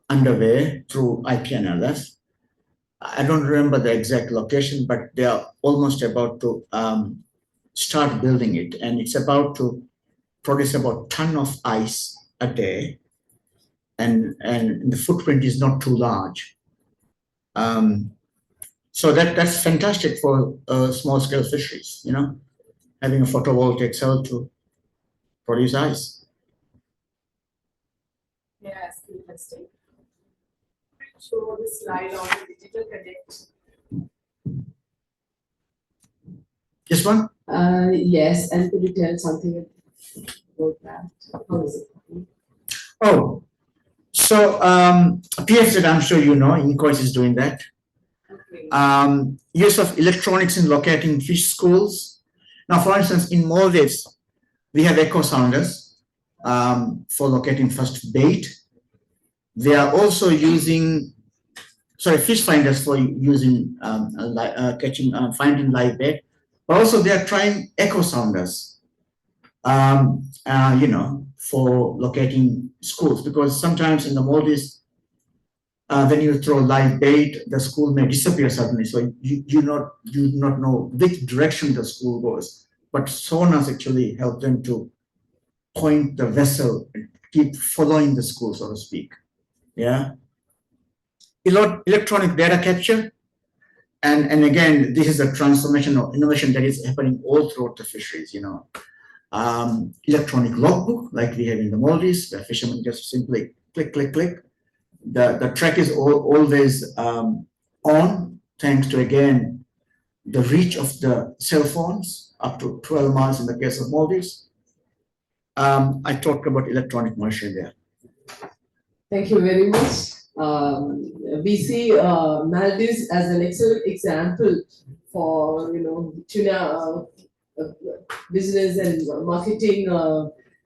underway through IPNLF. I don't remember the exact location, but they are almost about to start building it. And it's about to produce about a ton of ice a day. And the footprint is not too large. So that's fantastic for small scale fisheries, having a photovoltaic cell to produce ice. Yeah, testing. Show the slide on the digital connect. This one? Yes, and could you tell something about that? How is it? Oh, so PFZ, I'm sure you know, INCOIS is doing that. Use of electronics in locating fish schools. Now, for instance, in Maldives, we have echo sounders for locating first bait. They are also using, fish finders for using finding live bait. But also they are trying echo sounders, for locating schools, because sometimes in the Maldives, when you throw live bait, the school may disappear suddenly. So you do not know which direction the school goes. But sonars actually help them to point the vessel and keep following the school, so to speak. Yeah. Electronic data capture. And again, this is a transformation or innovation that is happening all throughout the fisheries, electronic logbook, like we have in the Maldives, where fishermen just simply click, click, click. The track is always on, thanks to, again, the reach of the cell phones, up to 12 miles in the case of Maldives. I talked about electronic monitoring there. Thank you very much. We see Maldives as an excellent example for tuna business and marketing,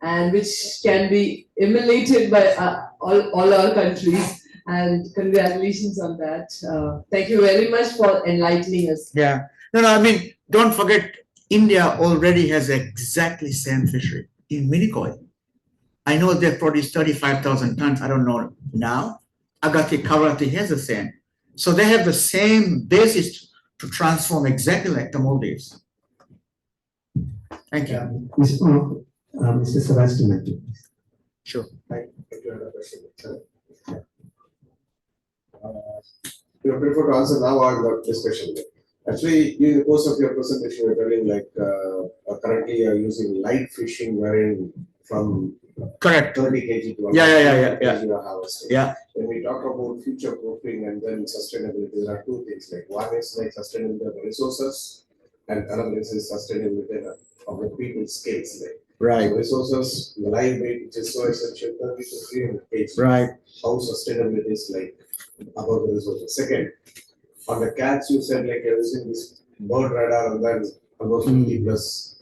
and which can be emulated by all our countries. And congratulations on that. Thank you very much for enlightening us. Yeah. No, I mean, don't forget, India already has exactly same fishery in Minikoi. I know they produce 35,000 tons. I don't know now. Agati Kavarati has the same. So they have the same basis to transform exactly like the Maldives. Thank you. Mr. Sebastian. Sure. You prefer to answer now or the discussion? Actually, in the course of your presentation, you're telling currently you're using light fishing, wherein from correct 30 kg to 100 kg you are harvesting. Yeah. When we talk about future proofing and then sustainability, there are two things. Like one is like sustainability of the resources, and another is sustainability of the people skills. Like right. So resources, the live weight, which is so essential, 30 to 300 kg. Right. How sustainability is like about the resources. Second, on the cats, you said like you're using this bird radar and then almost 50 plus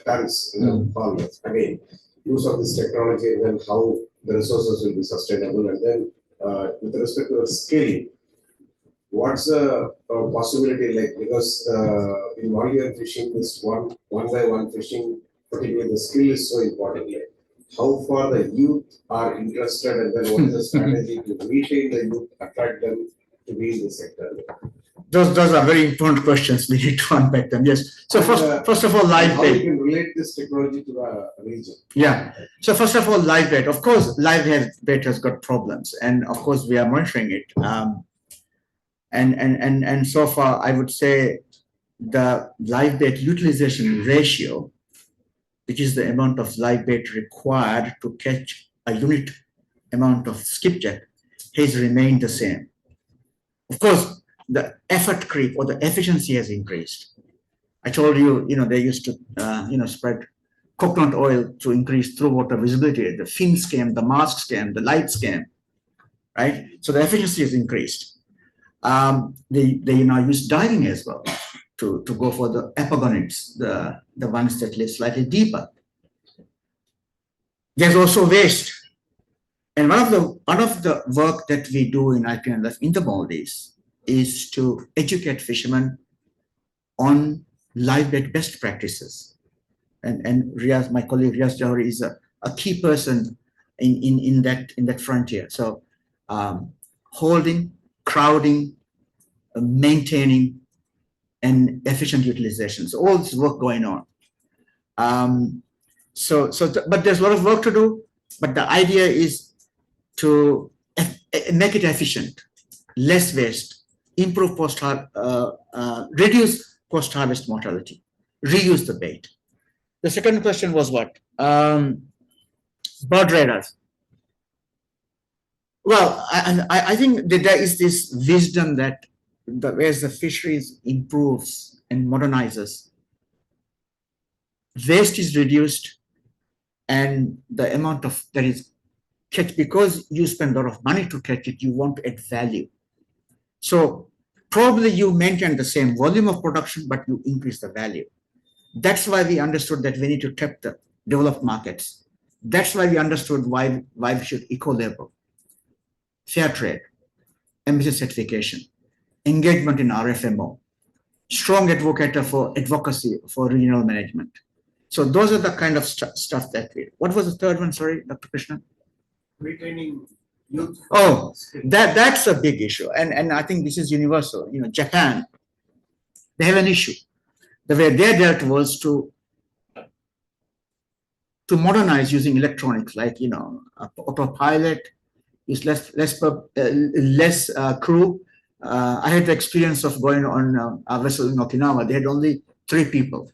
tons in the farm. Again, use of this technology and then how the resources will be sustainable. And then with respect to the scaling, what's the possibility like, because in volume fishing, this one by one fishing, particularly the skill is so important. Like, how far the youth are interested, and then what is the strategy to retain the youth, attract them to be in the sector? Those are very important questions. We need to unpack them. Yes. So first of all, live how bait. you can relate this technology to the region? Yeah. So first of all, live bait. Of course, live bait has got problems, and of course we are monitoring it. And so far, I would say the live bait utilization ratio, which is the amount of live bait required to catch a unit amount of skipjack, has remained the same. Of course, the effort creep or the efficiency has increased. I told you, they used to, spread coconut oil to increase through water visibility. The fins came, the masks came, the lights came, right? So the efficiency has increased. They now use diving as well to go for the epagonids, the ones that live slightly deeper. There's also waste. And one of the work that we do in IPNLF in the Maldives is to educate fishermen on live bait best practices. And Riaz, my colleague Riaz Johari, is a key person in that frontier. So holding, crowding, maintaining, and efficient utilization. So all this work going on. But there's a lot of work to do. But the idea is to make it efficient, less waste, improve reduce post-harvest mortality, reuse the bait. The second question was what? Bird radars. Well, I think that there is this wisdom that as the fisheries improves and modernizes, waste is reduced and the amount of that is catch, because you spend a lot of money to catch it, you want to add value. So probably you maintain the same volume of production, but you increase the value. That's why we understood that we need to tap the developed markets. That's why we understood why we should eco-label, fair trade, emission certification, engagement in RFMO, strong advocate for advocacy for regional management. So those are the kind of stuff that we. What was the third one? Sorry, Dr. Krishnan. Retaining youth. Oh, that's a big issue, and I think this is universal. You know, Japan, they have an issue. The way they dealt was to modernize using electronics, like autopilot, use less crew. I had the experience of going on a vessel in Okinawa. They had only 3 people,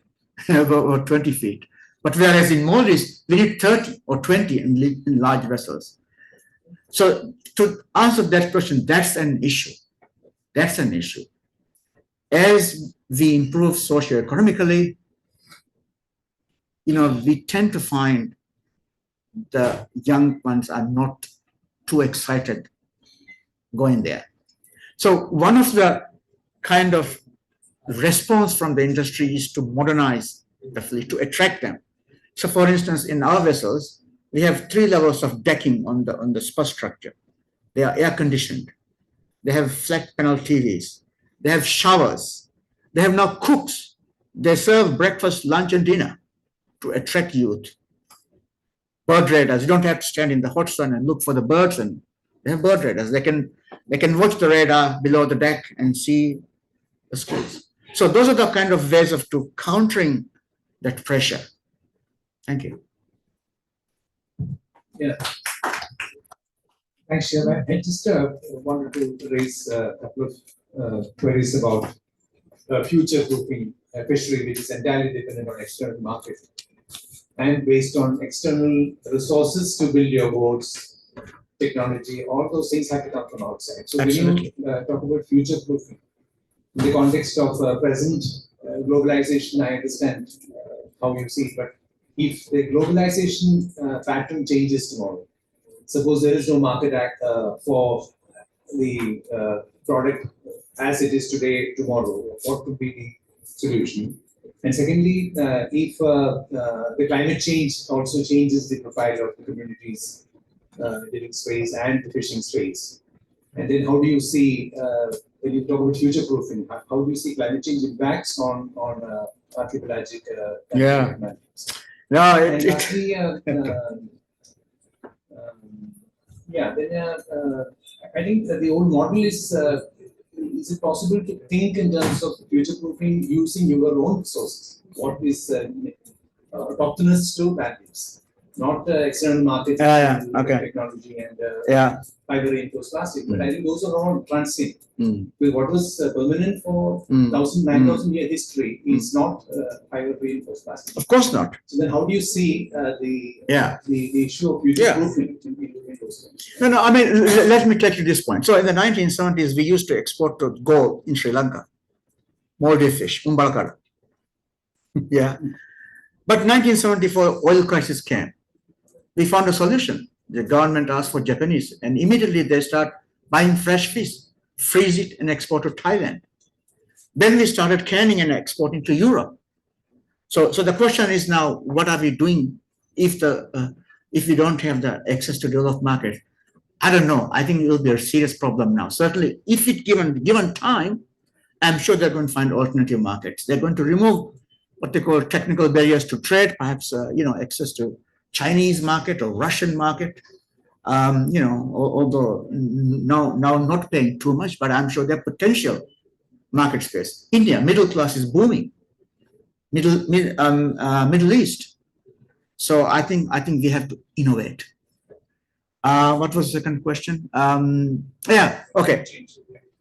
about 20 feet. But whereas in Maldives, we need 30 or 20 in large vessels. So to answer that question, that's an issue. That's an issue. As we improve socioeconomically, we tend to find the young ones are not too excited going there. So one of the kind of response from the industry is to modernize the fleet, to attract them. So for instance, in our vessels, we have 3 levels of decking on the spar structure. They are air conditioned. They have flat panel TVs. They have showers. They have now cooks. They serve breakfast, lunch, and dinner to attract youth. Bird radars. You don't have to stand in the hot sun and look for the birds, and they have bird radars. They can watch the radar below the deck and see the schools. So those are the kind of ways of countering that pressure. Thank you. Yeah. Thanks, Shiva. I just wanted to raise a couple of queries about future-proofing fishery, which is entirely dependent on external market and based on external resources to build your boats, technology, all those things have to come from outside. So Absolutely. when you talk about future-proofing, in the context of present globalization, I understand how you see it, but if the globalization pattern changes tomorrow, suppose there is no market for the product as it is today, tomorrow, what could be the solution? And secondly, if the climate change also changes the profile of the communities, living space and the fishing space, and then how do you see, when you talk about future proofing, how do you see climate change impacts on archipelagic Yeah. No, and lastly, I think that the old model is it possible to think in terms of future proofing using your own resources? What is autochthonous to values, not external market technology and fiber reinforced plastic, but I think those are all transient. Because what was permanent for 9,000 year history is not fiber reinforced plastic. Of course not. So then, how do you see the issue of future proofing? No. I mean, let me take you this point. So in the 1970s, we used to export to gold in Sri Lanka, Maldive fish, umbalakada. Yeah. But 1974 oil crisis came. We found a solution. The government asked for Japanese, and immediately they start buying fresh fish, freeze it, and export to Thailand. Then we started canning and exporting to Europe. So the question is now, what are we doing if we don't have the access to developed market? I don't know. I think it will be a serious problem now. Certainly, if it given time, I'm sure they're going to find alternative markets. They're going to remove what they call technical barriers to trade, perhaps access to Chinese market or Russian market. Although now not paying too much, but I'm sure there's potential market space. India, middle class is booming. Middle East. So I think we have to innovate. What was the second question? Okay.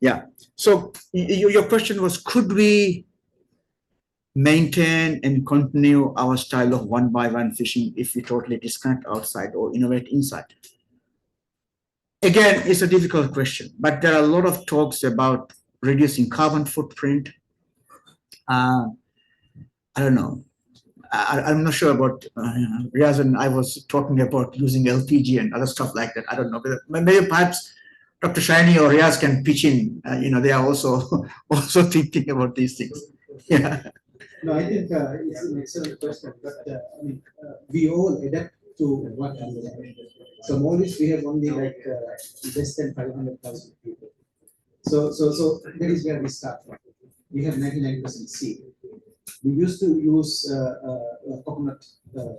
Yeah. So your question was, could we maintain and continue our style of one-by-one fishing if we totally disconnect outside or innovate inside? Again, it's a difficult question, but there are a lot of talks about reducing carbon footprint. I don't know. I'm not sure about Riaz, and I was talking about using LPG and other stuff like that. I don't know. Maybe perhaps Dr. Shiny or Riaz can pitch in. They are also also thinking about these things. Yeah. No, I think it's an excellent question, but we all adapt to what we have. So Maldives, we have only like less than 500,000 people. So that is where we start from. We have 99% sea. We used to use coconut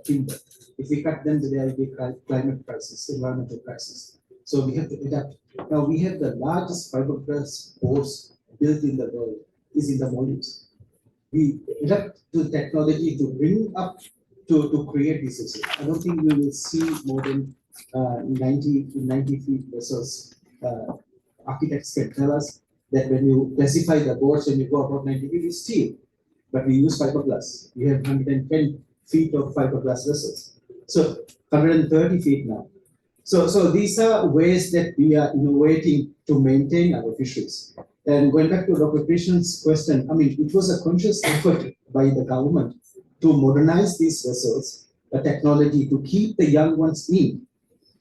timber. If we cut them, there will be climate crisis, environmental crisis. So we have to adapt. Now we have the largest fiberglass boats built in the world is in the Maldives. We adapt to technology to bring up to create these systems. I don't think we will see more than 90 feet vessels. Architects can tell us that when you classify the boards, when you go about 90 feet, it's steel, but we use fiberglass. We have 110 feet of fiberglass vessels. So 130 feet now. So these are ways that we are innovating to maintain our fisheries. And going back to Dr. Krishn's question, it was a conscious effort by the government to modernize these vessels, the technology to keep the young ones in.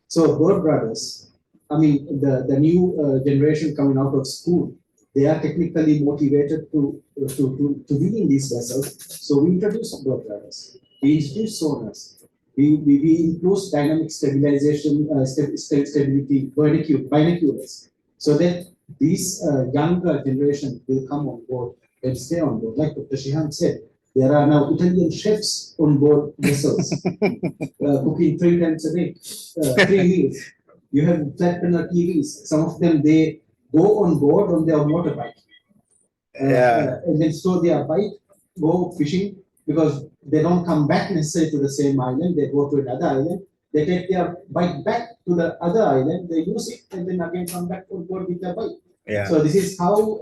So Bird Brothers, the new generation coming out of school, they are technically motivated to be in these vessels. So we introduced Bird Brothers, we introduced sonars, we include dynamic stabilization, stability binoculars, so that these younger generation will come on board and stay on board. Like Dr. Shihan said, there are now Italian chefs on board vessels, cooking 3 times a day, 3 meals. You have flat panel TVs. Some of them, they go on board on their motorbike. And then store their bike, go fishing, because they don't come back necessarily to the same island. They go to another island. They take their bike back to the other island. They use it and then again come back on board with their bike. Yeah. So this is how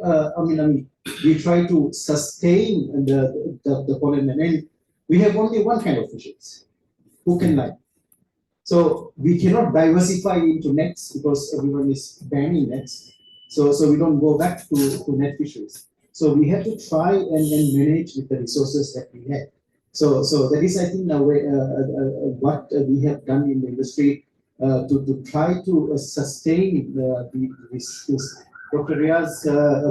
we try to sustain the pollen. And we have only one kind of fishes, hook and line. So we cannot diversify into nets because everyone is banning nets. So we don't go back to net fisheries. So we have to try and manage with the resources that we have. So that is, I think, what we have done in the industry to try to sustain this. Dr. Ria's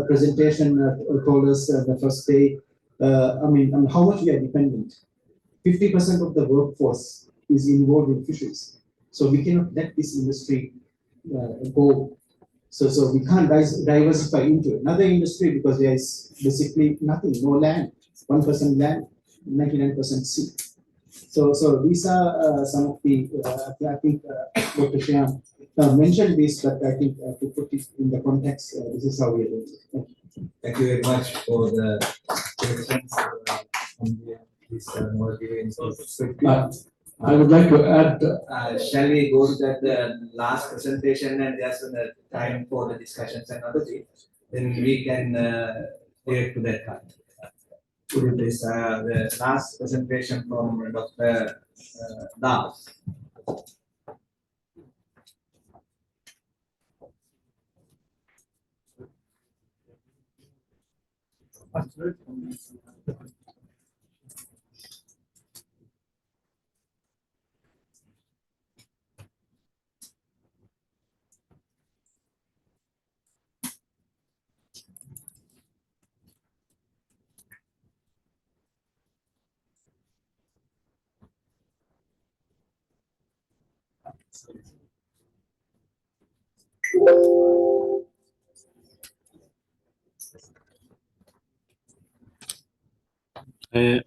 presentation told us the first day, how much we are dependent. 50% of the workforce is involved in fisheries. So we cannot let this industry go. So we can't diversify into another industry because there is basically nothing, no land, 1% land, 99% sea. So these are some of the, I think Dr. Shihan mentioned this, but I think to put it in the context, this is how we are doing it. Thank you very much for the questions from this I would like to add. Shall we go to that last presentation and just the time for the discussions and other things? Then we can get to that part. Could you please the last presentation from Dr. Das?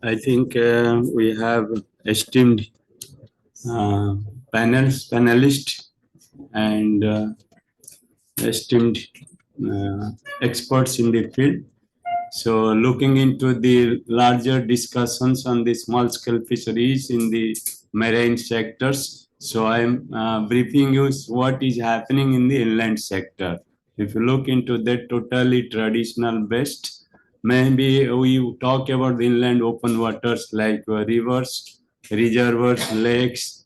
I think we have esteemed panelists and esteemed experts in the field. So looking into the larger discussions on the small scale fisheries in the marine sectors. So I'm briefing you what is happening in the inland sector. If you look into that totally traditional based, maybe we talk about the inland open waters like rivers, reservoirs, lakes,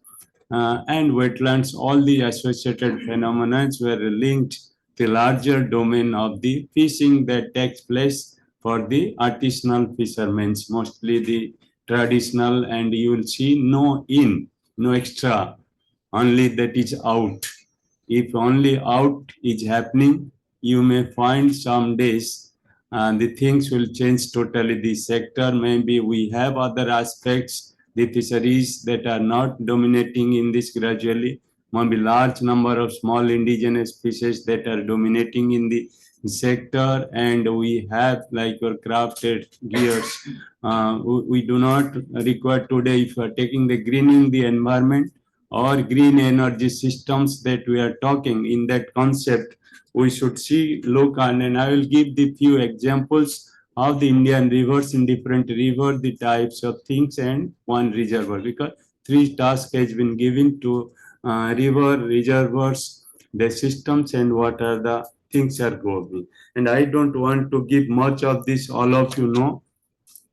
and wetlands, all the associated phenomena were linked to larger domain of the fishing that takes place for the artisanal fishermen, mostly the traditional, and you will see no extra, only that is out. If only out is happening, you may find some days the things will change totally. The sector, maybe we have other aspects, the fisheries that are not dominating in this gradually, maybe large number of small indigenous species that are dominating in the sector, and we have like your crafted gears. We do not require today, if you are taking the greening the environment or green energy systems that we are talking in that concept, we should see local, and I will give the few examples of the Indian rivers, in different river, the types of things, and one reservoir, because three tasks has been given to river, reservoirs, the systems, and what are the things are going. And I don't want to give much of this, all of you know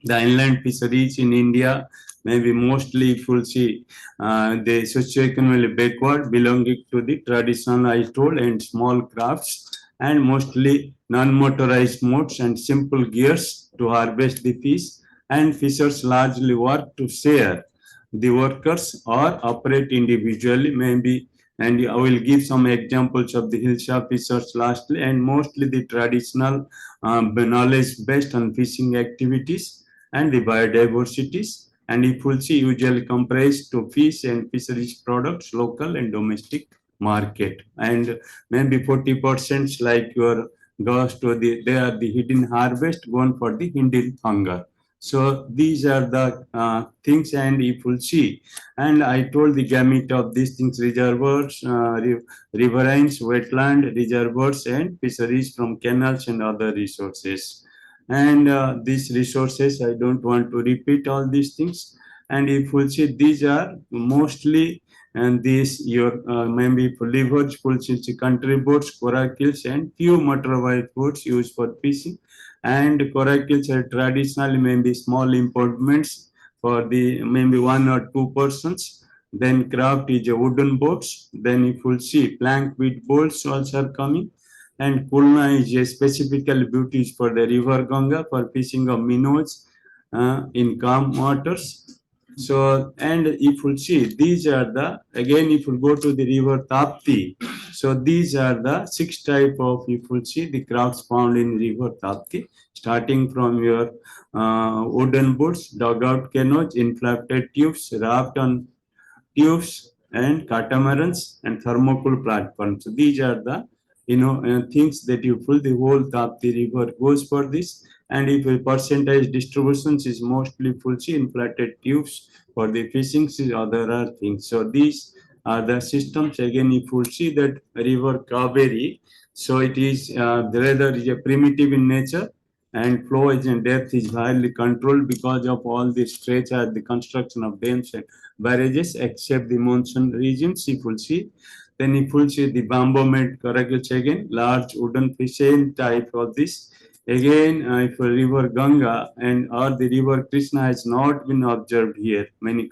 the inland fisheries in India, maybe mostly if you see the socioeconomically backward, belonging to the traditional, I told, and small crafts, and mostly non-motorized modes and simple gears to harvest the fish, and fishers largely work to share the workers or operate individually, maybe. And I will give some examples of the hillside fishers lastly, and mostly the traditional knowledge based on fishing activities and the biodiversities. And if we'll see, usually comprised to fish and fisheries products, local and domestic market. And maybe 40% like your goes to they are the hidden harvest gone for the hidden hunger. So these are the things, and if we'll see, and I told the gamut of these things: reservoirs, riverines, wetland, reservoirs, and fisheries from canals and other resources. And these resources, I don't want to repeat all these things. And if we see, these are mostly, and these your maybe for levers, full country boats, coracles, and few motorized boats used for fishing. And coracles are traditionally maybe small improvements for the maybe one or two persons. Then craft is a wooden boats. Then if you see, plank with boats also are coming. And Kulna is a specifically beauty for the river Ganga for fishing of minnows in calm waters. So, and if you see, these are the, again, if you go to the river Tapti, so these are the 6 type of, if you see, the crafts found in river Tapti, starting from your wooden boats, dugout canoes, inflated tubes, raft on tubes, and catamarans, and thermocol platforms. So these are the things that you fill the whole Tapti river goes for this. And if a percentage distributions is mostly full inflated tubes for the fishing, other are things. So these are the systems. Again, if you see that river Kaveri, so it is rather is a primitive in nature, and flow and depth is highly controlled because of all the stretch at the construction of dams and barrages, except the monsoon regions. If you see, then if you see the bamboo made coracles, again large wooden fishing type of this. Again, if a river Ganga and or the river Krishna has not been observed here, many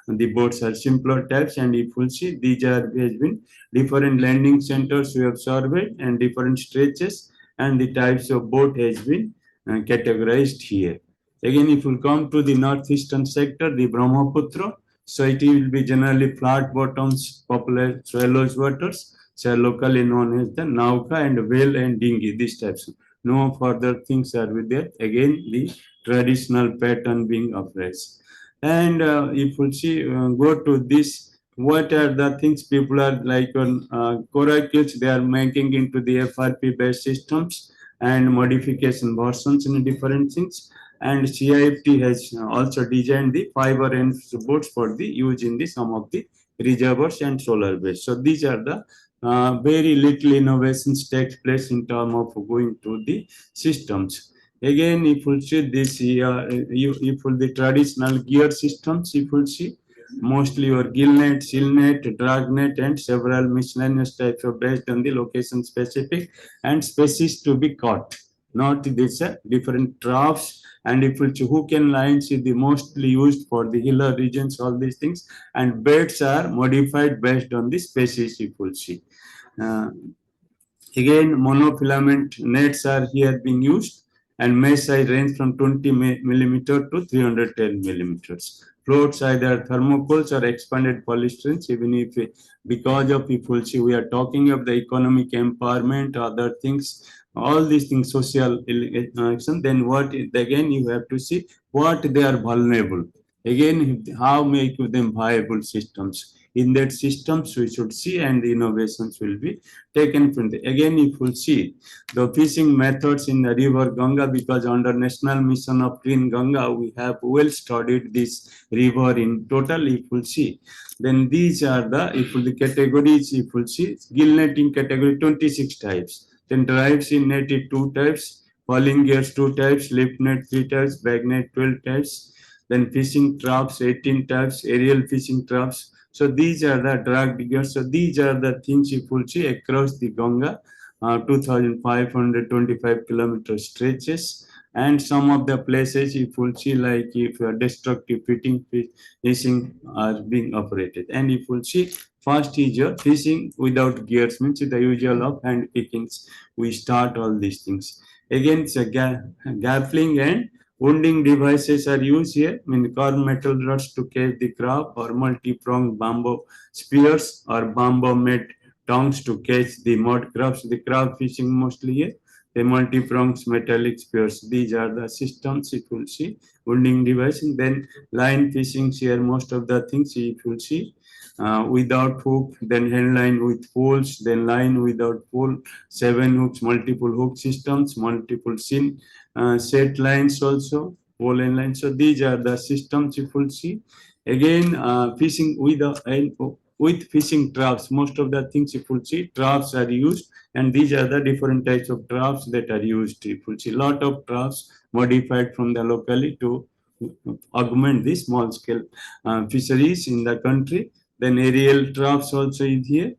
the boats are simpler types, and if you see, these are has been different landing centers we have surveyed and different stretches, and the types of boat has been categorized here. Again, if we come to the northeastern sector, the Brahmaputra, so it will be generally flat bottoms, popular shallow waters, so locally known as the Nauka and whale and dinghy, these types. No further things are with there. Again, the traditional pattern being appraised. And if you see, go to this, what are the things people are like on coracles, they are making into the FRP based systems and modification versions in different things. And CIFT has also designed the fiber and boats for the use in the some of the reservoirs and solar base. So these are the very little innovations takes place in terms of going to the systems. Again, if you see this, if the traditional gear systems, if you see, mostly your gill net, seal net, drag net, and several miscellaneous types of based on the location specific and species to be caught. not this different troughs. And if it's hook and lines is the mostly used for the hilly regions, all these things, and beds are modified based on the species, if you see. Again, monofilament nets are here being used, and mesh size range from 20 millimeter to 310 millimeters. Floats either thermocols or expanded polystyrenes, even if because of people see we are talking of the economic empowerment, other things, all these things, social action, then what again you have to see what they are vulnerable. Again, how make them viable systems. In that systems we should see, and the innovations will be taken from the. Again, if you see the fishing methods in the river Ganga, because under National Mission of Clean Ganga, we have well studied this river in total. If you see, then these are the the categories. If you see, gill netting category 26 types. Then drives in net 2 types, falling gears 2 types, lip net 3 types, bag net 12 types. Then fishing traps 18 types, aerial fishing traps. So these are the drag diggers. So these are the things you will see across the Ganga, 2,525 kilometer stretches. And some of the places you will see, like if destructive fishing are being operated. And if you see, first is your fishing without gears, means the usual of hand pickings. We start all these things. Again, it's a gaffling and wounding devices are used here, carved metal rods to catch the crab, or multi-pronged bamboo spears or bamboo-made tongues to catch the mud crabs. The crab fishing mostly here, the multi-pronged metallic spears. These are the systems you will see, wounding device. And then line fishing here, most of the things you will see. Without hook, then hand line with poles, then line without pole, 7 hooks, multiple hook systems, multiple set lines also, pole and lines. So these are the systems you will see. Again, fishing with fishing traps, most of the things you will see, traps are used, and these are the different types of traps that are used. You will see a lot of traps modified from the locally to augment the small scale fisheries in the country. Then aerial traps also is here.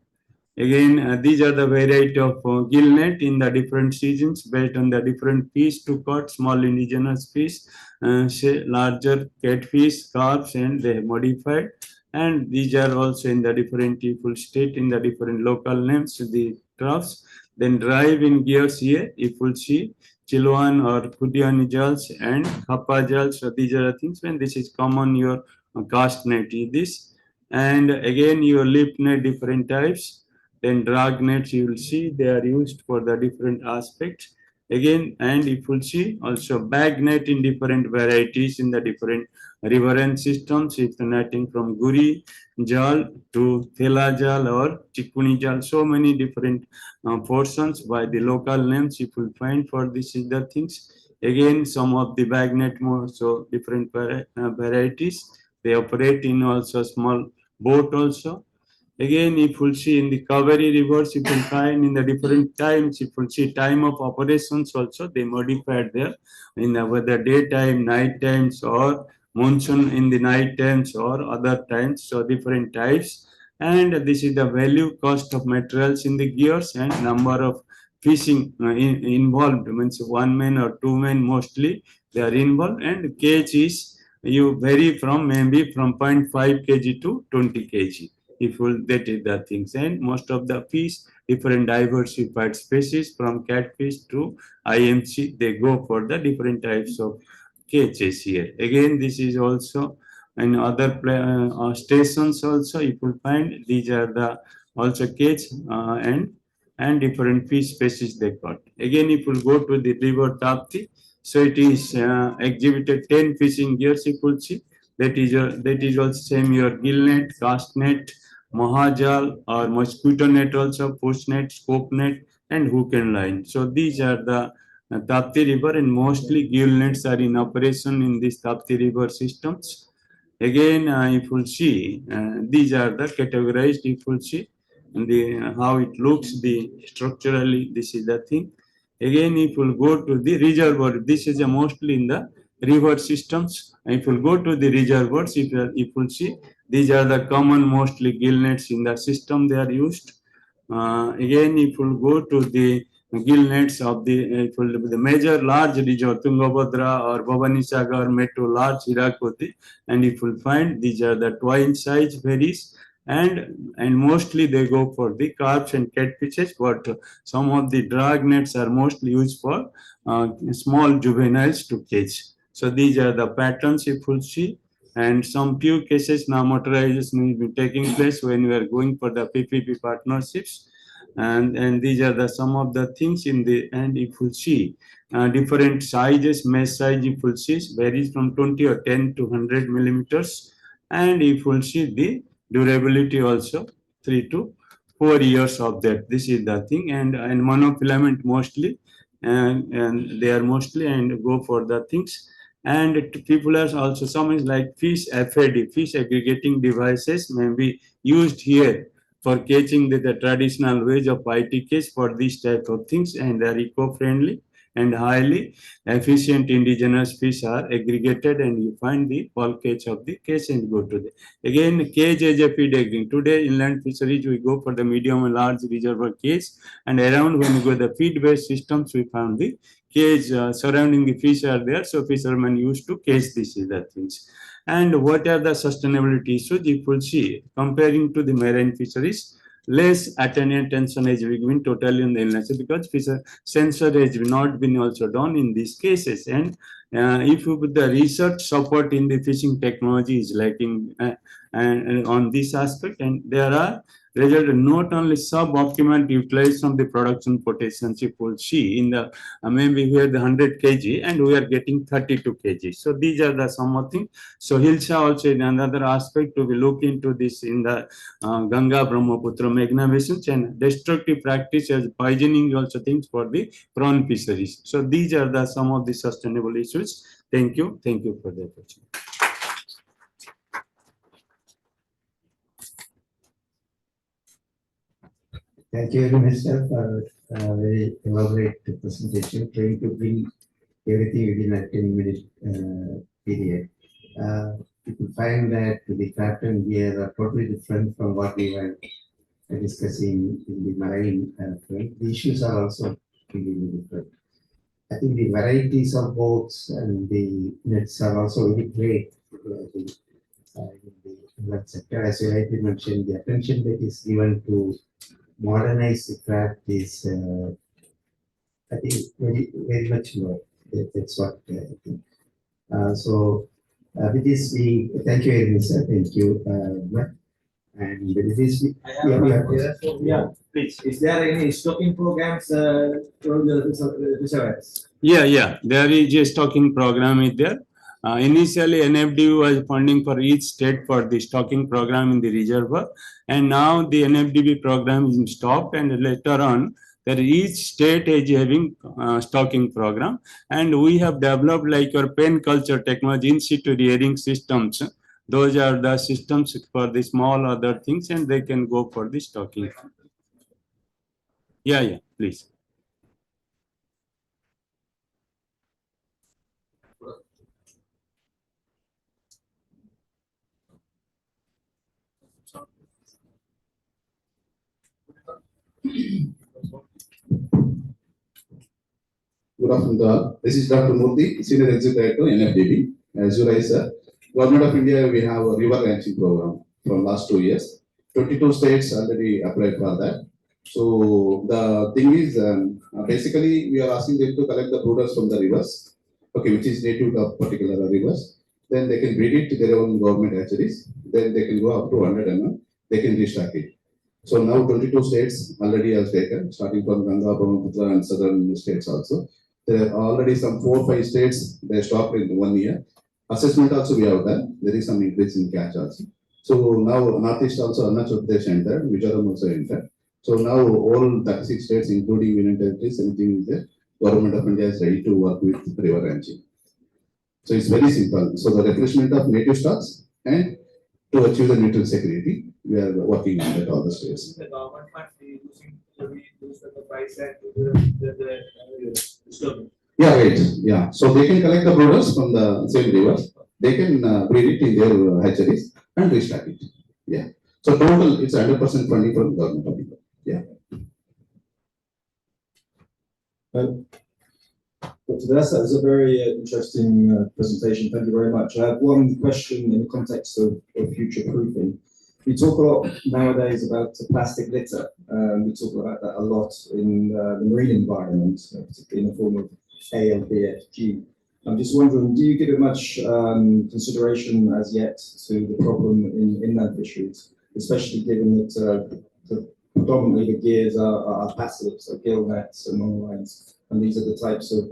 Again, these are the variety of gill net in the different seasons based on the different fish to caught, small indigenous fish, larger catfish, carps, and they have modified. And these are also in the different people state in the different local names, the traps. Then drive in gears here, if you see Chiloan or Kudiani jals and Kappa jals. So these are the things when this is common, your cast net is this. And again, your lip net different types. Then drag nets you will see they are used for the different aspects. Again, and if you see also bag net in different varieties in the different riverine systems, it's the netting from Guri Jal to Thela Jal or Chikuni Jal, so many different portions by the local names you will find for this is the things. Again, some of the bag net more, so different varieties. They operate in also small boat also. Again, if you see in the Kaveri rivers, you can find in the different times, if you see time of operations also, they modified there in the whether daytime, night times, or monsoon in the night times or other times, so different types. And this is the value cost of materials in the gears and number of fishing involved, means 1 man or 2 men mostly they are involved, and cage is you vary from maybe from 0.5 kg to 20 kg. If that is the things, and most of the fish, different diversified species from catfish to IMC, they go for the different types of cages here. Again, this is also in other stations also you will find these are the also cage and different fish species they got. Again, if you go to the river Tapti, so it is exhibited 10 fishing gears you could see. That is also same your gill net, cast net, Mahajal or mosquito net also, push net, scope net, and hook and line. So these are the Tapti river, and mostly gill nets are in operation in these Tapti river systems. Again, if you see, these are the categorized, if you see, and how it looks, the structurally, this is the thing. Again, if you go to the reservoir, this is mostly in the river systems. If you go to the reservoirs, if you see, these are the common mostly gill nets in the system they are used. Again, if you go to the gill nets of the major large river, Tungabhadra or Bhavanisagar met to large Hirakoti, and if you find these are the twine size berries, and mostly they go for the carps and catfishes, but some of the drag nets are mostly used for small juveniles to catch. So these are the patterns if you see, and some few cases now motorization will be taking place when we are going for the PPP partnerships. And these are the some of the things in the, and if you see different sizes, mesh size if you see varies from 20 or 10 to 100 millimeters, and if you see the durability also 3 to 4 years of that. This is the thing, and monofilament mostly, and they are mostly and go for the things. And people are also, some is like fish FAD, fish aggregating devices may be used here for catching the traditional ways of IT catch for these type of things, and they are eco-friendly and highly efficient indigenous fish are aggregated, and you find the bulk catch of the catch and go to the, again cage as a feed aggregate. Today inland fisheries we go for the medium and large reservoir cage, and around when you go the feed based systems we found the cage surrounding the fish are there, so fishermen used to catch these other things. And what are the sustainability issues? If you see, comparing to the marine fisheries, less attention has been totally in the inland, because fisher sensor has not been also done in these cases. And if you put the research support in the fishing technology is lacking and on this aspect, and there are result not only suboptimal utilization of the production potential. If you see in the maybe we have the 100 kg and we are getting 32 kg. So these are the some of things. So Hilsa also in another aspect to be look into this in the Ganga Brahmaputra Meghna basins, and destructive practice as poisoning also things for the prawn fisheries. So these are the some of the sustainable issues. Thank you for the opportunity. Thank you very much, sir, for a very elaborate presentation, trying to bring everything within a 10-minute period. You can find that the pattern here are totally different from what we were discussing in the marine field. The issues are also really different. I think the varieties of boats and the nets are also very great in the inland sector. As you rightly mentioned, the attention that is given to modernize the craft is, I think, very much more. That's what I think. With this, we thank you very much, sir. Thank you. And with this, please. Is there any stocking programs for the reservoirs? Yeah. There is a stocking program is there. Initially, NFDB was funding for each state for the stocking program in the reservoir, and now the NFDB program is stopped, and later on, that each state is having stocking program, and we have developed like your pen culture technology in situ rearing systems. Those are the systems for the small other things, and they can go for the stocking. Yeah, please. Good afternoon. This is Dr. Murthy, Senior Executive Director, NFDB. As you guys said, Government of India, we have a river ranching program from last 2 years. 22 states already applied for that. So the thing is, basically, we are asking them to collect the produce from the rivers, okay, which is native to particular rivers. Then they can breed it to their own government hatcheries. Then they can go up to 100 mm. They can restock it. So now 22 states already have taken, starting from Ganga, Brahmaputra, and southern states also. There are already some 4 or 5 states they stopped in 1 year. Assessment also we have done. There is some increase in catch also. So now Northeast also Arunachal Pradesh entered, Mizoram also entered. So now all 36 states, including Union Territories, everything is there. Government of India is ready to work with river ranching. So it's very simple. So the refreshment of native stocks and to achieve the nutrient security, we are working on that all the states. The government must be using the price and the stock. Yeah, right. Yeah. So they can collect the produce from the same river. They can breed it in their hatcheries and restock it. Yeah. So total, it's 100% funding from the government of India. Yeah. Dr. Das, that was a very interesting presentation. Thank you very much. I have one question in the context of future proofing. We talk a lot nowadays about plastic litter. We talk about that a lot in the marine environment, particularly in the form of ALBFG. I'm just wondering, do you give it much consideration as yet to the problem in inland fisheries, especially given that predominantly the gears are passive, so gill nets and monolines, and these are the types of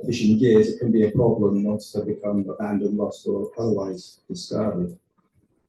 fishing gears that can be a problem once they become abandoned, lost, or otherwise discarded.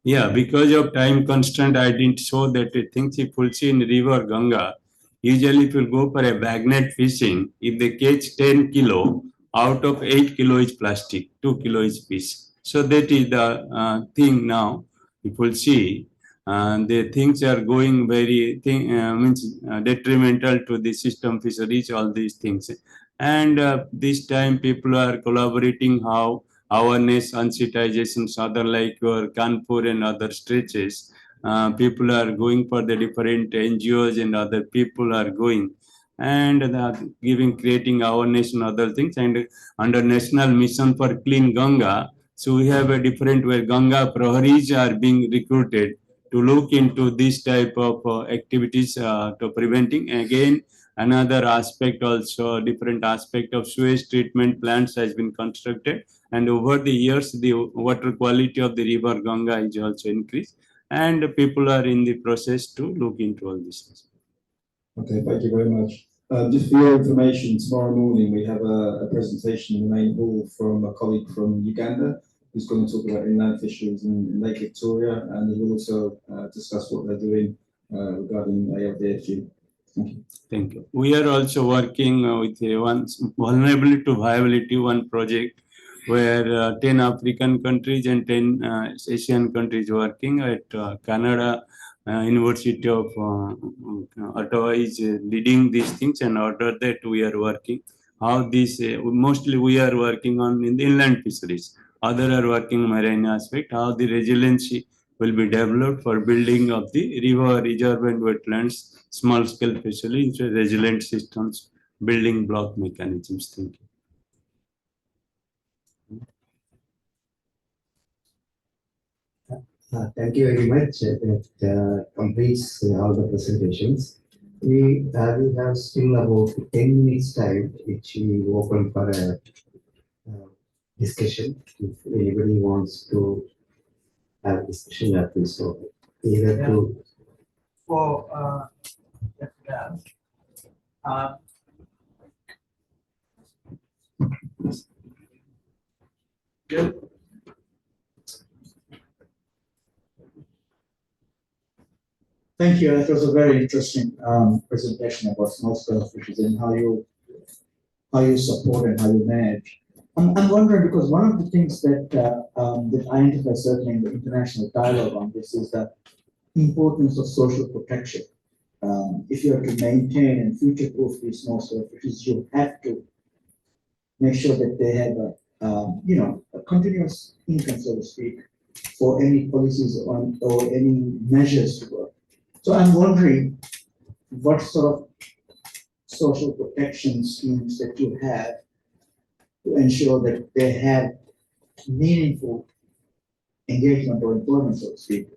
Yeah, because of time constraint, I didn't show that things. If you see in river Ganga, usually if you go for a bagnet fishing, if they catch 10 kilo, out of 8 kilo is plastic, 2 kilo is fish. So that is the thing now. If you see, the things are going very detrimental to the system fisheries, all these things. And this time people are collaborating how awareness, sensitizations, other like your Kanpur and other stretches. People are going for the different NGOs and other people are going and creating awareness and other things. And under National Mission for Clean Ganga, so we have a different where Ganga Praharis are being recruited to look into this type of activities to preventing. Again, another aspect also, different aspect of sewage treatment plants has been constructed. And over the years, the water quality of the river Ganga is also increased. And people are in the process to look into all this. Okay, thank you very much. Just for your information, tomorrow morning we have a presentation in the main hall from a colleague from Uganda who's going to talk about inland fisheries in Lake Victoria, and he will also discuss what they're doing regarding ALDFG. Thank you. Thank you. We are also working with one vulnerability to viability, one project where 10 African countries and 10 Asian countries working at Canada University of Ottawa is leading these things, and after that we are working how this mostly we are working on in the inland fisheries. Other are working marine aspect, how the resiliency will be developed for building of the river, reserve and wetlands, small scale fisheries, resilient systems, building block mechanisms. Thank you. Thank you very much. That completes all the presentations. We have still about 10 minutes time, which we open for a discussion. If anybody wants to have a discussion at this topic, either to Thank you. That was a very interesting presentation about small scale fisheries and how you support and how you manage. I'm wondering, because one of the things that that I identify certainly in the international dialogue on this is the importance of social protection. If you are to maintain and future-proof these small scale fisheries, you have to make sure that they have a continuous income, so to speak, for any policies on or any measures to work. So I'm wondering what sort of social protection schemes that you have to ensure that they have meaningful engagement or employment, so to speak,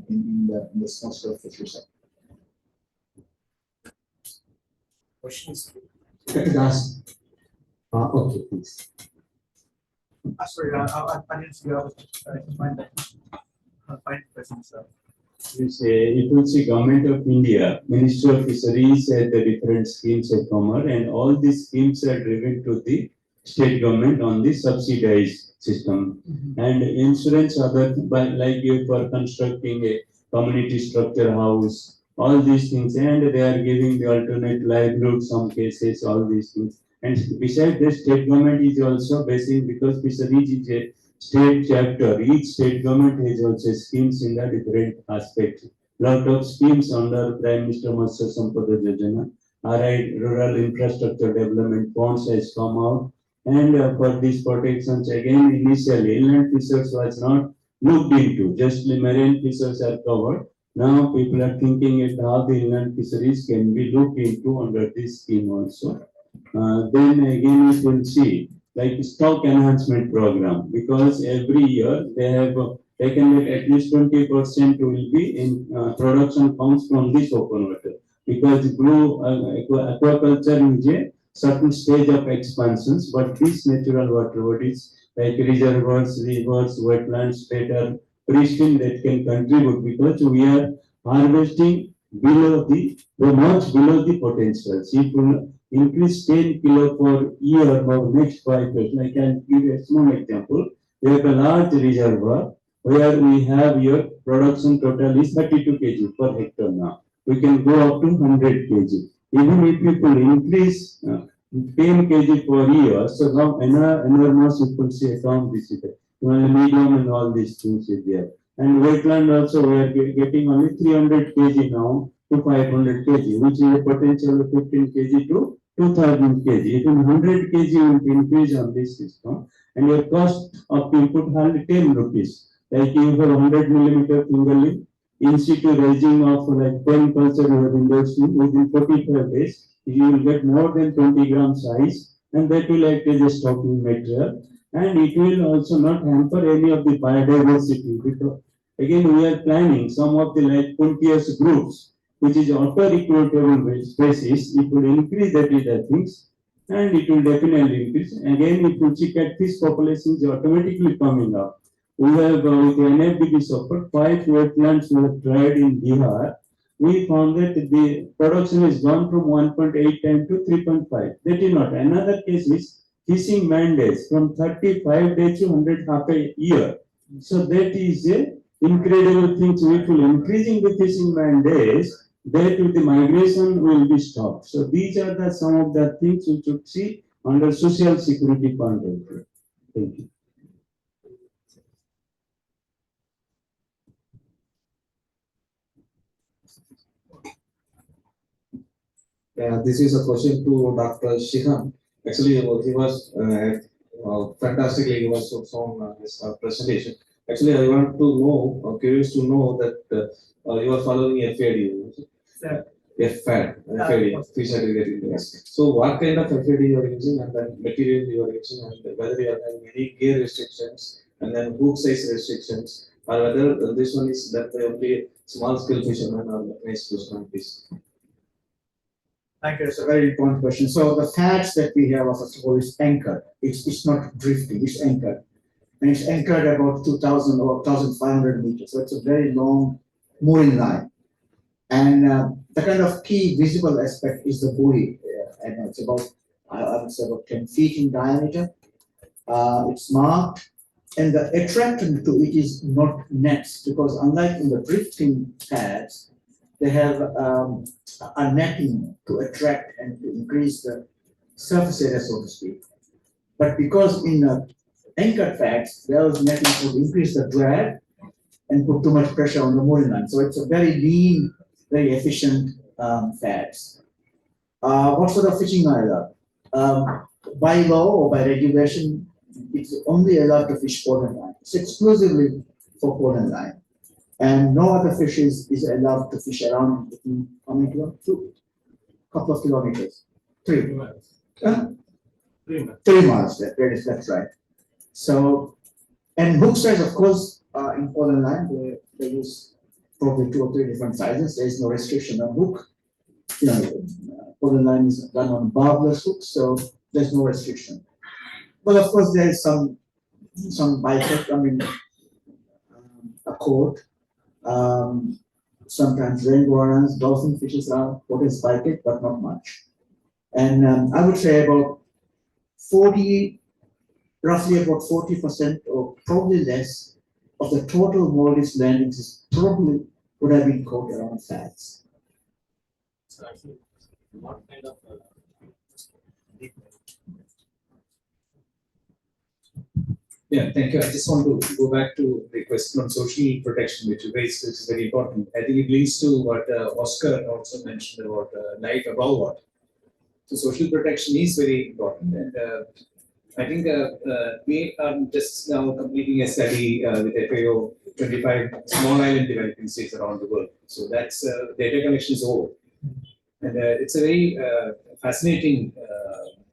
in the small scale fishery sector. Questions? Okay, please. Sorry, I didn't see. I was just find the questions. Yes, it will see Government of India, Ministry of Fisheries, the different schemes have come out, and all these schemes are driven to the state government on the subsidized system. And insurance, other like you for constructing a community structure house, all these things, and they are giving the alternate livelihood, some cases, all these things. And besides the state government is also basing, because fisheries is a state chapter, each state government has also schemes in the different aspects. Lot of schemes under Prime Minister Matsya Sampada Yojana, RI Rural Infrastructure Development Funds has come out, and for these protections again initially inland fishers was not looked into, just marine fishers are covered. Now people are thinking that all the inland fisheries can be looked into under this scheme also. Then again you will see like stock enhancement program, because every year they have taken that at least 20% will be in production comes from this open water, because blue aquaculture is a certain stage of expansions, but this natural water bodies like reservoirs, rivers, wetlands that are pristine that can contribute, because we are harvesting much below the potential. If we increase 10 kilo per year for next 5 years, I can give a small example. We have a large reservoir where we have your production total is 32 kg per hectare now. We can go up to 100 kg. Even if we could increase 10 kg per year, so now enormous you could say account this is medium and all these things is there. And wetland also we are getting only 300 kg now to 500 kg, which is a potential of 15 kg to 2000 kg. Even 100 kg will increase on this system, and your cost of input hardly 10 rupees. Like you have 100 millimeter fingerling, in situ raising of like 10 culture you have industry within 45 days, you will get more than 20 gram size, and that will act as a stocking material. And it will also not hamper any of the biodiversity, because again we are planning some of the like Puntius groups, which is auto-recruitable species. It will increase that is the things, and it will definitely increase. Again, if you see catfish population is automatically coming up. We have with NFDB support 5 wetlands we have tried in Bihar. We found that the production has gone from 1.8 times to 3.5. That is not. Another case is fishing man days from 35 days to 100 half a year. So that is a incredible thing. So if we increasing the fishing man days, that the migration will be stopped. So these are the some of the things we should see under social security point of view. Thank you. This is a question to Dr. Shihan. Actually, he was fantastically, he was from his presentation. Actually, I want to know, curious to know that you are following FAD. FAD, Fish Aggregate Index. So, what kind of FAD you are using, and then material you are using, and whether you are having any gear restrictions, and then hook size restrictions, or whether this one is that only small scale fishermen or mechanized fishermen fish. Thank you. It's a very important question. So the thatch that we have, first of all, is anchored. It's not drifting. It's anchored, and it's anchored about 2,000 or 1,500 meters. So it's a very long mooring line, and the kind of key visible aspect is the buoy, and it's about I would say about 10 feet in diameter. It's marked, and the attractant to it is not nets, because unlike in the drifting pads, they have a netting to attract and to increase the surface area, so to speak. But because in anchored pads, there was netting to increase the drag and put too much pressure on the mooring line. So it's a very lean, very efficient pads. What sort of fishing are allowed? By law or by regulation, it's only allowed to fish pole and line. It's exclusively for pole and line. And no other fishes is allowed to fish around how many kilometers? 2 couple of kilometers. 3 miles. 3 miles. 3 miles, that's right. So, and hook size, of course, in pole and line, they use probably 2 or 3 different sizes. There is no restriction on hook. You know, pole and line is done on barbless hooks, so there's no restriction. But of course, there is some bycatch, a cord. Sometimes rainbow runs, dolphin fishes are what is bycatch, but not much. And I would say about roughly about 40% or probably less of the total Maldives landings is probably would have been caught around flats. So actually, what kind of Yeah, thank you. I just want to go back to the question on social protection, which you raised, which is very important. I think it leads to what Oscar also mentioned about life above water. So social protection is very important, and I think we are just now completing a study with FAO, 25 small island developing states around the world. So that's data collection is over. And it's a very fascinating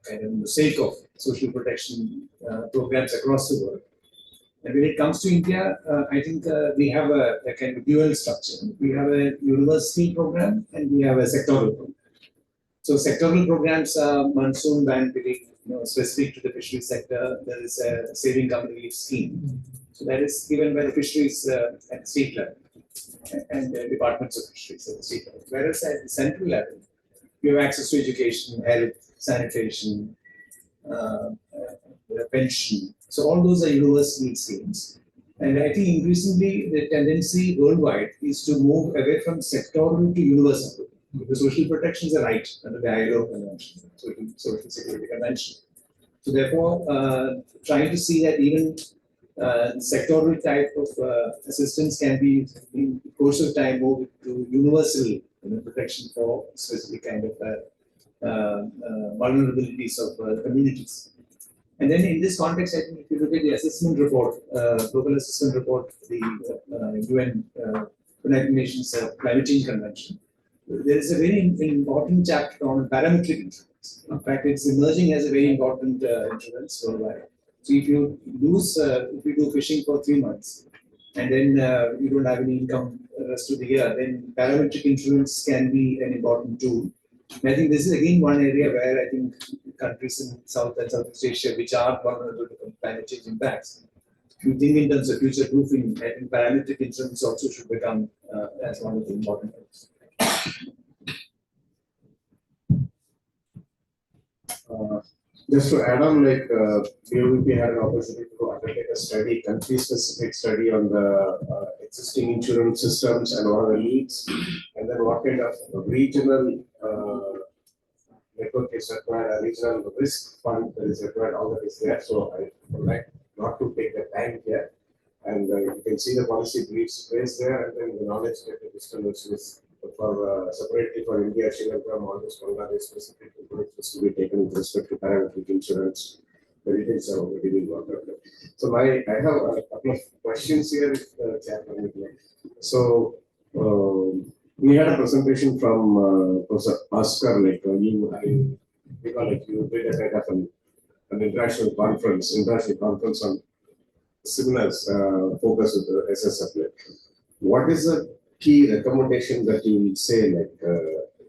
kind of mosaic of social protection programs across the world. And when it comes to India, I think we have a kind of dual structure. We have a university program and we have a sectoral program. So sectoral programs are monsoon ban billing, specific to the fisheries sector. There is a saving cum relief scheme. So that is given by the fisheries at the state level and the departments of fisheries at the state level. Whereas at the central level, you have access to education, health, sanitation, pension. So all those are universal schemes. And I think increasingly the tendency worldwide is to move away from sectoral to universal. The social protection is a right under the ILO Convention, Social Security Convention. So therefore, trying to see that even sectoral type of assistance can be, in the course of time, moved to universal protection for specific kind of vulnerabilities of communities. And then in this context, I think if you look at the assessment report, global assessment report, the UN United Nations Climate Change Convention, there is a very important chapter on parametric insurance. In fact, it's emerging as a very important insurance worldwide. So if you lose, if you do fishing for 3 months, and then you don't have any income the rest of the year, then parametric insurance can be an important tool. And I think this is again one area where I think countries in South and Southeast Asia, which are vulnerable to climate change impacts, if you think in terms of future proofing, I think parametric insurance also should become as one of the important things. Just to add on, like BOVP had an opportunity to undertake a study, country-specific study on the existing insurance systems and what are the needs, and then what kind of regional network is required, a regional risk fund that is required, all that is there. So I would like not to take the time here, and you can see the policy briefs placed there, and then the knowledge data distribution is for separately for India, Sri Lanka, Maldives, Bangladesh, specific information to be taken with respect to parametric insurance. The details are already being worked out. So I have a couple of questions here, Chairman. So we had a presentation from Professor Oscar. Like you did a kind of an international conference on similar focus with the SSF. What is the key recommendation that you will say, like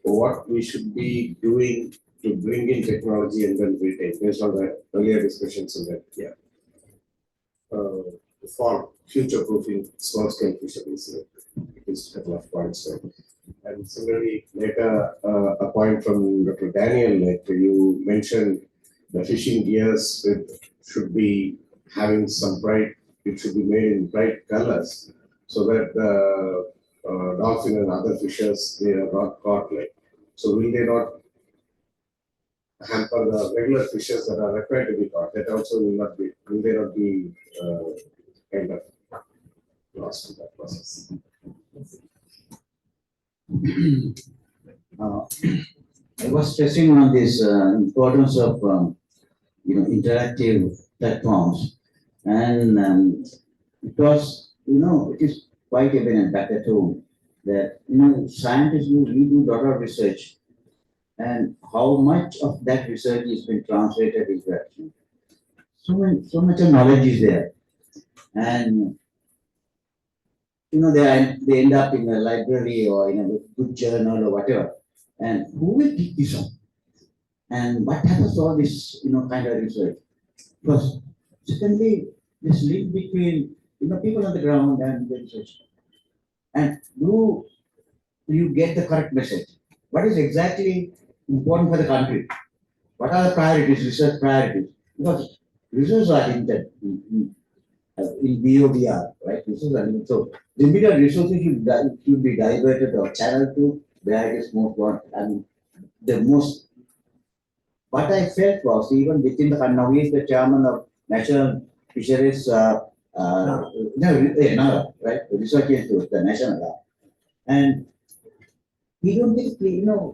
what we should be doing to bring in technology and then retain, based on the earlier discussions in that, for future-proofing small-scale fisheries, is a couple of points. And similarly, later a point from Dr. Daniel, like you mentioned, the fishing gears should be having some bright, it should be made in bright colors, so that the dolphin and other fishes, they are not caught. Like, so will they not hamper the regular fishes that are required to be caught? That also will they not be kind of lost in that process? I was stressing on this importance of interactive platforms, and because it is quite evident back at home that scientists we do a lot of research, and how much of that research has been translated into action. So much of knowledge is there, and they end up in a library or in a good journal or whatever. And who will pick this up? And what happens to all this kind of research? Because secondly, this link between people on the ground and the research. And do you get the correct message? What is exactly important for the country? What are the priorities, research priorities? Because research are limited in BOBR, right? Research are limited. So limited resources should be diverted or channeled to where it is most wanted. And the most, what I felt was even within the country, now he is the chairman of National Fisheries, right? Research Institute, the National Lab. And he don't think,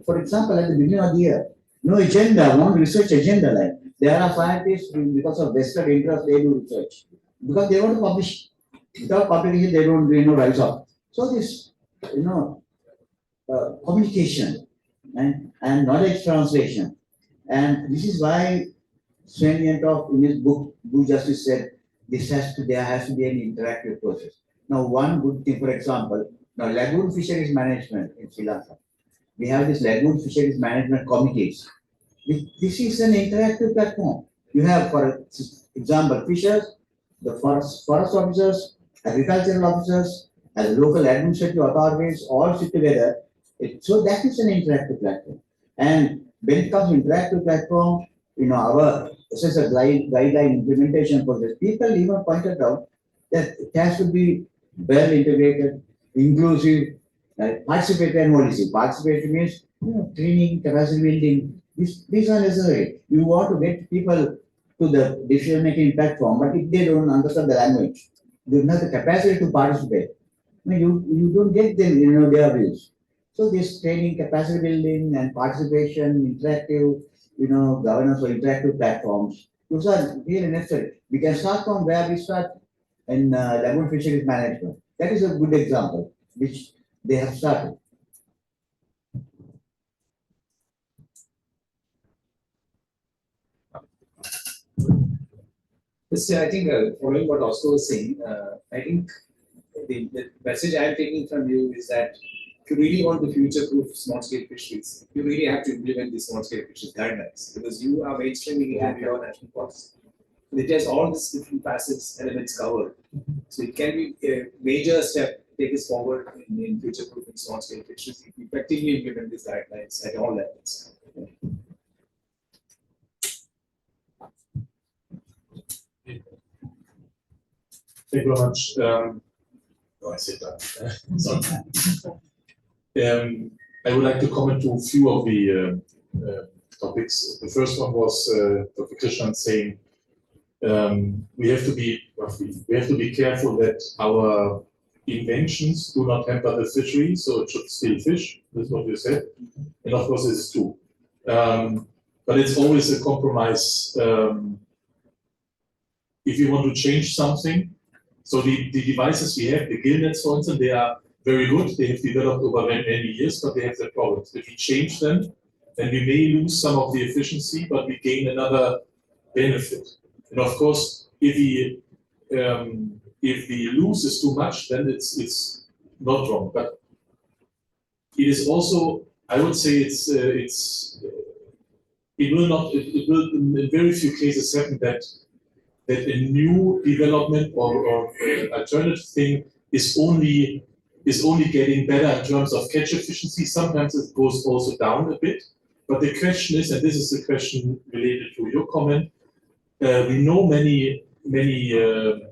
for example, at the beginning of the year, no agenda, one research agenda, like There are scientists who, because of vested interest, they do research because they want to publish. Without publication, they don't rise up. So this, communication and knowledge translation, and this is why Sven Yentop in his book Do Justice said there has to be an interactive process. Now, one good thing, for example, now lagoon fisheries management in Sri Lanka. We have this lagoon fisheries management committees. This is an interactive platform. You have, for example, fishers, the forest officers, agricultural officers, and local administrative authorities all sit together. So that is an interactive platform. And when it comes to interactive platform, our SSR guideline implementation process, people even pointed out that it has to be well integrated, inclusive, participatory and holistic. Participatory means training, capacity building. These are necessary. You want to get people to the decision-making platform, but if they don't understand the language, they don't have the capacity to participate. You don't get them, their views. So this training, capacity building, and participation, interactive, governance or interactive platforms, those are really necessary. We can start from where we start in lagoon fisheries management. That is a good example, which they have started. I think following what Oscar was saying, I think the message I'm taking from you is that if you really want to future-proof small-scale fisheries, you really have to implement the small-scale fisheries guidelines because you are mainstreaming it into your national policy. It has all these different facets, elements covered. So it can be a major step to take us forward in future-proofing small-scale fisheries if we effectively implement these guidelines at all levels. Thank you very much. I said that. Sorry. I would like to comment to a few of the topics. The first one was Dr. Krishnan saying we have to be careful that our inventions do not hamper the fishery, so it should still fish. That's what you said, and of course this is true. But it's always a compromise. If you want to change something, so the devices we have, the gill nets, for instance, they are very good. They have developed over many years, but they have their problems. If we change them, then we may lose some of the efficiency, but we gain another benefit. And of course, if the loose is too much, then it's not wrong. But it is also, I would say, it will in very few cases happen that a new development or alternative thing is only getting better in terms of catch efficiency. Sometimes it goes also down a bit. But the question is, and this is the question related to your comment, we know many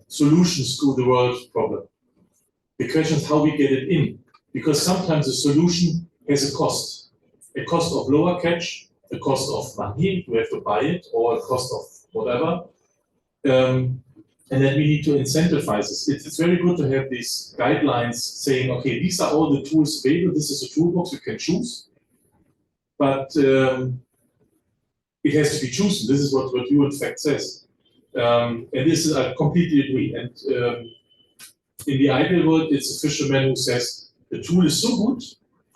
solutions to the world problem. The question is how we get it in, because sometimes the solution has a cost of lower catch, a cost of money, we have to buy it, or a cost of whatever. And then we need to incentivize this. It's very good to have these guidelines saying, okay, these are all the tools available. This is a toolbox you can choose, but it has to be chosen. This is what you in fact says, and this is I completely agree. And in the ideal world, it's a fisherman who says the tool is so good,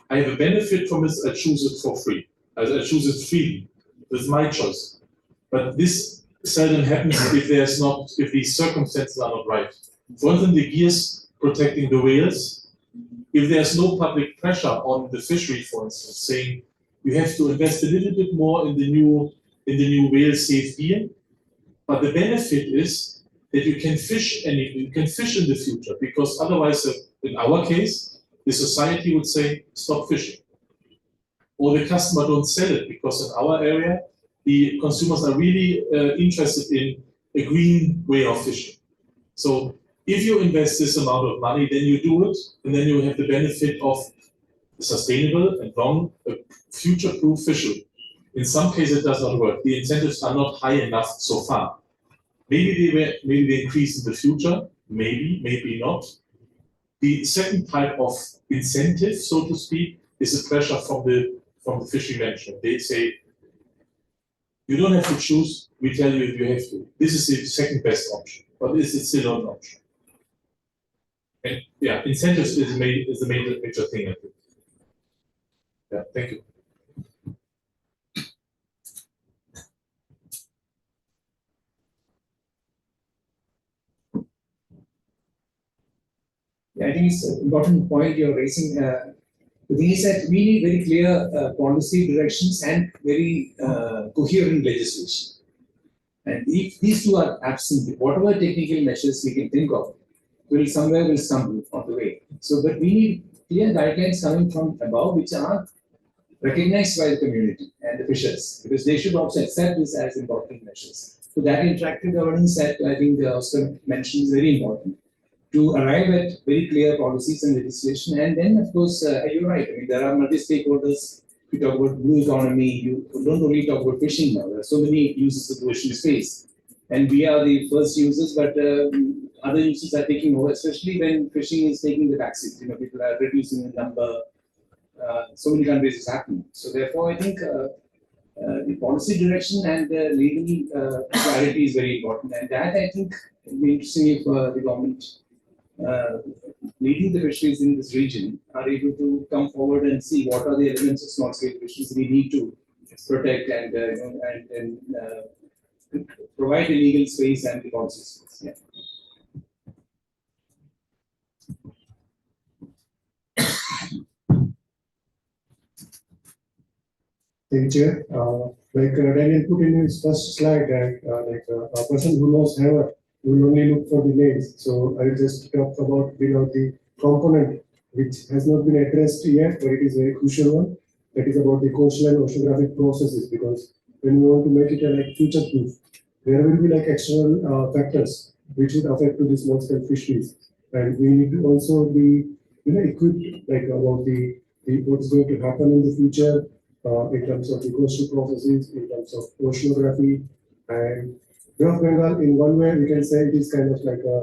I have a benefit from it. I choose it for free. I choose it freely. This is my choice. But this seldom happens if these circumstances are not right. For instance, the gears protecting the whales. If there's no public pressure on the fishery, for instance, saying you have to invest a little bit more in the new whale safe gear, but the benefit is that you can fish and you can fish in the future, because otherwise, in our case, the society would say stop fishing, or the customer don't sell it, because in our area the consumers are really interested in a green way of fishing. So if you invest this amount of money, then you do it, and then you have the benefit of sustainable and long future-proof fishing. In some cases, it does not work. The incentives are not high enough so far. Maybe they increase in the future. Maybe not. The second type of incentive, so to speak, is the pressure from the fishery management. They say, You don't have to choose. We tell you you have to. This is the second best option, but this is still not an option. And yeah, incentives is the major thing, I think. Yeah, thank you. Yeah, I think it's an important point you're raising. The thing is that we need very clear policy directions and very coherent legislation. And if these two are absent, whatever technical measures we can think of will stumble on the way. So, but we need clear guidelines coming from above, which are recognized by the community and the fishers, because they should also accept this as important measures. So that interactive governance that I think Oscar mentioned is very important to arrive at very clear policies and legislation. And then, of course, you're right. I mean, there are multi-stakeholders. You talk about blue economy. You don't only talk about fishing now. There are so many uses of the ocean space, and we are the first users. But other users are taking over, especially when fishing is taking the backseat. You know, people are reducing the number. So many countries is happening. So therefore, I think the policy direction and the legal clarity is very important. And that I think will be interesting if the government leading the fisheries in this region are able to come forward and see what are the elements of small-scale fisheries we need to protect and provide the legal space and the policy space. Yeah. Thank you. Like Daniel put in his first slide, that a person who knows hammer will only look for the nails. So I will just talk about the component which has not been addressed yet, but it is a very crucial one. That is about the coastal and oceanographic processes, because when we want to make it like future proof, there will be like external factors which would affect to the small scale fisheries, and we need to also be equipped like about the what is going to happen in the future. In terms of the coastal processes, in terms of oceanography, and Bay of Bengal, in one way, we can say it is kind of like a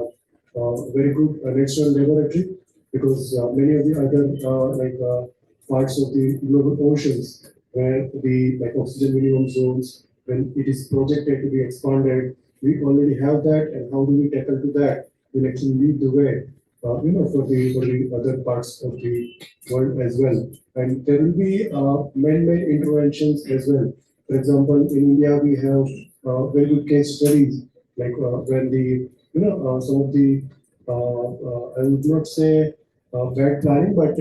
very good natural laboratory, because many of the other parts of the global oceans where the oxygen minimum zones, when it is projected to be expanded, we already have that, and how do we tackle to that will actually lead the way, for the other parts of the world as well. And there will be man-made interventions as well. For example, in India, we have very good case studies, like when the some of the I would not say bad planning, but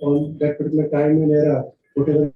on that particular time and era, whatever